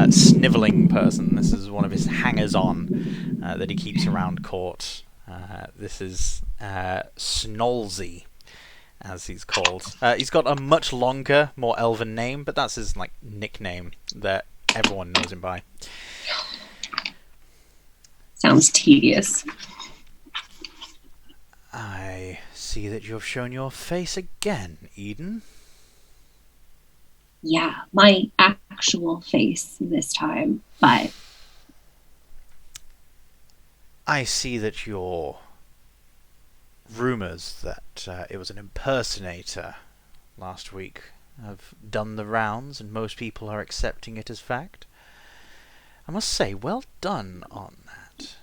snivelling person. This is one of his hangers-on that he keeps around court. This is Snolzy, as he's called. He's got a much longer, more elven name, but that's his like nickname that everyone knows him by. Sounds tedious. I see that you've shown your face again, Eden. Yeah, my actual face this time, but I see that your rumours that it was an impersonator last week have done the rounds, and most people are accepting it as fact. I must say, well done on that.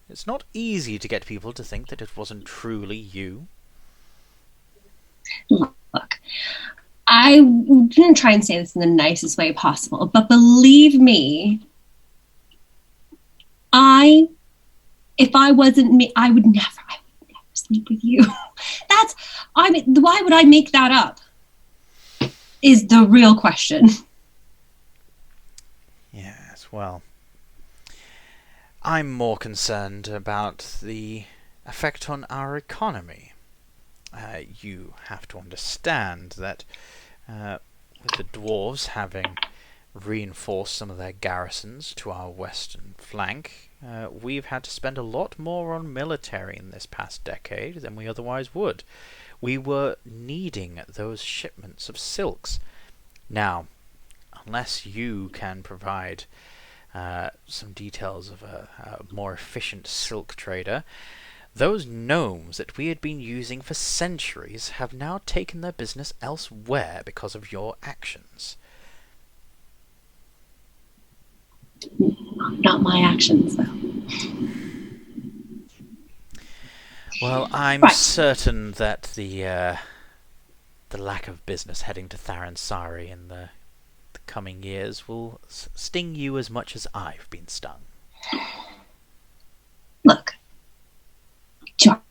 It's not easy to get people to think that it wasn't truly you. Look, I'm going to try and say this in the nicest way possible, but believe me, if I wasn't me, I would never sleep with you. Why would I make that up? Is the real question. Yes, well, I'm more concerned about the effect on our economy. You have to understand that with the dwarves having reinforced some of their garrisons to our western flank, we've had to spend a lot more on military in this past decade than we otherwise would. We were needing those shipments of silks. Now, unless you can provide some details of a more efficient silk trader, those gnomes that we had been using for centuries have now taken their business elsewhere because of your actions. Not my actions, though. Well, I'm Right. certain that the lack of business heading to Tharansari in the coming years will sting you as much as I've been stung. Look, Jordan,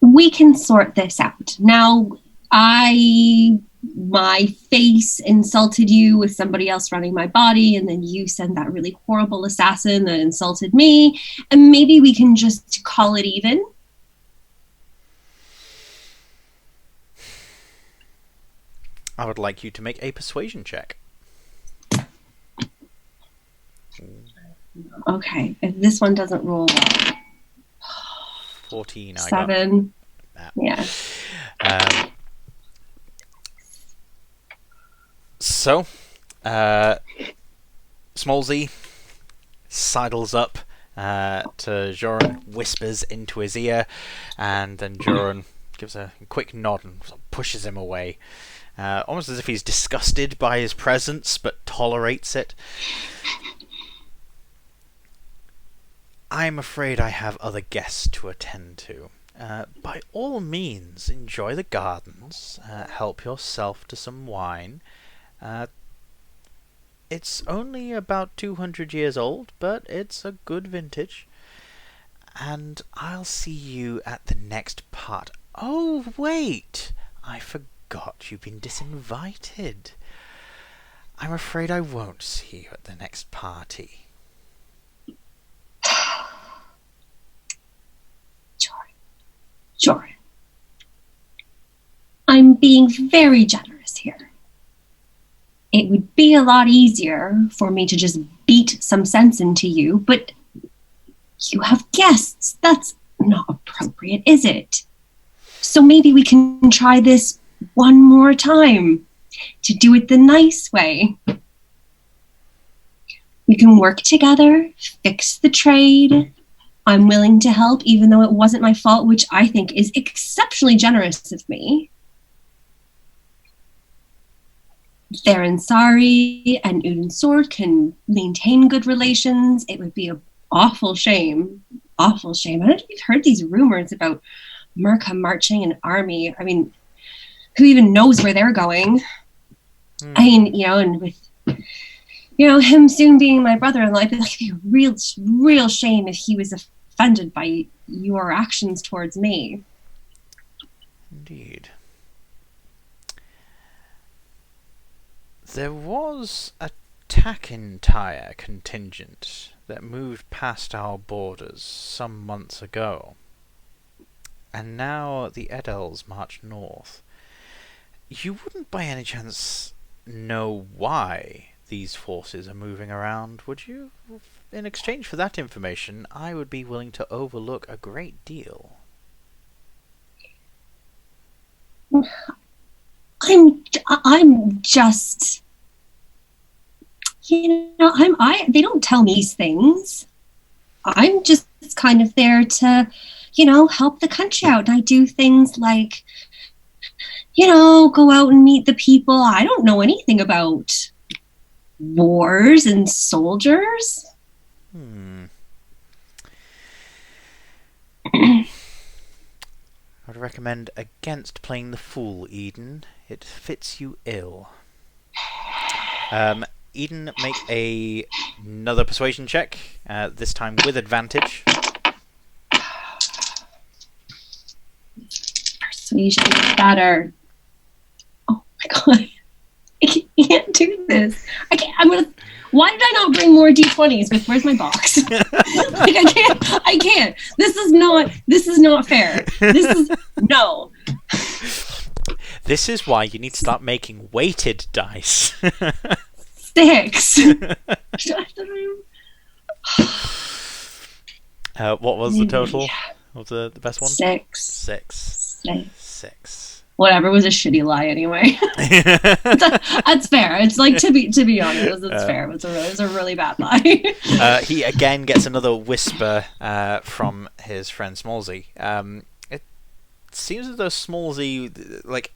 we can sort this out. Now, my face insulted you with somebody else running my body, and then you sent that really horrible assassin that insulted me, and maybe we can just call it even. I would like you to make a persuasion check. Okay, if this one doesn't roll well. 14, I got. 7. Nah. Yeah. So, Smallsy sidles up to Joran, whispers into his ear, and then Joran gives a quick nod and pushes him away, almost as if he's disgusted by his presence, but tolerates it. I'm afraid I have other guests to attend to. By all means, enjoy the gardens, help yourself to some wine. It's only about 200 years old, but it's a good vintage. And I'll see you at the next part. Oh, wait! I forgot you've been disinvited. I'm afraid I won't see you at the next party. Jordan, I'm being very generous here. It would be a lot easier for me to just beat some sense into you, but you have guests. That's not appropriate, is it? So maybe we can try this one more time to do it the nice way. We can work together, fix the trade. I'm willing to help, even though it wasn't my fault, which I think is exceptionally generous of me. Tharansari and Udin Sword can maintain good relations. It would be an awful shame. Awful shame. I don't know if you've heard these rumors about Merca marching an army. I mean, who even knows where they're going? I mean, and with him soon being my brother-in-law, it'd be a real shame if he was offended by your actions towards me. Indeed. There was a Takintyre contingent that moved past our borders some months ago, and now the Edels march north. You wouldn't by any chance know why these forces are moving around, would you? In exchange for that information, I would be willing to overlook a great deal. I'm just, they don't tell me these things. I'm just kind of there to, help the country out. And I do things like, go out and meet the people. I don't know anything about wars and soldiers. I would recommend against playing the fool, Eden. It fits you ill. Eden, make another persuasion check, this time with advantage. Persuasion better. Oh my god. I can't do this. Why did I not bring more D20s? Where's my box? I can't. This is not fair. No. This is why you need to start making weighted dice. 6. What was the total of the best one? 6. 6. Whatever, it was a shitty lie anyway. That's fair. It's like to be honest, it's fair. It was a really bad lie. He again gets another whisper from his friend Smallsy. It seems as though Smallsy, like,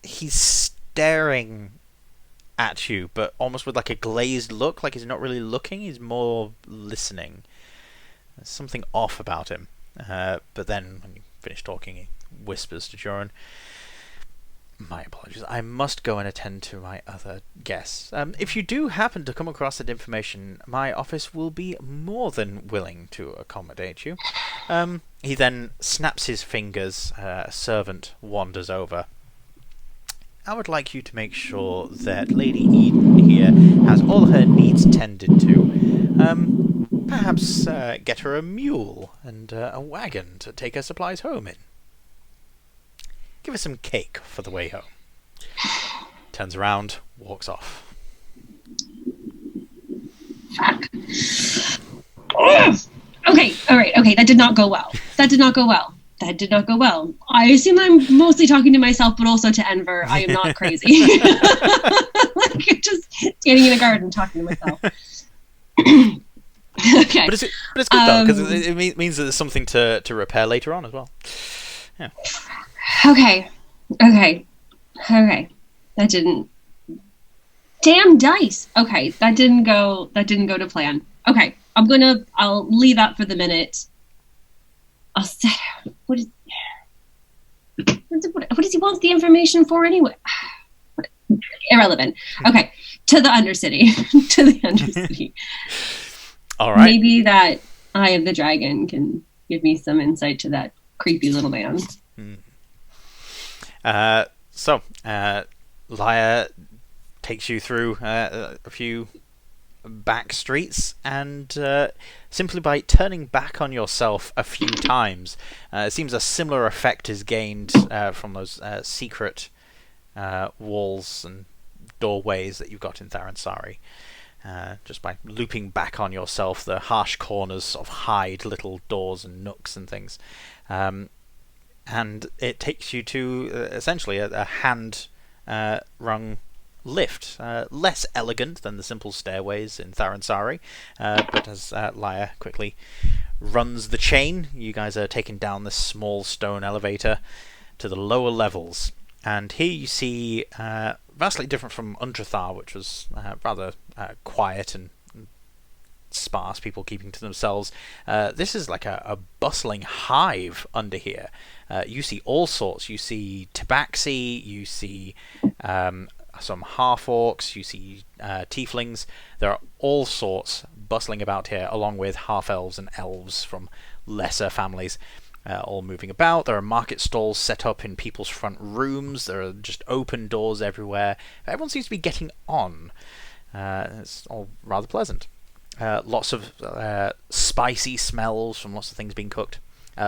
he's staring at you, but almost with like a glazed look, like he's not really looking. He's more listening. There's something off about him. But then when you finish talking, he whispers to Joran, "My apologies. I must go and attend to my other guests. If you do happen to come across that information, my office will be more than willing to accommodate you." He then snaps his fingers. A servant wanders over. "I would like you to make sure that Lady Eden here has all her needs tended to. Perhaps get her a mule and a wagon to take her supplies home in. Give her some cake for the way home." Turns around, walks off. Fuck. Okay, alright, okay, that did not go well. I assume I'm mostly talking to myself, but also to Enver. I am not crazy. Like, just standing in a garden talking to myself. Okay. But it's good though, because it means that there's something to repair later on as well. Yeah. Okay. That didn't. Damn dice. Okay, that didn't go to plan. Okay, I'll leave that for the minute. I'll set out. What does he want the information for anyway? Irrelevant. Okay, to the Undercity. All right. Maybe that Eye of the Dragon can give me some insight to that creepy little man. So, Lyra takes you through a few back streets, and simply by turning back on yourself a few times, it seems a similar effect is gained from those secret walls and doorways that you've got in Tharansari. Just by looping back on yourself, the harsh corners sort of hide little doors and nooks and things. And it takes you to essentially a hand-rung lift. Less elegant than the simple stairways in Tharansari, but as Lyra quickly runs the chain, you guys are taken down this small stone elevator to the lower levels. And here you see, vastly different from Untrathar, which was rather quiet and sparse, people keeping to themselves. This is like a bustling hive under here. You see all sorts. You see tabaxi, you see some half-orcs, you see tieflings. There are all sorts bustling about here, along with half-elves and elves from lesser families, all moving about. There are market stalls set up in people's front rooms. There are just open doors everywhere. Everyone seems to be getting on. It's all rather pleasant. Lots of spicy smells from lots of things being cooked.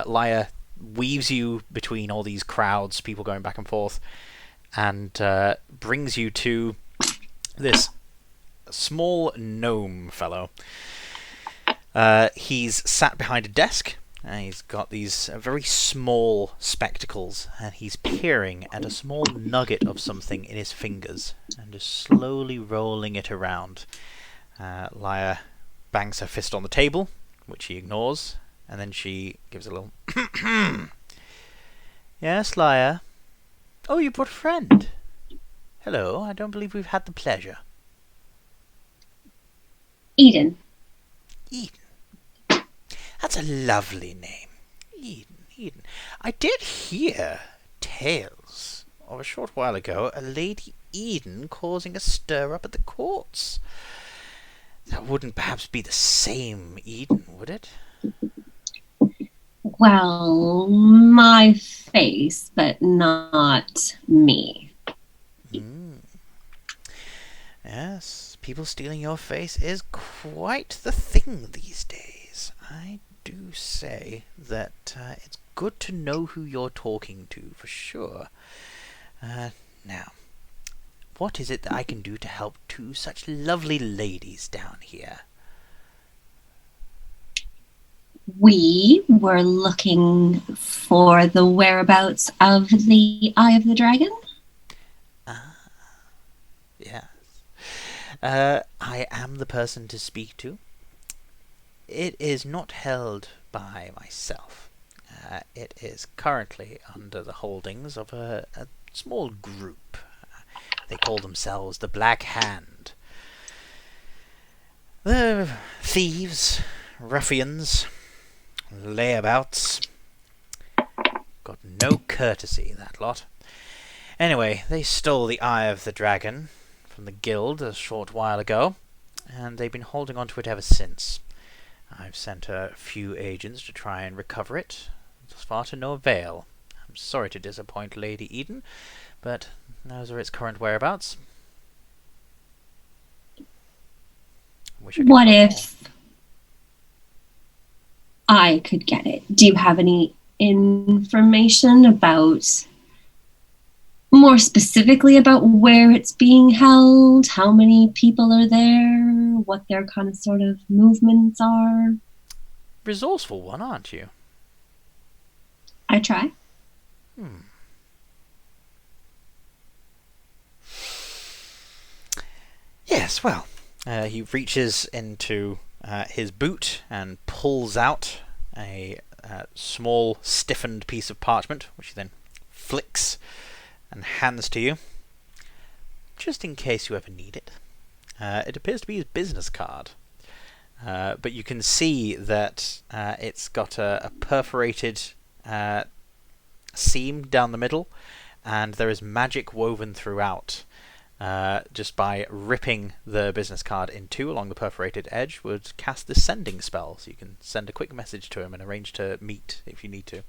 Lyra weaves you between all these crowds, people going back and forth, and brings you to this small gnome fellow. He's sat behind a desk, and he's got these very small spectacles, and he's peering at a small nugget of something in his fingers, and just slowly rolling it around. Lyra bangs her fist on the table, which he ignores, and then she gives a little Yes, Lyra? Oh, you brought a friend. Hello, I don't believe we've had the pleasure. Eden. Eden. That's a lovely name. Eden. I did hear tales of a short while ago a Lady Eden causing a stir up at the courts. That wouldn't perhaps be the same Eden, would it? Well, my face, but not me. Yes, people stealing your face is quite the thing these days. I do say that it's good to know who you're talking to, for sure. Now, what is it that I can do to help two such lovely ladies down here? We were looking for the whereabouts of the Eye of the Dragon. Yes. I am the person to speak to. It is not held by myself. It is currently under the holdings of a small group. They call themselves the Black Hand. They're thieves, ruffians, layabouts. Got no courtesy, that lot. Anyway, they stole the Eye of the Dragon from the guild a short while ago, and they've been holding on to it ever since. I've sent a few agents to try and recover it, thus far to no avail. I'm sorry to disappoint Lady Eden, but those are its current whereabouts. What if I could get it? Do you have any information about, more specifically about where it's being held, how many people are there, what their kind of sort of movements are? Resourceful one, aren't you? I try. Yes, well, he reaches into his boot and pulls out a small, stiffened piece of parchment, which he then flicks and hands to you, just in case you ever need it. It appears to be his business card, but you can see that it's got a perforated seam down the middle, and there is magic woven throughout. Just by ripping the business card in two along the perforated edge would cast the sending spell, so you can send a quick message to him and arrange to meet if you need to.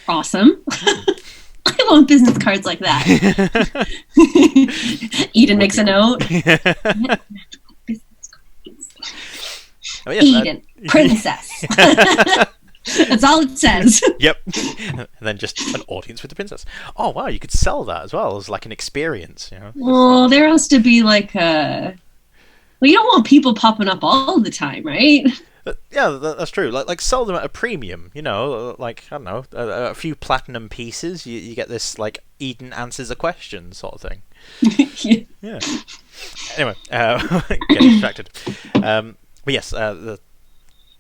Awesome. I want business cards like that. Eden makes a note. Oh, yes, Eden, princess. That's all it says. Yep. And then just an audience with the princess. Oh wow, you could sell that as well as like an experience, you know. Well, there has to be like a. Well, you don't want people popping up all the time, right? Yeah, that's true. Like sell them at a premium, you know. Like I don't know, a few platinum pieces. You get this like Eden answers a question sort of thing. Yeah. Anyway, getting distracted. But yes, the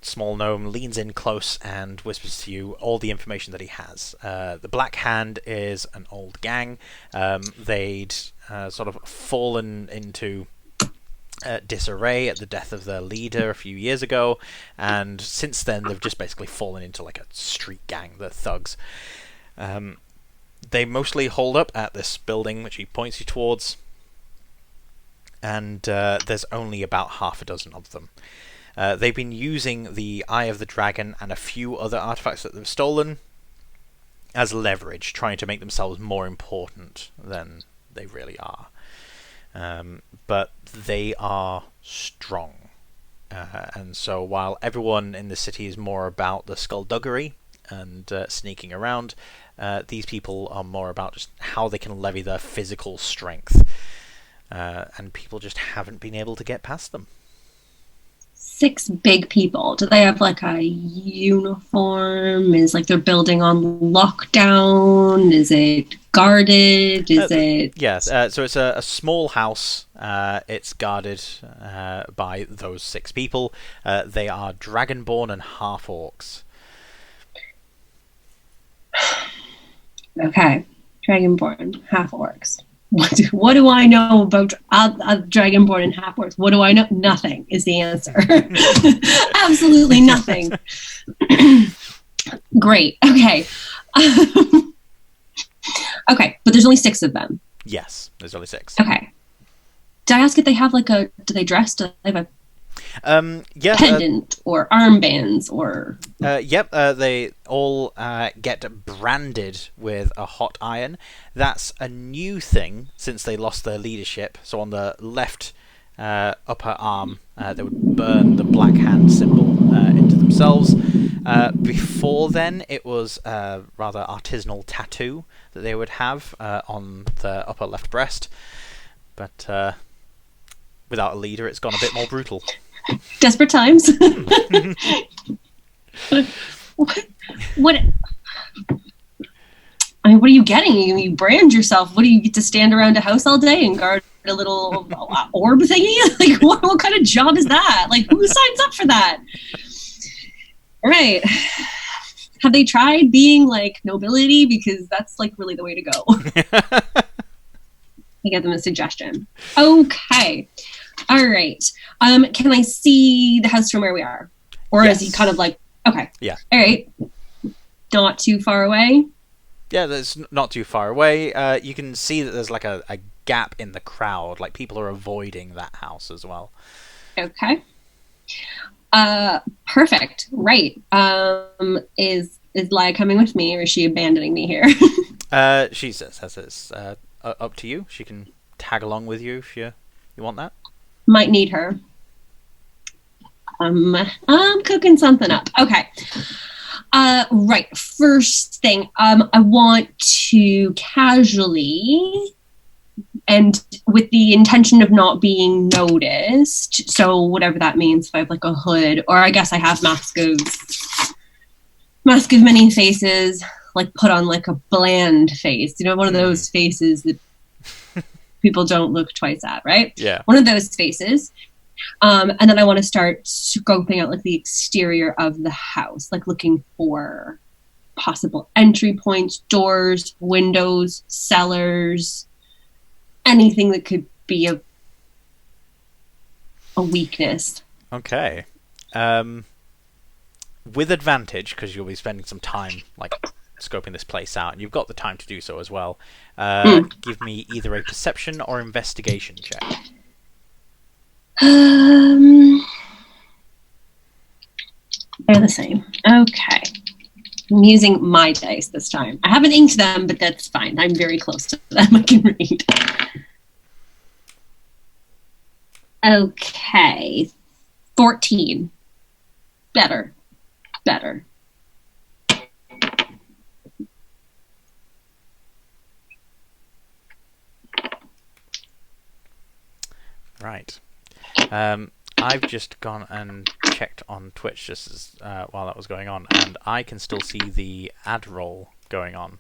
small gnome leans in close and whispers to you all the information that he has. The Black Hand is an old gang. They'd sort of fallen into disarray at the death of their leader a few years ago, and since then they've just basically fallen into like a street gang. They're thugs. They mostly hold up at this building, which he points you towards, and there's only about half a dozen of them. They've been using the Eye of the Dragon and a few other artifacts that they've stolen as leverage, trying to make themselves more important than they really are. But they are strong. And so while everyone in the city is more about the skullduggery and sneaking around, these people are more about just how they can levy their physical strength. And people just haven't been able to get past them. 6 big people. Do they have like a uniform? Is like they're building on lockdown? Is it guarded? Is it? Yes. So it's a small house. It's guarded by those 6 people. They are dragonborn and half orcs. Okay, dragonborn, half orcs. What do I know about a dragonborn and half orcs? What do I know? Nothing is the answer. Absolutely nothing. Great. Okay. Okay, but there's only 6 of them. Yes, there's only 6. Okay. Did I ask if they have like a? Do they dress? Do they have a Yeah. pendant or armbands or? Yep. They all get branded with a hot iron. That's a new thing since they lost their leadership. So on the left upper arm, they would burn the black hand symbol into themselves. Before then, it was a rather artisanal tattoo that they would have on the upper left breast. But without a leader, it's gone a bit more brutal. Desperate times. What? I mean, what are you getting? You brand yourself. What do you get to stand around a house all day and guard a little orb thingy? Like, what kind of job is that? Like, who signs up for that? All right. Have they tried being like nobility? Because that's like really the way to go. I get them a suggestion. Okay. All right. Can I see the house from where we are? Or Yes. is he kind of like, okay. Yeah. All right. Not too far away. Yeah, that's not too far away. You can see that there's like a gap in the crowd. Like people are avoiding that house as well. Okay. Perfect. Right. Is Lai coming with me or is she abandoning me here? She says it's up to you. She can tag along with you if you want that. Might need her. I'm cooking something up. Okay. Right. First thing, I want to casually and with the intention of not being noticed. So whatever that means, if I have like a hood, or I guess I have mask of many faces, like put on like a bland face. You know, one of those faces that people don't look twice at, right? Yeah. One of those faces. And then I want to start scoping out like the exterior of the house, like looking for possible entry points, doors, windows, cellars, anything that could be a weakness. Okay. With advantage, because you'll be spending some time like scoping this place out, and you've got the time to do so as well. Give me either a perception or investigation check. They're the same. Okay. I'm using my dice this time. I haven't inked them, but that's fine. I'm very close to them. I can read. Okay. 14. Better. Right. I've just gone and checked on Twitch just as while that was going on, and I can still see the ad roll going on.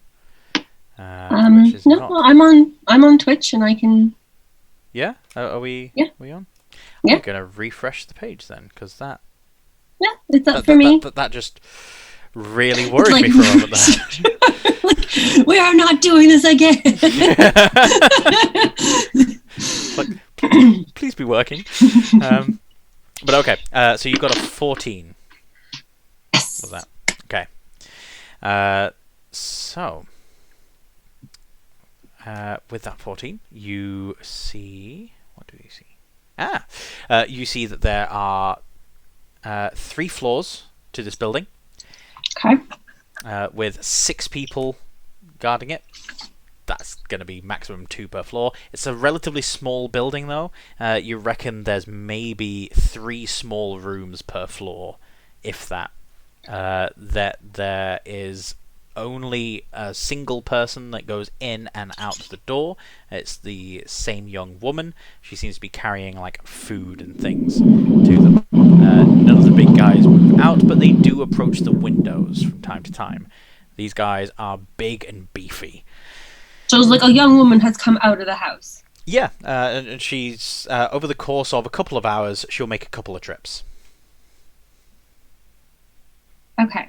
Which is not... I'm on Twitch and I can. Yeah. Are we? Yeah. Are we on? Yeah. I'm gonna refresh the page then, because that. Yeah, it's up for me. That just really worried me for a moment there. Like, we are not doing this again. Like, please be working. But okay, so you've got a 14. Yes. Was that? Okay. So, with that 14, you see... What do you see? You see that there are 3 floors to this building. Okay. With 6 people guarding it. That's going to be maximum 2 per floor. It's a relatively small building, though. You reckon there's maybe 3 small rooms per floor, if that. That there is only a single person that goes in and out the door. It's the same young woman. She seems to be carrying like food and things to them. None of the big guys move out, but they do approach the windows from time to time. These guys are big and beefy. So it's like a young woman has come out of the house. Yeah, and she's, over the course of a couple of hours, she'll make a couple of trips. Okay.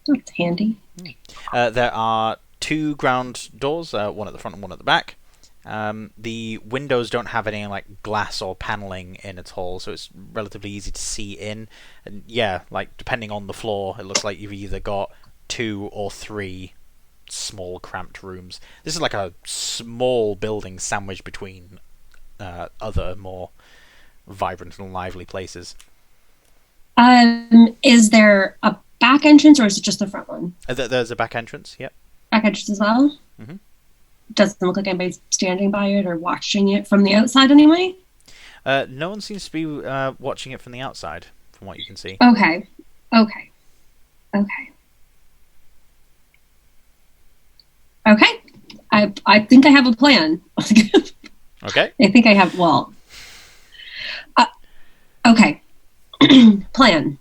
That's handy. There are 2 ground doors, one at the front and one at the back. The windows don't have any like glass or paneling in at all, so it's relatively easy to see in. And yeah, like depending on the floor, it looks like you've either got 2 or 3 small cramped rooms. This is like a small building sandwiched between other more vibrant and lively places. Is there a back entrance, or is it just the front one? There's a back entrance, yep. Back entrance as well? Mm-hmm. Doesn't look like anybody's standing by it or watching it from the outside anyway? No one seems to be watching it from the outside, from what you can see. Okay. I think I have a plan. Okay. I think I have, okay. Plan.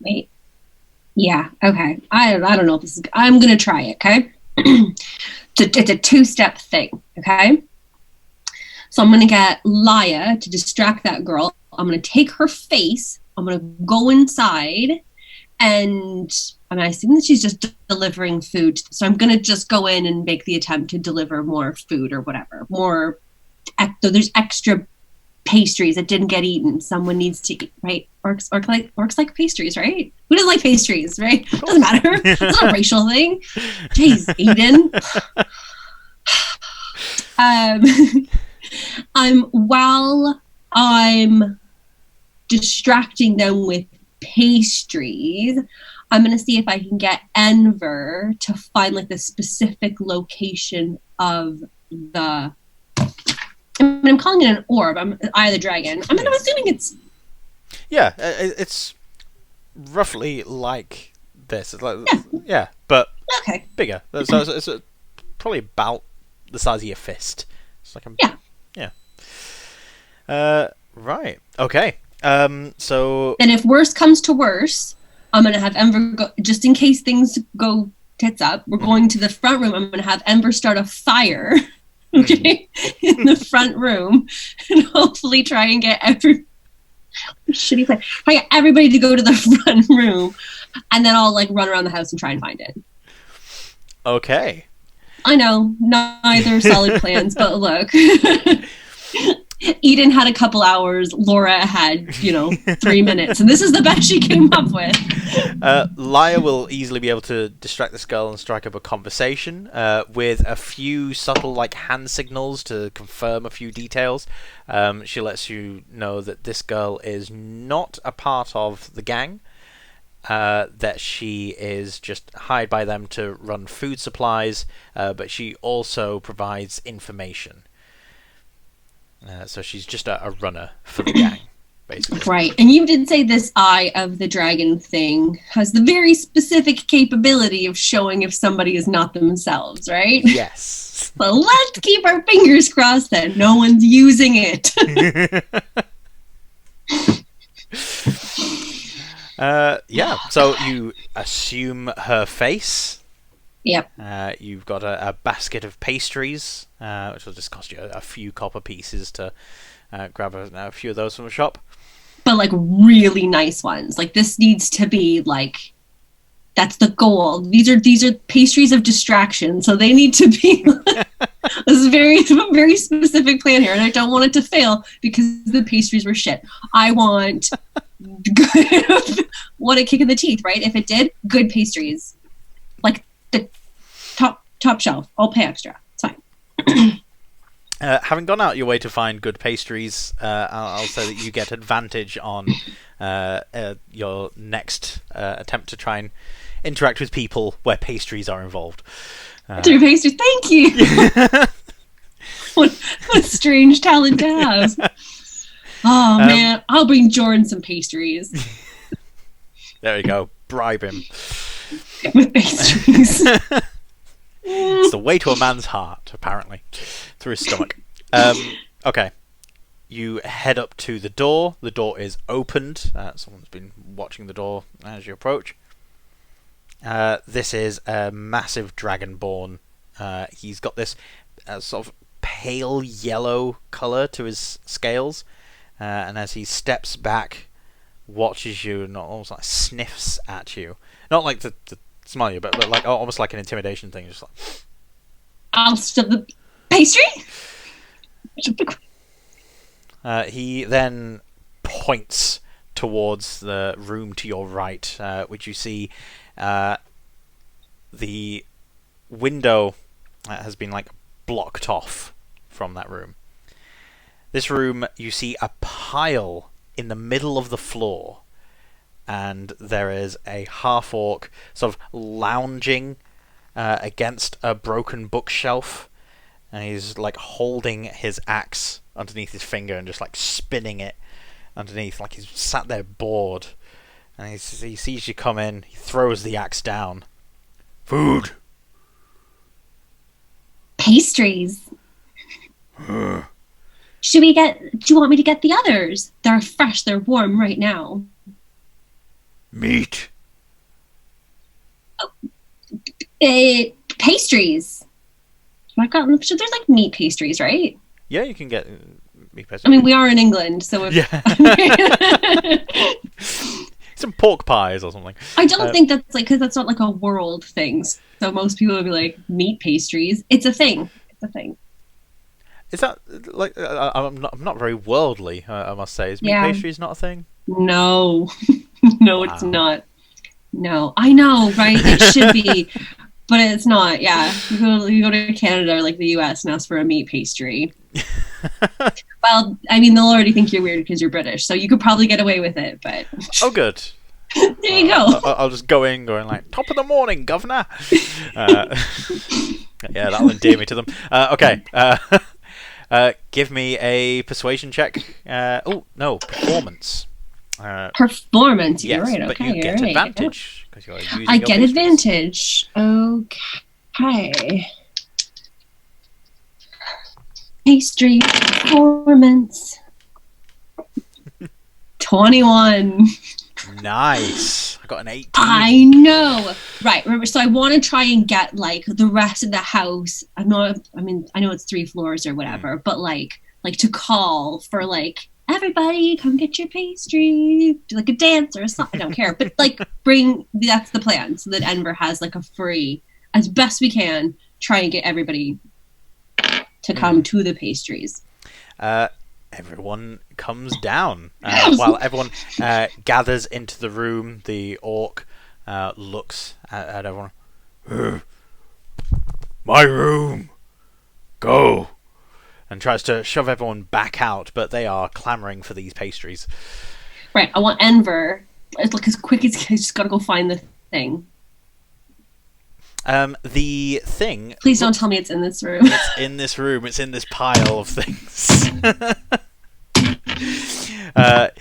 Wait. Yeah, okay. I don't know if this is... I'm going to try it, okay? It's a 2-step thing, okay? So I'm going to get Laya to distract that girl. I'm going to take her face. I'm going to go inside. And I think that she's just delivering food. So I'm going to just go in and make the attempt to deliver more food or whatever. There's extra pastries that didn't get eaten. Someone needs to eat, right? Orcs like pastries, right? Who doesn't like pastries, right? Doesn't matter. It's not a racial thing. Jeez, Aiden. While I'm distracting them with pastries, I'm going to see if I can get Enver to find like the specific location of the... I'm calling it an orb. Eye of the Dragon. I'm assuming it's... Yeah, it's roughly like this. It's like, yeah, but bigger. So it's probably about the size of your fist. It's like yeah. Right. Okay. So... And if worst comes to worst, I'm going to have Ember go... Just in case things go tits up, we're going to the front room. I'm going to have Ember start a fire... Okay, in the front room, and hopefully try and get shitty plan. I get everybody to go to the front room, and then I'll like run around the house and try and find it. Okay. I know, neither solid plans, but look. Eden had a couple hours, Laura had, 3 minutes, and this is the best she came up with. Laya will easily be able to distract this girl and strike up a conversation with a few subtle hand signals to confirm a few details. She lets you know that this girl is not a part of the gang, that she is just hired by them to run food supplies, but she also provides information. So she's just a runner for the gang, basically. Right. And you did say this Eye of the Dragon thing has the very specific capability of showing if somebody is not themselves, right? Yes. So let's keep our fingers crossed that no one's using it. Yeah, so you assume her face. Yep. You've got a basket of pastries, which will just cost you a few copper pieces to grab a few of those from the shop. But really nice ones. This needs to be that's the goal. These are pastries of distraction, so they need to be. This is a very specific plan here, and I don't want it to fail because the pastries were shit. I want what a kick in the teeth, right? If it did, good pastries. The top shelf. I'll pay extra. It's fine. Having gone out your way to find good pastries, I'll say that you get advantage on your next attempt to try and interact with people where pastries are involved. Through pastries, thank you. what a strange talent to have. Oh man, I'll bring Jordan some pastries. There you go. Bribe him. With pastries. It's the way to a man's heart, apparently, through his stomach. Okay. You head up to the door. The door is opened. Someone's been watching the door as you approach. This is a massive dragonborn. He's got this sort of pale yellow colour to his scales, and as he steps back, watches you and almost like sniffs at you. Not like to smell you, but like almost like an intimidation thing. Just like, I'll stuff the pastry. He then points towards the room to your right, which you see the window has been like blocked off from that room. This room, you see a pile in the middle of the floor, and there is a half-orc sort of lounging against a broken bookshelf, and he's like holding his axe underneath his finger and just like spinning it underneath, like he's sat there bored. And he sees you come in, he throws the axe down. Food! Pastries. Do you want me to get the others? They're fresh, they're warm right now. Meat. Pastries. So there's like meat pastries, right? Yeah, you can get meat pastries. I mean, we are in England, so if... Yeah. Some pork pies or something. I don't think that's like, because that's not like a world thing. So most people would be like, meat pastries. It's a thing. It's a thing. Is that like I'm not very worldly, I must say. Is meat pastries not a thing? No. No, wow. It's not. No, I know, right? It should be, but it's not. Yeah, you go to Canada or like the US and ask for a meat pastry. Well, I mean, they'll already think you're weird because you're British, so you could probably get away with it. But oh, good. There you go. I'll just go in, going like, "Top of the morning, governor." Yeah, that'll endear me to them. Okay. Give me a persuasion check. Oh no, performance. Performance. Yes, you're right. but Okay, you get advantage because you're using. I get pastries. advantage. Okay. Pastry performance. 21. Nice. I got an 18. I know. Right. Remember, so I want to try and get like the rest of the house. I know it's 3 floors or whatever, but like to call for like, everybody come get your pastry, do like a dance or a song. I don't care, but like that's the plan, so that Enver has like a free, as best we can, try and get everybody to come to the pastries. Everyone comes down. While everyone gathers into the room, the orc looks at everyone. My room! Go! And tries to shove everyone back out, but they are clamouring for these pastries. Right, I want Enver, like as quick as he's just got to go find the thing. The thing... Please don't tell me it's in this room. It's in this room. It's in this pile of things.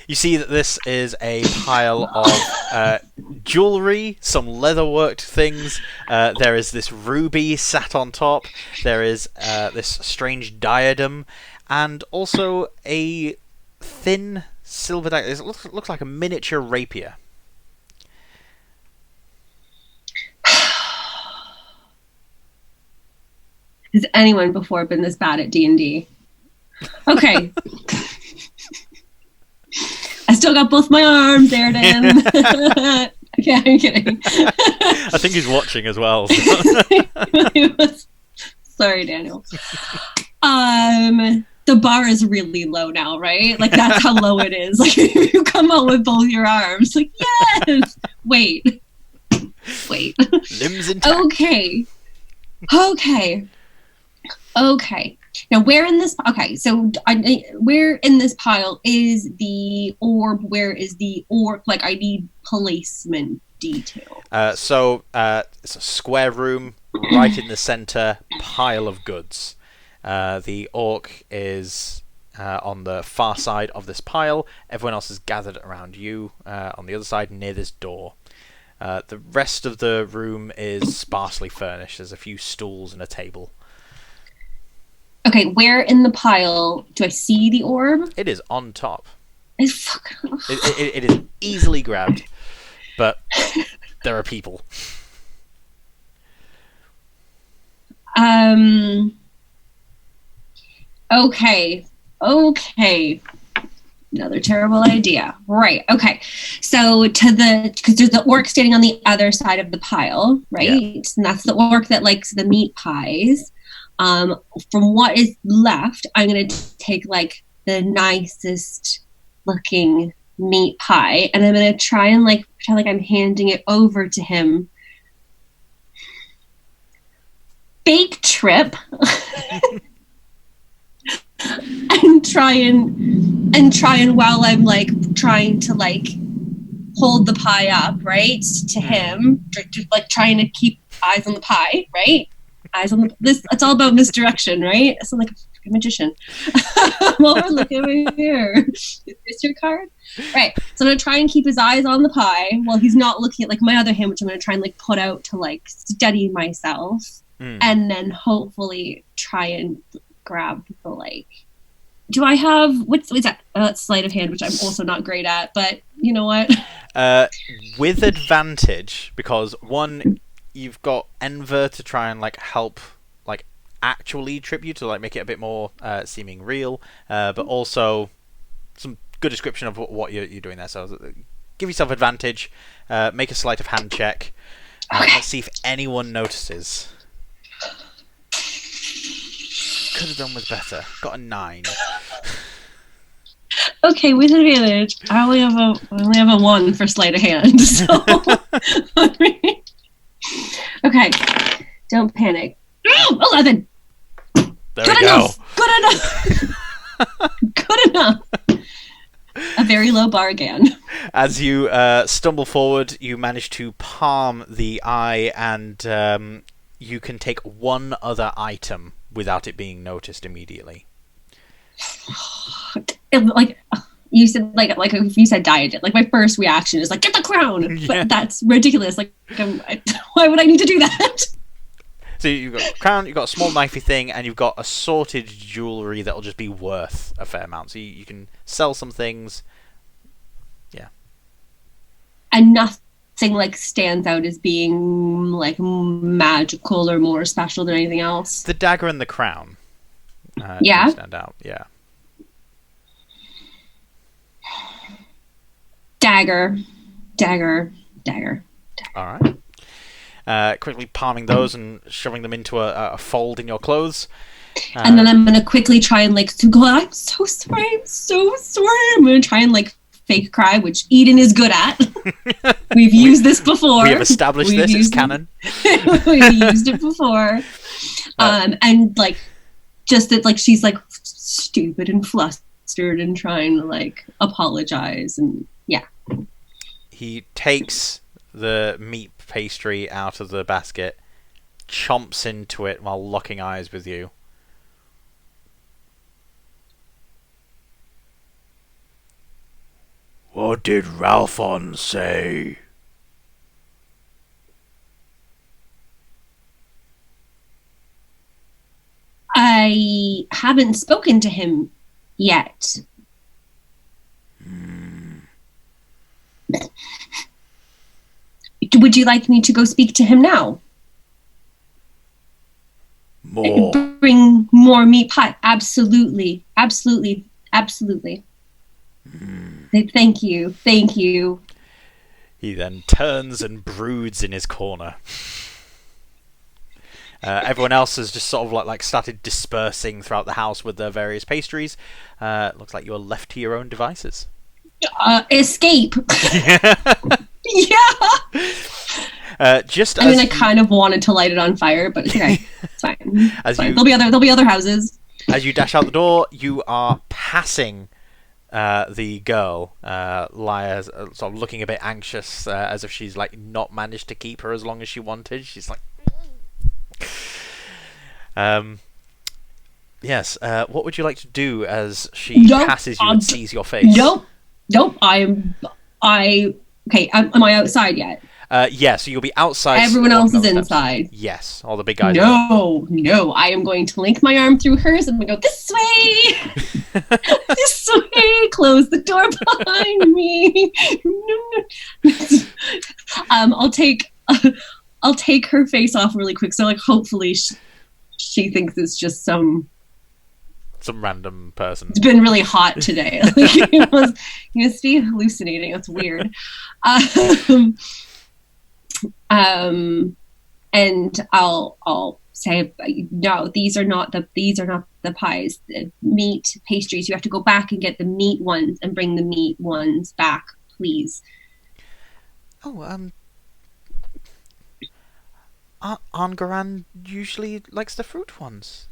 You see that this is a pile of jewellery, some leather-worked things. There is this ruby sat on top. There is this strange diadem. And also a thin silver dagger. It looks like a miniature rapier. Has anyone before been this bad at D&D? Okay. I still got both my arms, Airden. Okay, I'm kidding. I think he's watching as well. So. Sorry, Daniel. The bar is really low now, right? Like, that's how low it is. Like, you come out with both your arms. Like, yes! Wait. Limbs intact. Okay. Now, where in this... Okay, so where in this pile is the orb? Where is the orc? Like, I need placement detail. So it's a square room, right in the centre, pile of goods. The orc is on the far side of this pile. Everyone else is gathered around you on the other side, near this door. The rest of the room is sparsely furnished. There's a few stools and a table. Okay, where in the pile do I see the orb? It is on top. It's It is easily grabbed, but there are people. Okay. Another terrible idea. Right. Okay. So because there's the orc standing on the other side of the pile, right? Yeah. And that's the orc that likes the meat pies. From what is left, I'm gonna take like the nicest looking meat pie, and I'm gonna try and like pretend like I'm handing it over to him. Bake trip. and try and while I'm like trying to like hold the pie up, right, to him, just like trying to keep eyes on the pie, right? Eyes on this. It's all about misdirection, right? I sound like a magician. Well, look over here. Is this your card? Right. So I'm gonna try and keep his eyes on the pie while he's not looking at like my other hand, which I'm gonna try and like put out to like steady myself, and then hopefully try and grab the like. Do I have what's that? That's sleight of hand, which I'm also not great at. But you know what? With advantage, because one, you've got Enver to try and like help, like actually trip you to like make it a bit more seeming real, but also some good description of what you're doing there. So give yourself advantage. Make a sleight of hand check. Let's see if anyone notices. Could have done with better. Got a 9. Okay, with advantage. I only have a 1 for sleight of hand. So okay, don't panic. 11. There we go. Good enough. Good enough. A very low bar again. As you stumble forward, you manage to palm the eye, and you can take one other item without it being noticed immediately. Like you said, like if you said dieted, like my first reaction is like get the crown, but that's ridiculous. Like, why would I need to do that? So you've got a crown, you've got a small knifey thing, and you've got assorted jewellery that'll just be worth a fair amount. So you can sell some things. Yeah. And nothing like stands out as being like magical or more special than anything else. The dagger and the crown. Yeah. Stand out. Yeah. Dagger. All right. Quickly palming those and shoving them into a fold in your clothes. And then I'm gonna quickly try and like go. I'm so sorry. I'm gonna try and like fake cry, which Eden is good at. We've used this before. We have established this. It's canon. We've used it before. And like, just that, like, she's like stupid and flustered and trying to like apologize, and yeah. He takes the meat pastry out of the basket, chomps into it while locking eyes with you. What did Ralphon say? I haven't spoken to him yet. Would you like me to go speak to him now? More. Bring more meat pie. Absolutely. Thank you. He then turns and broods in his corner. Everyone else has just sort of like started dispersing throughout the house with their various pastries. Looks like you're left to your own devices. Escape. Yeah. I kind of wanted to light it on fire, but okay, it's fine. There'll be other houses. As you dash out the door, you are passing the girl, Lyra, sort of looking a bit anxious, as if she's like not managed to keep her as long as she wanted. She's like, yes. What would you like to do as she passes you and sees your face? Nope. Okay, am I outside yet? Yeah, so you'll be outside. Everyone else is walking up the steps. inside. Yes, all the big guys. No. I am going to link my arm through hers and go, this way! This way! Close the door behind me! I'll take her face off really quick. So, like, hopefully she thinks it's just some random person. It's been really hot today. Like, he must be hallucinating. That's weird. And I'll say, no, these are not the pies. The meat pastries. You have to go back and get the meat ones and bring the meat ones back, please. Oh, Angaran usually likes the fruit ones.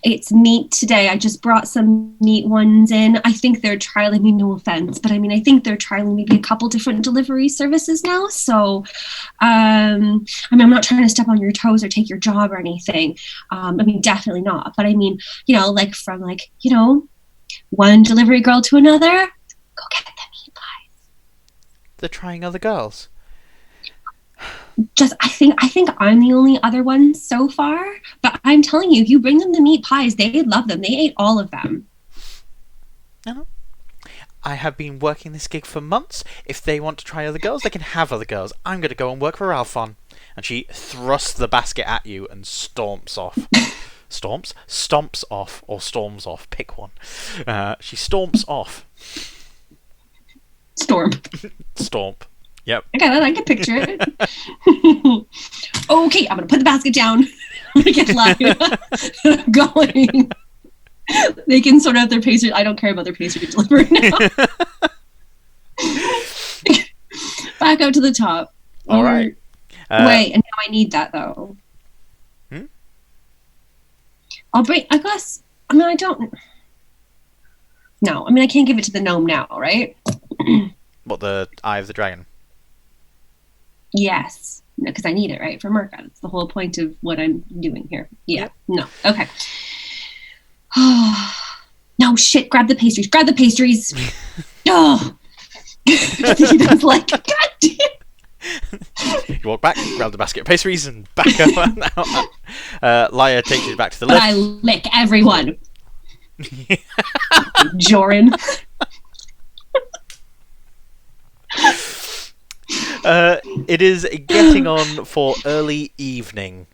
It's meat today. I just brought some meat ones in. I think they're trialing me, no offense, but I mean, I think they're trialing maybe a couple different delivery services now. So, I mean, I'm not trying to step on your toes or take your job or anything. I mean, definitely not. But I mean, like from one delivery girl to another, go get the meat pies. They're trying other girls. I think I'm the only other one so far, but I'm telling you, if you bring them the meat pies, they love them. They ate all of them. No. I have been working this gig for months. If they want to try other girls, they can have other girls. I'm going to go and work for Alphon. And she thrusts the basket at you and stomps off. Stomps off or storms off. Pick one. She stomps off. Stomp. Yep. Okay, I can picture it. Okay, I'm going to put the basket down. I'm going to get Laya going. They can sort out their pastry. I don't care about their pastry delivery now. Back up to the top. All right. Wait, and now I need that, though. I'll bring, I guess, I mean, I don't... No, I mean, I can't give it to the gnome now, right? What, the Eye of the Dragon? Yes, because I need it, right, for Merca. That's the whole point of what I'm doing here. Yeah, yep. No, okay. No, shit, grab the pastries. Oh. He was like, God damn. You walk back, grab the basket of pastries, and back up. Laya takes you back to the lift. But I lick everyone. Joran. It is getting on for early evening.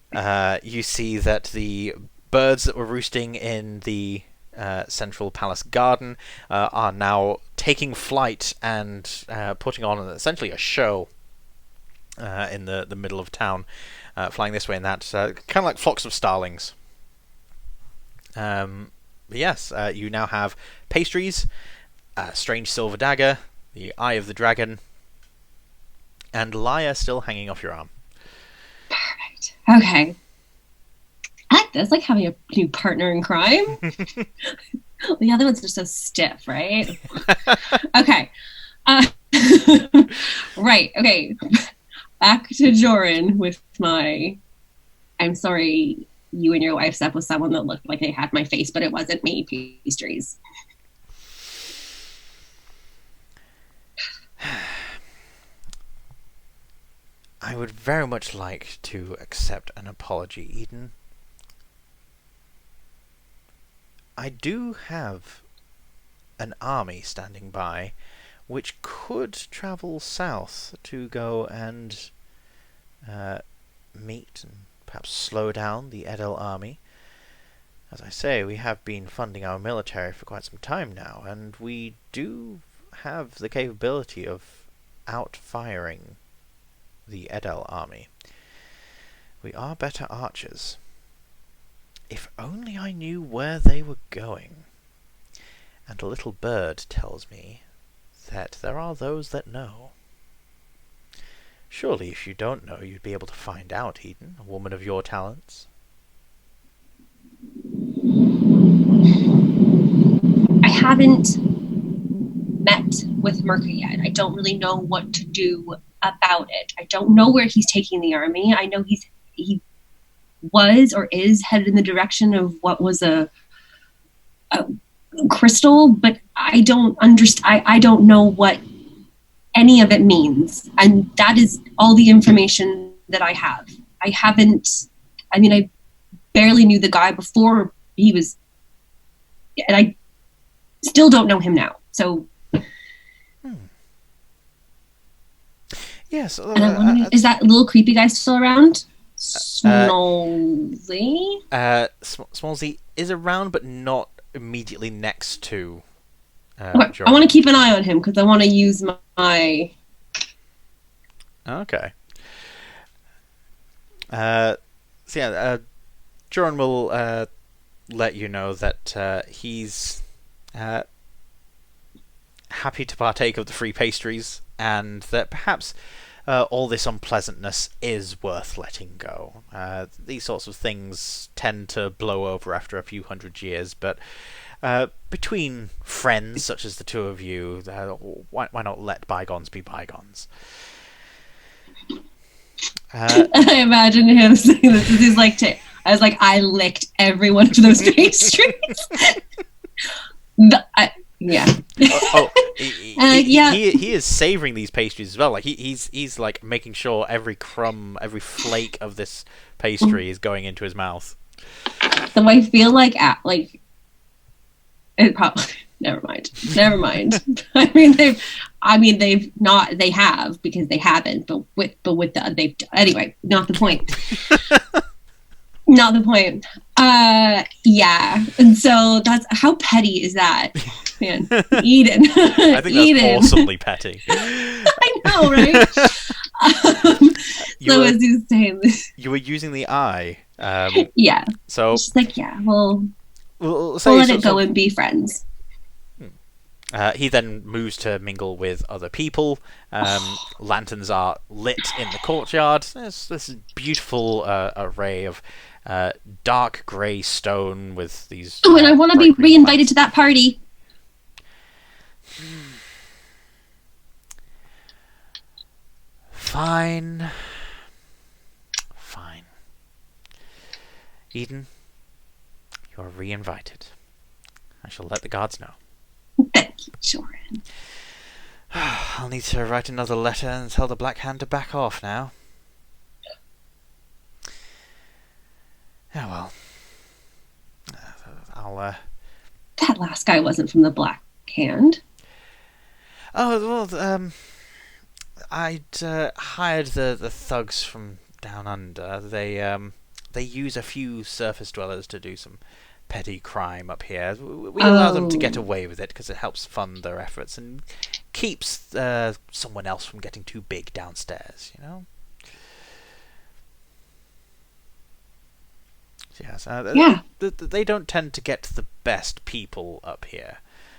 You see that the birds that were roosting in the central palace garden are now taking flight and putting on essentially a show in the middle of town, flying this way and that, kind of like flocks of starlings. But yes, you now have pastries, a strange silver dagger, the Eye of the Dragon, and Laya still hanging off your arm. Perfect. Okay. I like this, like having a new partner in crime. The other ones are so stiff, right? Okay. Right, okay. Back to Joran with my... I'm sorry you and your wife slept with someone that looked like they had my face, but it wasn't me, pastries. I would very much like to accept an apology, Eden. I do have an army standing by which could travel south to go and meet and perhaps slow down the Edel army. As I say, we have been funding our military for quite some time now, and we do have the capability of outfiring the Edel army. We are better archers. If only I knew where they were going. And a little bird tells me that there are those that know. Surely if you don't know, you'd be able to find out, Eden, a woman of your talents. I haven't met with Merca yet. I don't really know what to do about it. I don't know where he's taking the army. I know he was or is headed in the direction of what was a crystal, but I don't understand. I don't know what any of it means. And that is all the information that I have. I barely knew the guy before he was, and I still don't know him now. So. Yes. Is that little creepy guy still around? Smallsy? Smallsy is around, but not immediately next to I want to keep an eye on him because I want to use my... Okay. Joran will let you know that he's happy to partake of the free pastries, and that perhaps all this unpleasantness is worth letting go. These sorts of things tend to blow over after a few hundred years, but between friends such as the two of you, why not let bygones be bygones? I imagine him saying this. He's like, I licked every one of those pastries. Yeah. He is savoring these pastries as well. Like he's like making sure every crumb, every flake of this pastry is going into his mouth. So I feel like it probably never mind. They have because they haven't, but with they've anyway. Not the point. Not the point. Yeah. And so that's how petty is that? Man, Eden. I think that's awesomely petty. I know, right? As he was saying this, you were using the eye. Yeah. So she's like, yeah, we'll let it go and be friends. He then moves to mingle with other people. Lanterns are lit in the courtyard. There's this beautiful array of dark grey stone with these... Oh, and I want to be re-invited to that party. Fine. Eden, you are re-invited. I shall let the guards know. Thank you, Joran. I'll need to write another letter and tell the Black Hand to back off now. Yeah, well. I'll, That last guy wasn't from the Black Hand. Oh, well, I'd hired the thugs from down under. They use a few surface dwellers to do some petty crime up here. We allow them to get away with it because it helps fund their efforts and keeps someone else from getting too big downstairs, you know? Yes, yeah. They don't tend to get the best people up here,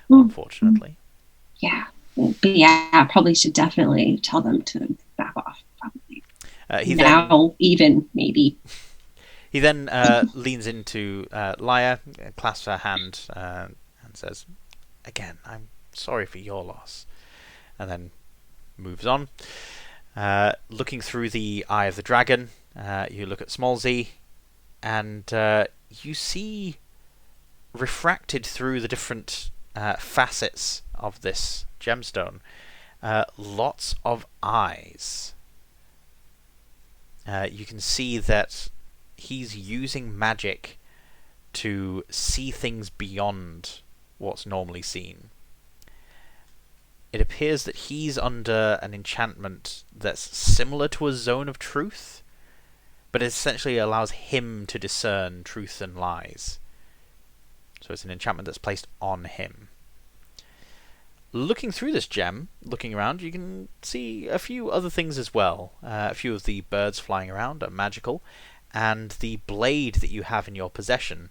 unfortunately. Yeah. But yeah, I probably should definitely tell them to back off, probably. Even, maybe. He then leans into Lyra, clasps her hand, and says, "Again, I'm sorry for your loss," and then moves on. Looking through the eye of the dragon, you look at Smallsy, and you see refracted through the different facets of this gemstone lots of eyes. You can see that he's using magic to see things beyond what's normally seen. It appears that he's under an enchantment that's similar to a zone of truth, but it essentially allows him to discern truth and lies. So it's an enchantment that's placed on him. Looking through this gem, looking around, you can see a few other things as well. A few of the birds flying around are magical, and the blade that you have in your possession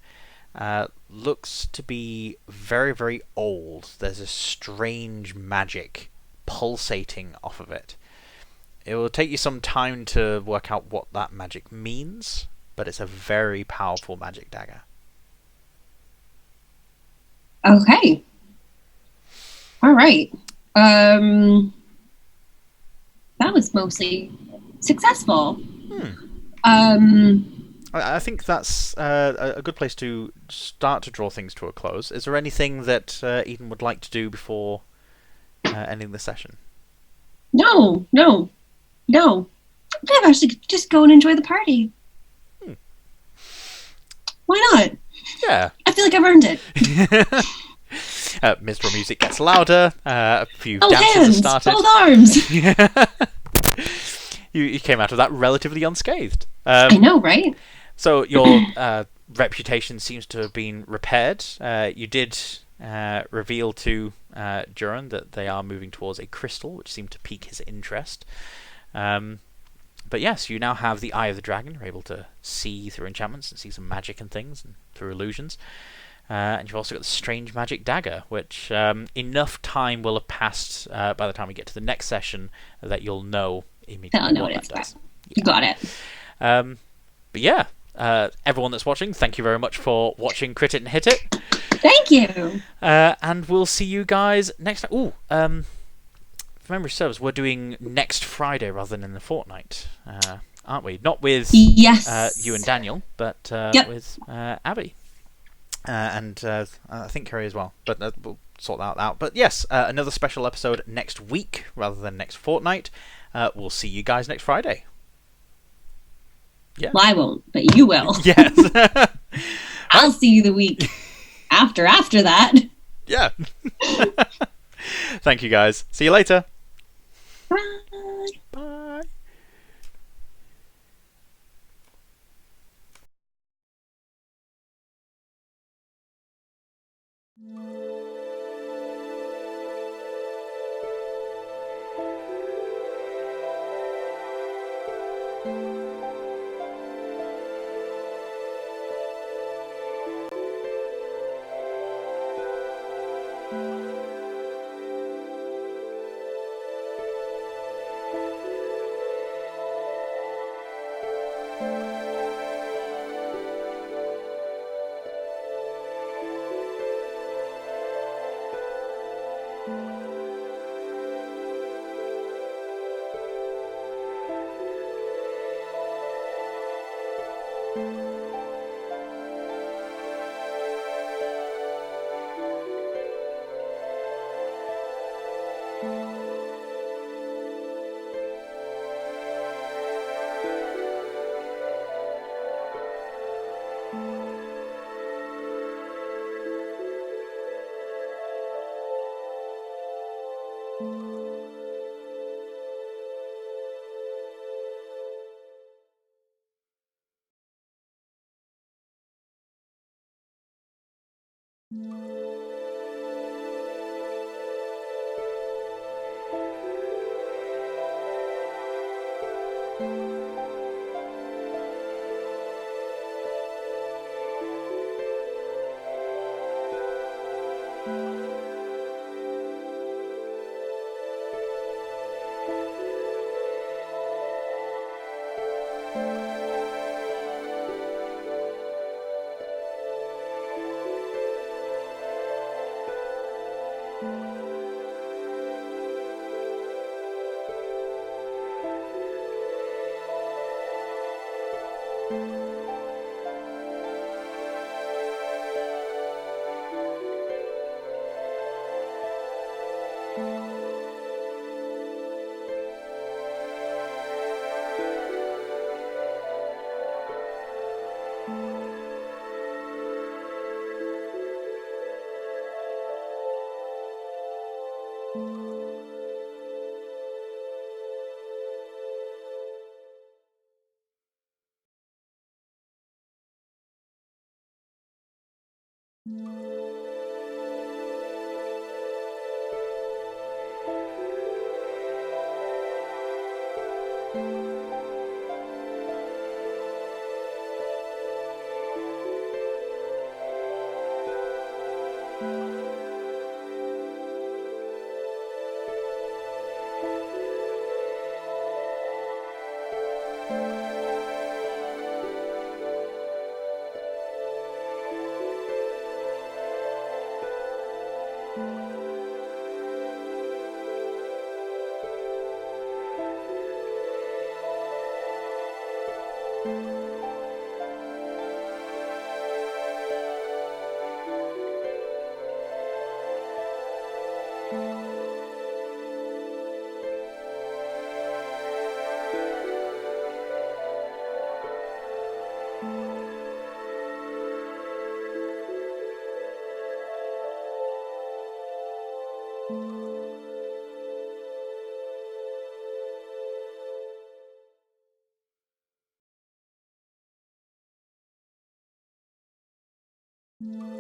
looks to be very, very old. There's a strange magic pulsating off of it. It will take you some time to work out what that magic means, but it's a very powerful magic dagger. Okay. All right. That was mostly successful. I think that's a good place to start to draw things to a close. Is there anything that Eden would like to do before ending the session? No, no, no. I've actually just go and enjoy the party. Why not? Yeah. I feel like I've earned it. Minstrel music gets louder. A few Both dances hands, are started. both arms. You came out of that relatively unscathed. I know, right? So your reputation seems to have been repaired. You did reveal to Duran that they are moving towards a crystal, which seemed to pique his interest. But yes, you now have the Eye of the Dragon. You're able to see through enchantments and see some magic and things, and through illusions. And you've also got the Strange Magic Dagger, which enough time will have passed by the time we get to the next session that you'll know immediately what that does. You got it. But yeah, everyone that's watching, thank you very much for watching Crit It and Hit It. Thank you. And we'll see you guys next time. If memory serves, we're doing next Friday rather than in the fortnight, aren't we? Not with you and Daniel, but with Abby. And I think Kerry as well. But we'll sort that out. But yes, another special episode next week rather than next fortnight. We'll see you guys next Friday. Yeah. Well, I won't, but you will. Yes. I'll see you the week after that. Yeah. Thank you, guys. See you later. Bye. Bye. you